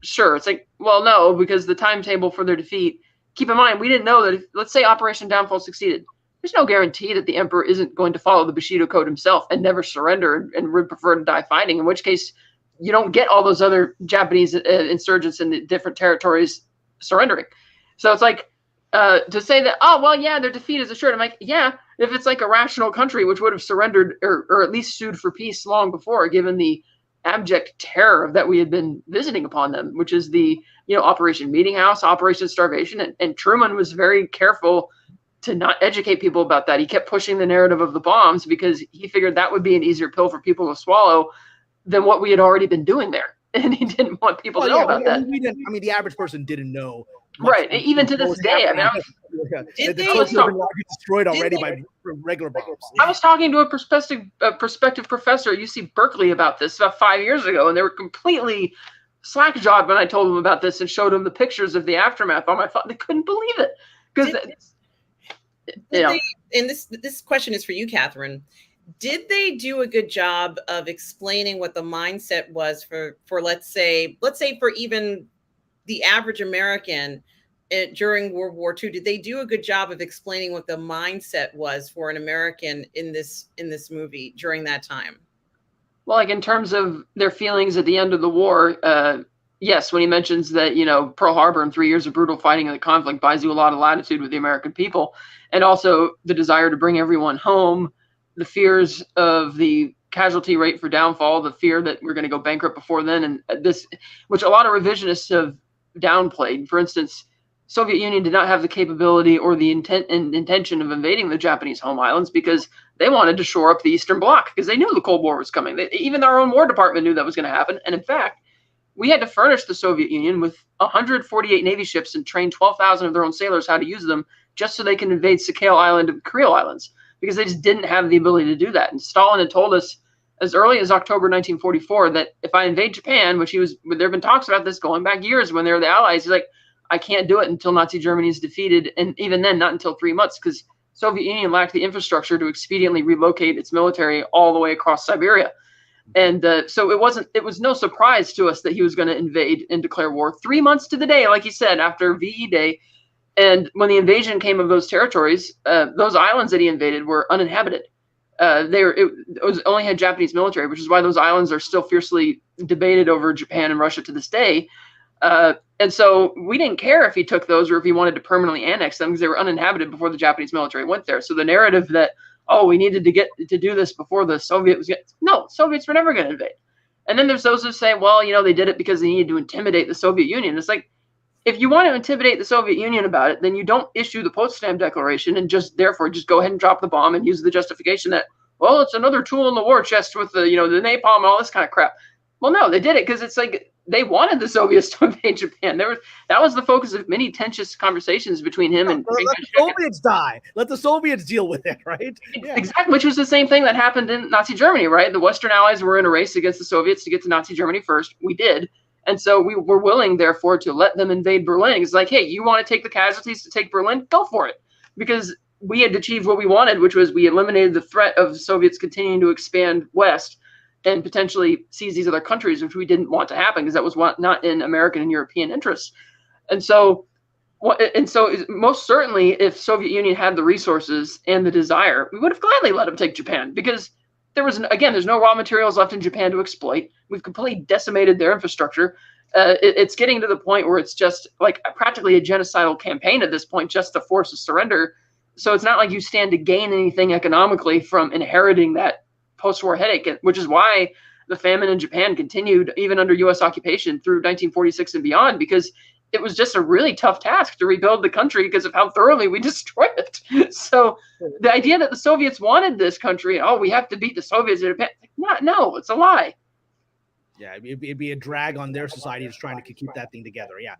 sure. It's like, well, no, because the timetable for their defeat, keep in mind, we didn't know that if, let's say Operation Downfall succeeded. There's no guarantee that the emperor isn't going to follow the Bushido Code himself and never surrender and would prefer to die fighting, in which case you don't get all those other Japanese insurgents in the different territories surrendering. So it's like to say that, oh, well, yeah, their defeat is assured. I'm like, yeah, if it's like a rational country, which would have surrendered or at least sued for peace long before, given the abject terror that we had been visiting upon them, which is the, Operation Meeting House, Operation Starvation. And Truman was very careful to not educate people about that. He kept pushing the narrative of the bombs because he figured that would be an easier pill for people to swallow than what we had already been doing there. And he didn't want people to know about that. The average person didn't know. Right. Even to this day. I mean, destroyed already by regular bombs. I was talking to a prospective professor at UC Berkeley about this about 5 years ago, and they were completely slack-jawed when I told them about this and showed them the pictures of the aftermath on my phone. They couldn't believe it. Because, and this question is for you, Catherine. Did they do a good job of explaining what the mindset was for let's say for even the average American during World War II? Did they do a good job of explaining what the mindset was for an American in this movie during that time? Well, like in terms of their feelings at the end of the war, yes, when he mentions that, Pearl Harbor and 3 years of brutal fighting in the conflict buys you a lot of latitude with the American people, and also the desire to bring everyone home, the fears of the casualty rate for downfall, the fear that we're going to go bankrupt before then, and this, which a lot of revisionists have downplayed. For instance, Soviet Union did not have the capability or the intention of invading the Japanese home islands because they wanted to shore up the Eastern Bloc because they knew the Cold War was coming. Even our own War Department knew that was going to happen. And in fact, we had to furnish the Soviet Union with 148 Navy ships and train 12,000 of their own sailors how to use them just so they can invade Sakhalin Island and Kuril Islands, because they just didn't have the ability to do that. And Stalin had told us as early as October 1944 that if I invade Japan, there have been talks about this going back years when they were the Allies, he's like, I can't do it until Nazi Germany is defeated. And even then, not until 3 months, because Soviet Union lacked the infrastructure to expediently relocate its military all the way across Siberia. And so it was no surprise to us that he was going to invade and declare war 3 months to the day, like he said, after VE Day. And when the invasion came of those territories, those islands that he invaded were uninhabited. It only had Japanese military, which is why those islands are still fiercely debated over Japan and Russia to this day. And so we didn't care if he took those or if he wanted to permanently annex them because they were uninhabited before the Japanese military went there. So the narrative that, we needed to do this before the Soviets no, Soviets were never going to invade. And then there's those who say, well, they did it because they needed to intimidate the Soviet Union. It's like, if you want to intimidate the Soviet Union about it, then you don't issue the Potsdam Declaration and just go ahead and drop the bomb and use the justification that, well, it's another tool in the war chest with the, the napalm and all this kind of crap. Well, no, they did it because it's like they wanted the Soviets to invade Japan. That was the focus of many tense conversations between him and. Let the Soviets die. Let the Soviets deal with it, right? Yeah. Exactly, which was the same thing that happened in Nazi Germany, right? The Western Allies were in a race against the Soviets to get to Nazi Germany first. We did. And so we were willing, therefore, to let them invade Berlin. It's like, hey, you want to take the casualties to take Berlin? Go for it. Because we had achieved what we wanted, which was we eliminated the threat of Soviets continuing to expand west and potentially seize these other countries, which we didn't want to happen because that was not in American and European interests. And so most certainly, if Soviet Union had the resources and the desire, we would have gladly let them take Japan because there's no raw materials left in Japan to exploit. We've completely decimated their infrastructure. It's getting to the point where it's just like practically a genocidal campaign at this point, just to force a surrender. So it's not like you stand to gain anything economically from inheriting that post-war headache, which is why the famine in Japan continued even under U.S. occupation through 1946 and beyond, because it was just a really tough task to rebuild the country because of how thoroughly we destroyed it. So the idea that the Soviets wanted this country, oh, we have to beat the Soviets in Japan, no, it's a lie. Yeah, it'd be a drag on their society just trying to keep that thing together. Yeah.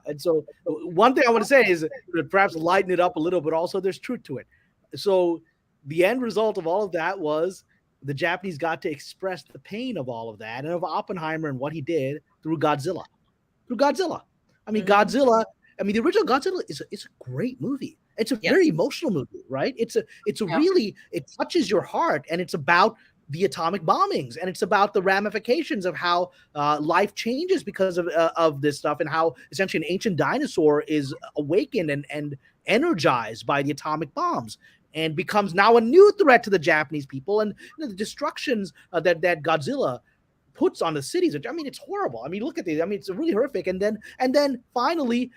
And so one thing I want to say is perhaps lighten it up a little, but also there's truth to it. So the end result of all of that was the Japanese got to express the pain of all of that and of Oppenheimer and what he did through Godzilla. I mean, Godzilla, the original Godzilla is a great movie. It's a very emotional movie, right? It's a really, it touches your heart, and it's about the atomic bombings, and it's about the ramifications of how life changes because of this stuff, and how essentially an ancient dinosaur is awakened and energized by the atomic bombs and becomes now a new threat to the Japanese people, and the destructions that Godzilla puts on the cities. I mean, it's horrible. I mean, look at these. I mean, it's really horrific. And then finally,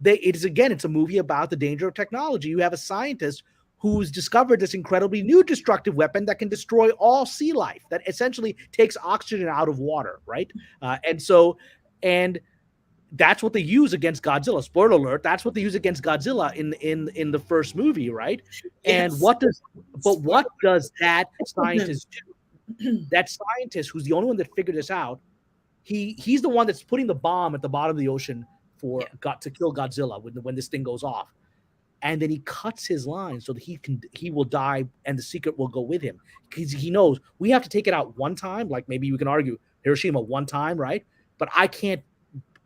it's a movie about the danger of technology. You have a scientist who's discovered this incredibly new destructive weapon that can destroy all sea life, that essentially takes oxygen out of water, right? And that's what they use against Godzilla. Spoiler alert, that's what they use against Godzilla in the first movie, right? Yes. And what does that scientist do? That scientist, who's the only one that figured this out, he's the one that's putting the bomb at the bottom of the ocean to kill Godzilla when this thing goes off. And then he cuts his line so that he will die and the secret will go with him, because he knows we have to take it out one time. Like maybe you can argue Hiroshima one time, right? But I can't.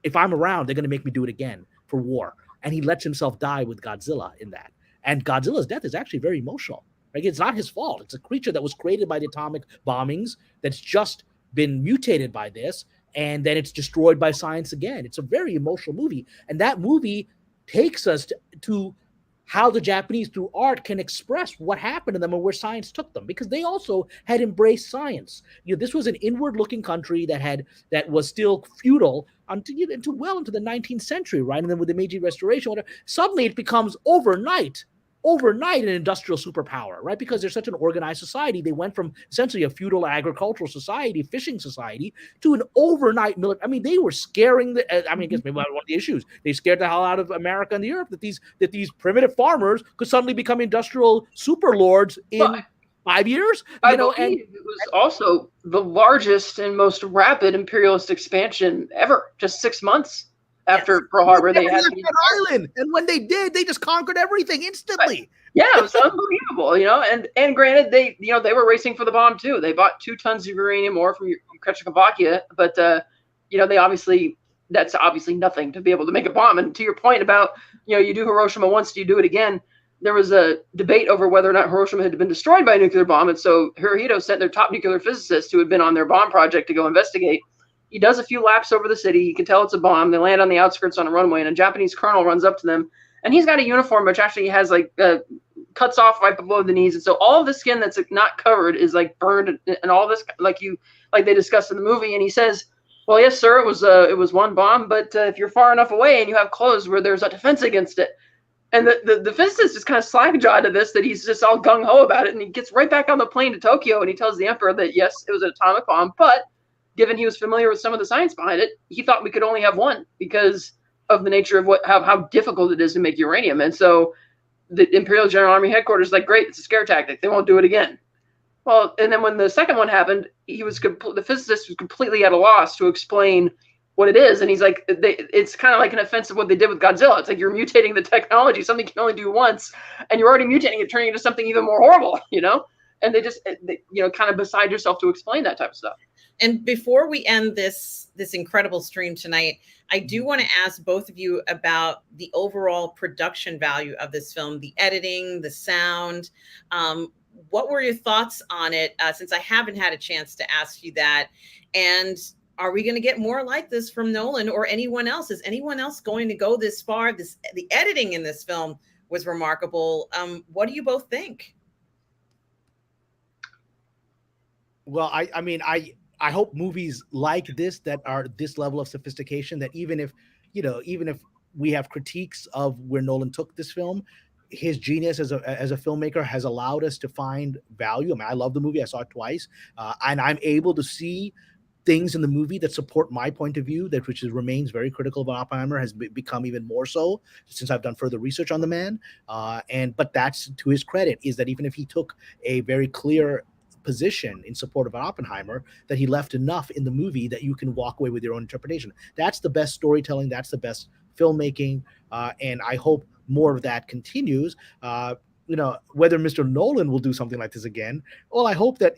If I'm around, they're going to make me do it again for war. And he lets himself die with Godzilla in that. And Godzilla's death is actually very emotional. Like, it's not his fault. It's a creature that was created by the atomic bombings that's just been mutated by this, and then it's destroyed by science again. It's a very emotional movie. And that movie takes us to how the Japanese, through art, can express what happened to them and where science took them, because they also had embraced science. This was an inward-looking country that was still feudal into well into the 19th century, right? And then with the Meiji Restoration, suddenly it becomes overnight an industrial superpower, right? Because they're such an organized society. They went from essentially a feudal agricultural society, fishing society, to an overnight military. I mean, they were scaring I guess maybe one of the issues. They scared the hell out of America and Europe that these primitive farmers could suddenly become industrial super lords in 5 years. And it was also the largest and most rapid imperialist expansion ever. Just 6 months after Pearl Harbor, they had that island, and when they did, they just conquered everything instantly. Yeah, it was unbelievable, And granted, they were racing for the bomb too. They bought 2 tons of uranium ore from Czechoslovakia, but that's obviously nothing to be able to make a bomb. And to your point about you do Hiroshima once, do you do it again? There was a debate over whether or not Hiroshima had been destroyed by a nuclear bomb, and so Hirohito sent their top nuclear physicist who had been on their bomb project to go investigate. He does a few laps over the city. You can tell it's a bomb. They land on the outskirts on a runway, and a Japanese colonel runs up to them. And he's got a uniform which actually has cuts off right below the knees. And so all of the skin that's not covered is burned, and all this like they discussed in the movie. And he says, well, yes, sir, it was one bomb, but if you're far enough away and you have clothes where there's a defense against it. And the physicist is kind of slack-jawed to this, that he's just all gung-ho about it. And he gets right back on the plane to Tokyo, and he tells the emperor that, yes, it was an atomic bomb, but given he was familiar with some of the science behind it, he thought we could only have one because of the nature of how difficult it is to make uranium. And so the Imperial General Army Headquarters is like, great, it's a scare tactic. They won't do it again. Well, and then when the second one happened, the physicist was completely at a loss to explain what it is. And he's like, it's kind of like an offense of what they did with Godzilla. It's like you're mutating the technology. Something you can only do once, and you're already mutating it, turning it into something even more horrible, And they kind of beside yourself to explain that type of stuff. And before we end this incredible stream tonight, I do want to ask both of you about the overall production value of this film, the editing, the sound. What were your thoughts on it? Since I haven't had a chance to ask you that. And are we going to get more like this from Nolan or anyone else? Is anyone else going to go this far? The editing in this film was remarkable. What do you both think? Well, I hope movies like this that are this level of sophistication, that even if we have critiques of where Nolan took this film, his genius as a filmmaker has allowed us to find value. I mean, I love the movie. I saw it twice, and I'm able to see things in the movie that support my point of view, that which remains very critical of Oppenheimer, has become even more so since I've done further research on the man. But that's to his credit, is that even if he took a very clear position in support of Oppenheimer, that he left enough in the movie that you can walk away with your own interpretation. That's the best storytelling. That's the best filmmaking, and I hope more of that continues. Whether Mr. Nolan will do something like this again, well, I hope that,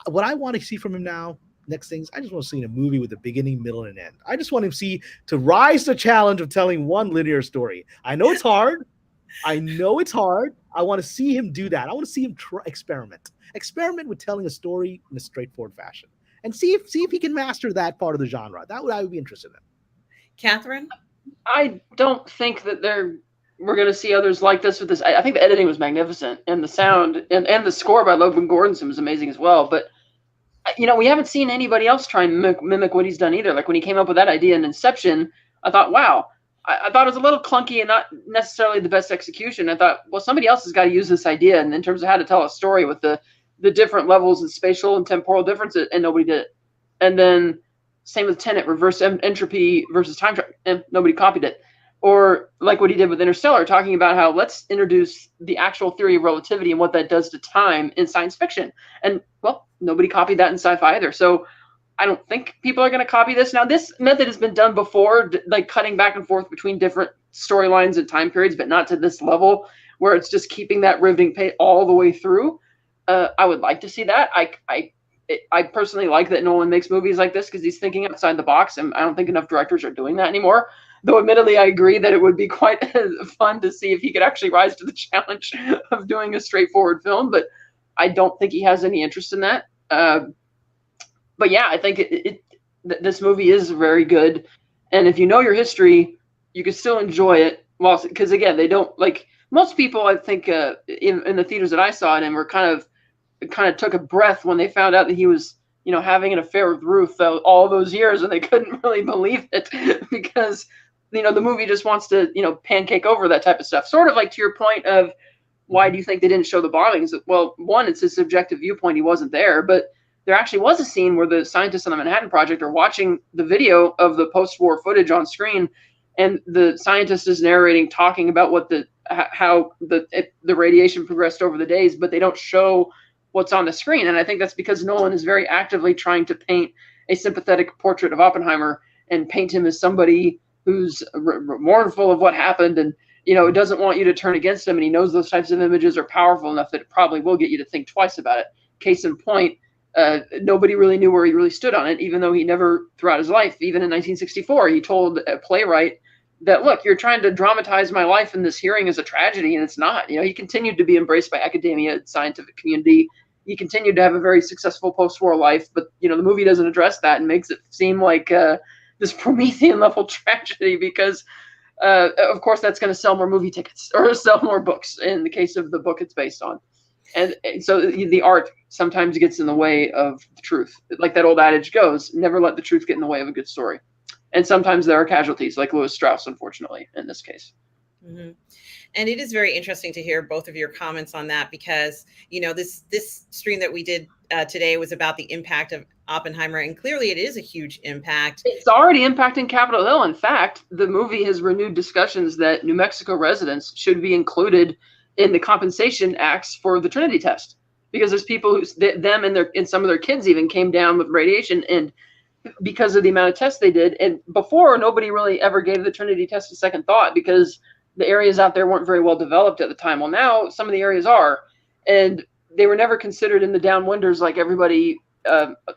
what I want to see from him now, next things, I just want to see a movie with a beginning, middle, and end. I just want him to rise to the challenge of telling one linear story. I know it's hard. I want to see him do that. I want to see him experiment with telling a story in a straightforward fashion, and see if he can master that part of the genre. I would be interested in. Catherine? I don't think that we're going to see others like this with this. I think the editing was magnificent, and the sound and the score by Logan Gordonson was amazing as well. But we haven't seen anybody else try and mimic what he's done either. Like when he came up with that idea in Inception, I thought, wow. I thought it was a little clunky and not necessarily the best execution. I thought, well, somebody else has got to use this idea, and in terms of how to tell a story with the different levels and spatial and temporal differences, and nobody did it. And then same with Tenet, reverse entropy versus time travel, and nobody copied it. Or like what he did with Interstellar, talking about how let's introduce the actual theory of relativity and what that does to time in science fiction. And, well, nobody copied that in sci-fi either. So I don't think people are going to copy this. Now, this method has been done before, like cutting back and forth between different storylines and time periods, but not to this level where it's just keeping that riveting pace all the way through. I would like to see that. I personally like that Nolan makes movies like this because he's thinking outside the box, and I don't think enough directors are doing that anymore. Though, admittedly, I agree that it would be quite fun to see if he could actually rise to the challenge of doing a straightforward film, but I don't think he has any interest in that. But yeah, I think this movie is very good, and if you know your history, you can still enjoy it. Well, because again, they don't, like most people, I think, in the theaters that I saw it in, were kind of took a breath when they found out that he was, having an affair with Ruth all those years, and they couldn't really believe it because the movie just wants to pancake over that type of stuff. Sort of like to your point of why do you think they didn't show the bombings? Well, one, it's his subjective viewpoint; he wasn't there, but there actually was a scene where the scientists on the Manhattan Project are watching the video of the post-war footage on screen, and the scientist is narrating, talking about how the radiation progressed over the days, but they don't show what's on the screen. And I think that's because Nolan is very actively trying to paint a sympathetic portrait of Oppenheimer and paint him as somebody who's mournful of what happened, and doesn't want you to turn against him. And he knows those types of images are powerful enough that it probably will get you to think twice about it. Case in point, nobody really knew where he really stood on it, even though he never, throughout his life, even in 1964, he told a playwright that, look, you're trying to dramatize my life in this hearing as a tragedy, and it's not. He continued to be embraced by academia, scientific community. He continued to have a very successful post-war life, but the movie doesn't address that and makes it seem like this Promethean-level tragedy because, of course, that's going to sell more movie tickets or sell more books in the case of the book it's based on. And so the art sometimes gets in the way of the truth. Like that old adage goes, never let the truth get in the way of a good story. And sometimes there are casualties, like Lewis Strauss, unfortunately, in this case. Mm-hmm. And it is very interesting to hear both of your comments on that because, this stream that we did today was about the impact of Oppenheimer, and clearly it is a huge impact. It's already impacting Capitol Hill. In fact, the movie has renewed discussions that New Mexico residents should be included in the compensation acts for the Trinity test, because there's people who them and some of their kids even came down with radiation, and because of the amount of tests they did. And before, nobody really ever gave the Trinity test a second thought because the areas out there weren't very well developed at the time. Well, now some of the areas are, and they were never considered in the downwinders like everybody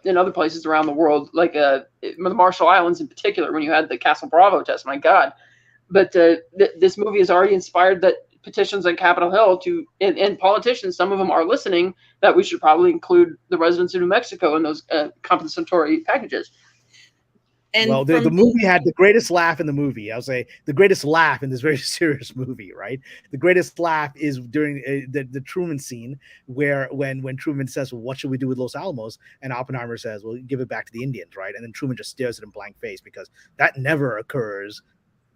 in other places around the world, like the Marshall Islands in particular, when you had the Castle Bravo test. My God. But this movie has already inspired that petitions on Capitol Hill and politicians, some of them are listening, that we should probably include the residents of New Mexico in those compensatory packages. And well, the movie had the greatest laugh in the movie. I'll say the greatest laugh in this very serious movie, right? The greatest laugh is during the Truman scene where when Truman says, well, what should we do with Los Alamos? And Oppenheimer says, well, give it back to the Indians, right? And then Truman just stares at him blank face because that never occurs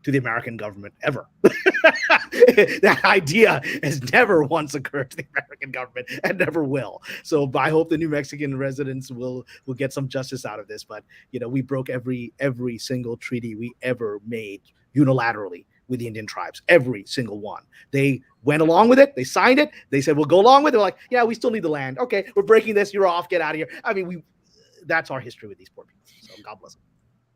to the American government ever. That idea has never once occurred to the American government and never will. So I hope the New Mexican residents will get some justice out of this. But we broke every single treaty we ever made unilaterally with the Indian tribes, every single one. They went along with it. They signed it. They said, we'll go along with it. They're like, yeah, we still need the land. Okay, we're breaking this. You're off. Get out of here. I mean, that's our history with these poor people. So God bless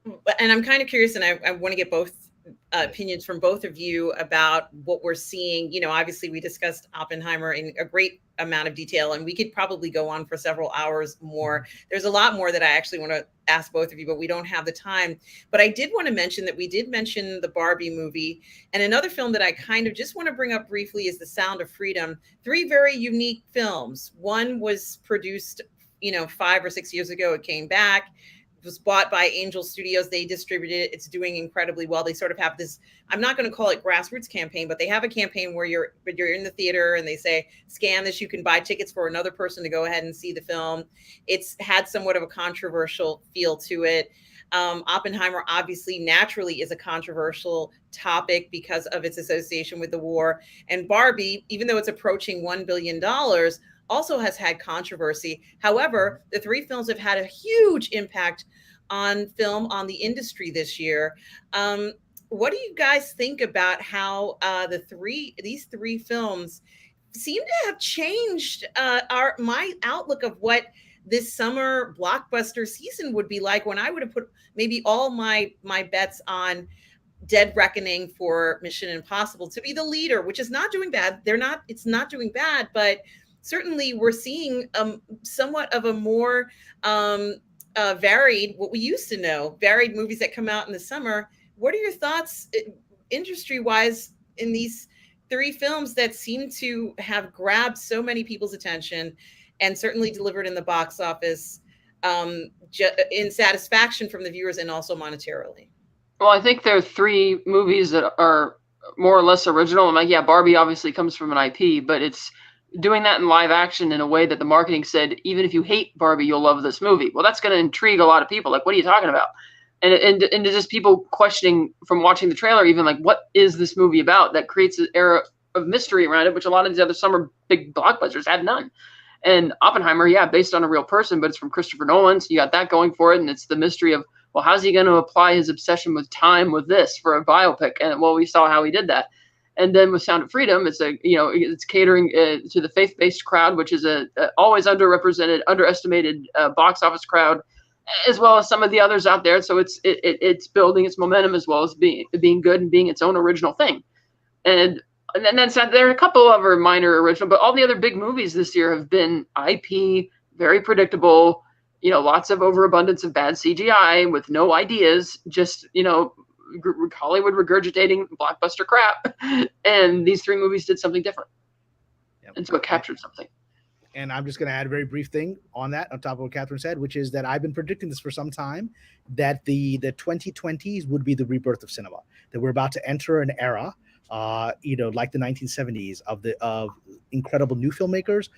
them. And I'm kind of curious, and I want to get both opinions from both of you about what we're seeing. Obviously we discussed Oppenheimer in a great amount of detail, and we could probably go on for several hours more. There's a lot more that I actually want to ask both of you, but we don't have the time. But I did want to mention that we did mention the Barbie movie, and another film that I kind of just want to bring up briefly is The Sound of Freedom. 3 very unique films. One was produced, 5 or 6 years ago. It came back. It was bought by Angel Studios. They distributed it. It's doing incredibly well. They sort of have this, I'm not going to call it grassroots campaign, but they have a campaign where you're in the theater and they say, scan this, you can buy tickets for another person to go ahead and see the film. It's had somewhat of a controversial feel to it. Oppenheimer obviously naturally is a controversial topic because of its association with the war. And Barbie, even though it's approaching $1 billion, also has had controversy. However, the 3 films have had a huge impact on film, on the industry this year. What do you guys think about how these 3 films seem to have changed my outlook of what this summer blockbuster season would be like, when I would have put maybe all my bets on Dead Reckoning for Mission Impossible to be the leader, which is not doing bad. It's not doing bad, but certainly we're seeing somewhat of a more varied, what we used to know, varied movies that come out in the summer. What are your thoughts industry-wise in these 3 films that seem to have grabbed so many people's attention and certainly delivered in the box office in satisfaction from the viewers and also monetarily? Well, I think there are 3 movies that are more or less original. And Barbie obviously comes from an IP, but it's doing that in live action in a way that the marketing said, even if you hate Barbie, you'll love this movie. Well, that's going to intrigue a lot of people. Like, what are you talking about? And just people questioning from watching the trailer, even like, what is this movie about? That creates an era of mystery around it, which a lot of these other summer big blockbusters had none. And Oppenheimer, based on a real person, but it's from Christopher Nolan. So you got that going for it. And it's the mystery of, well, how's he going to apply his obsession with time with this for a biopic? And well, we saw how he did that. And then with Sound of Freedom, it's it's catering to the faith-based crowd, which is a always underrepresented, underestimated box office crowd, as well as some of the others out there. So it's building its momentum as well as being good and being its own original thing. And then there are a couple of other minor original, but all the other big movies this year have been IP, very predictable. Lots of overabundance of bad CGI with no ideas, just Hollywood regurgitating blockbuster crap. And these 3 movies did something different. Yep. And so it captured something. And I'm just going to add a very brief thing on that, on top of what Catherine said, which is that I've been predicting this for some time, that the 2020s would be the rebirth of cinema, that we're about to enter an era, like the 1970s of incredible new filmmakers,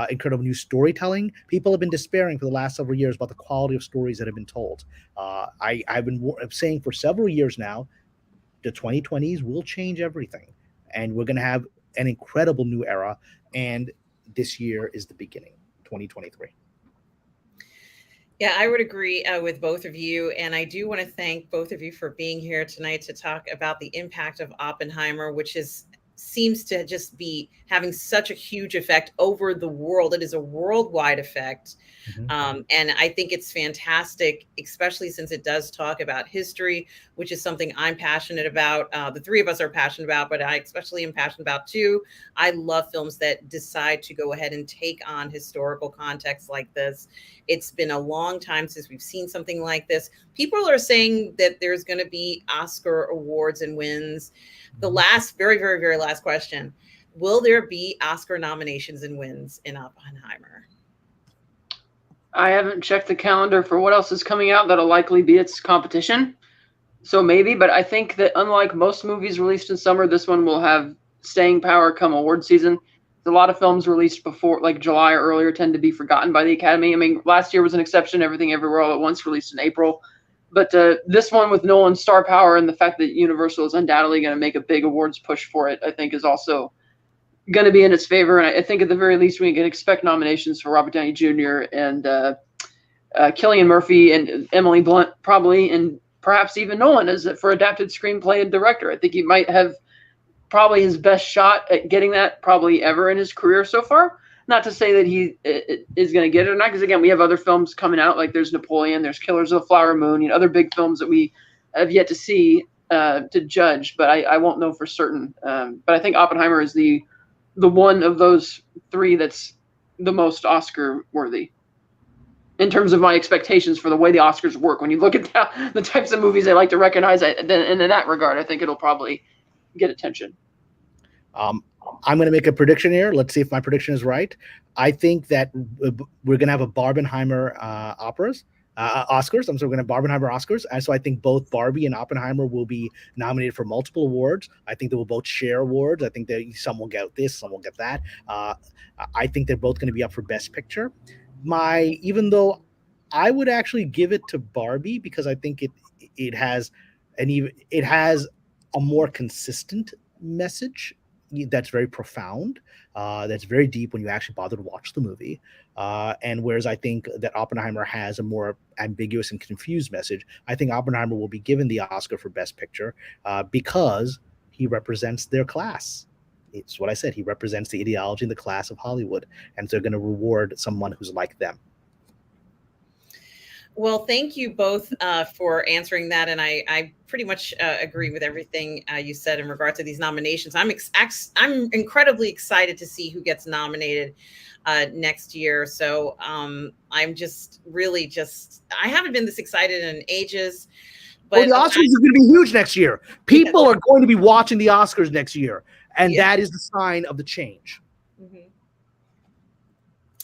incredible new storytelling. People have been despairing for the last several years about the quality of stories that have been told. I've been saying for several years now, the 2020s will change everything, and we're going to have an incredible new era. And this year is the beginning, 2023. Yeah, I would agree with both of you. And I do want to thank both of you for being here tonight to talk about the impact of Oppenheimer, which seems to just be having such a huge effect over the world. It is a worldwide effect. Mm-hmm. And I think it's fantastic, especially since it does talk about history, which is something I'm passionate about. The 3 of us are passionate about, but I especially am passionate about too. I love films that decide to go ahead and take on historical context like this. It's been a long time since we've seen something like this. People are saying that there's going to be Oscar awards and wins. The last, very, very, very last question: will there be Oscar nominations and wins in Oppenheimer? I haven't checked the calendar for what else is coming out that'll likely be its competition. So maybe, but I think that unlike most movies released in summer, this one will have staying power come award season. A lot of films released before, like July or earlier, tend to be forgotten by the Academy. I mean, last year was an exception. Everything Everywhere All at Once released in April. But this one with Nolan's star power and the fact that Universal is undoubtedly going to make a big awards push for it, I think is also going to be in its favor. And I think at the very least we can expect nominations for Robert Downey Jr. and Cillian Murphy and Emily Blunt probably, and perhaps even Nolan as for adapted screenplay and director. I think he might have probably his best shot at getting that probably ever in his career so far. Not to say that he is going to get it or not, because again, we have other films coming out, like there's Napoleon, there's Killers of the Flower Moon, other big films that we have yet to see to judge, but I won't know for certain. But I think Oppenheimer is the one of those three that's the most Oscar worthy in terms of my expectations for the way the Oscars work. When you look at the types of movies they like to recognize, and in that regard, I think it'll probably get attention. I'm going to make a prediction here. Let's see if my prediction is right. I think that we're going to have a Barbenheimer Oscars. We're going to have Barbenheimer Oscars. And so I think both Barbie and Oppenheimer will be nominated for multiple awards. I think they will both share awards. I think that some will get this, some will get that. I think they're both going to be up for Best Picture. Even though I would actually give it to Barbie, because I think it has a more consistent message that's very profound, that's very deep when you actually bother to watch the movie. And whereas I think that Oppenheimer has a more ambiguous and confused message, I think Oppenheimer will be given the Oscar for Best Picture because he represents their class. It's what I said. He represents the ideology and the class of Hollywood, and so they're going to reward someone who's like them. Well, thank you both for answering that, and I pretty much agree with everything you said in regard to these nominations. I'm incredibly excited to see who gets nominated next year. So I'm just really I haven't been this excited in ages. But the Oscars is going to be huge next year. People are going to be watching the Oscars next year, and that is the sign of the change. Mm-hmm.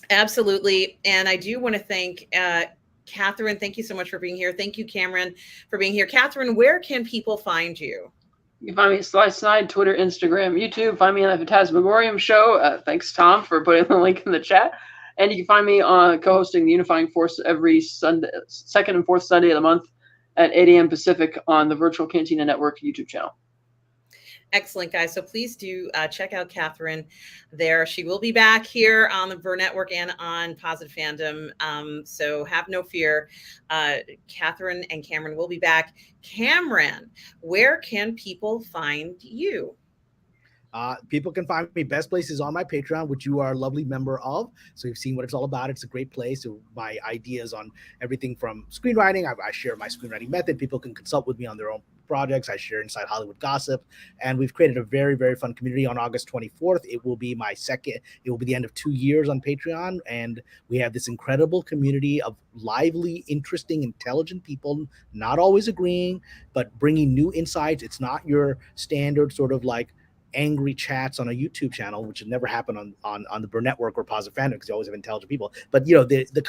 Absolutely, and I do want to thank Catherine. Thank you so much for being here. Thank you, Cameron, for being here. Catherine, where can people find you? You can find me at Slice9, Twitter, Instagram, YouTube. Find me on the Phantasmagorium show. Thanks, Tom, for putting the link in the chat. And you can find me on co-hosting the Unifying Force every Sunday, second and fourth Sunday of the month at 8 a.m. Pacific on the Virtual Cantina Network YouTube channel. Excellent, guys. So please do check out Catherine there. She will be back here on the Ver Network and on Positive Fandom. So have no fear. Catherine and Cameron will be back. Cameron, where can people find you? People can find me. Best place is on my Patreon, which you are a lovely member of. So you've seen what it's all about. It's a great place. So my ideas on everything from screenwriting. I share my screenwriting method. People can consult with me on their own projects. I share inside Hollywood gossip, and we've created a very, very fun community. On August 24th, it will be it will be the end of 2 years on Patreon, and we have this incredible community of lively, interesting, intelligent people, not always agreeing, but bringing new insights. It's not your standard sort of like angry chats on a YouTube channel, which would never happen on the Ver Network or Positive Fandom, because you always have intelligent people. But the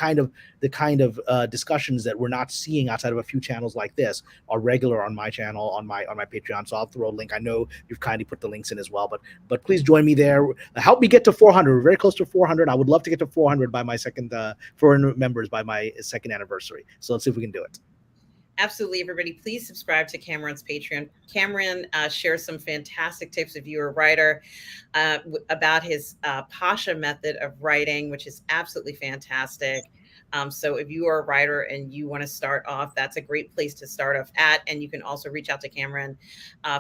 kind of discussions that we're not seeing outside of a few channels like this are regular on my channel, on my Patreon. So I'll throw a link. I know you've kindly put the links in as well, but please join me there. Help me get to 400. We're very close to 400. I would love to get to 400 by my 400 members by my second anniversary. So let's see if we can do it. Absolutely, everybody. Please subscribe to Cameron's Patreon. Cameron shares some fantastic tips if you're a writer about his Pasha method of writing, which is absolutely fantastic. So if you are a writer and you want to start off, that's a great place to start off at. And you can also reach out to Cameron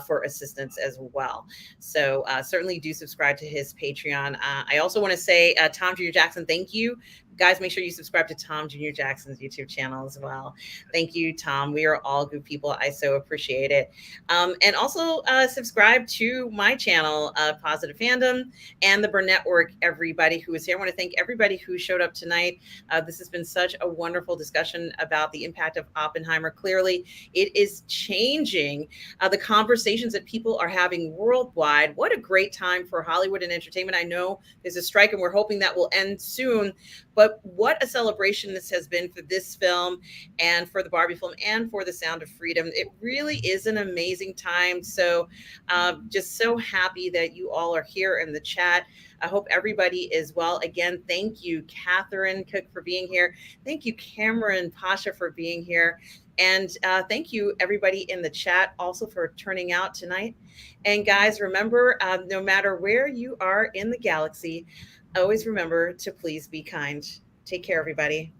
for assistance as well. So certainly do subscribe to his Patreon. I also want to say, Tom Jr. Jackson, thank you. Guys, make sure you subscribe to Tom Jr. Jackson's YouTube channel as well. Thank you, Tom. We are all good people. I so appreciate it. And also subscribe to my channel, Positive Fandom, and the Ver Network, everybody who is here. I want to thank everybody who showed up tonight. This has been such a wonderful discussion about the impact of Oppenheimer. Clearly, it is changing the conversations that people are having worldwide. What a great time for Hollywood and entertainment. I know there's a strike and we're hoping that will end soon. But what a celebration this has been for this film and for the Barbie film and for The Sound of Freedom. It really is an amazing time. So just so happy that you all are here in the chat. I hope everybody is well. Again, thank you, Catherine Cook, for being here. Thank you, Cameron Pasha, for being here. And thank you, everybody in the chat, also for turning out tonight. And guys, remember, no matter where you are in the galaxy, always remember to please be kind. Take care, everybody.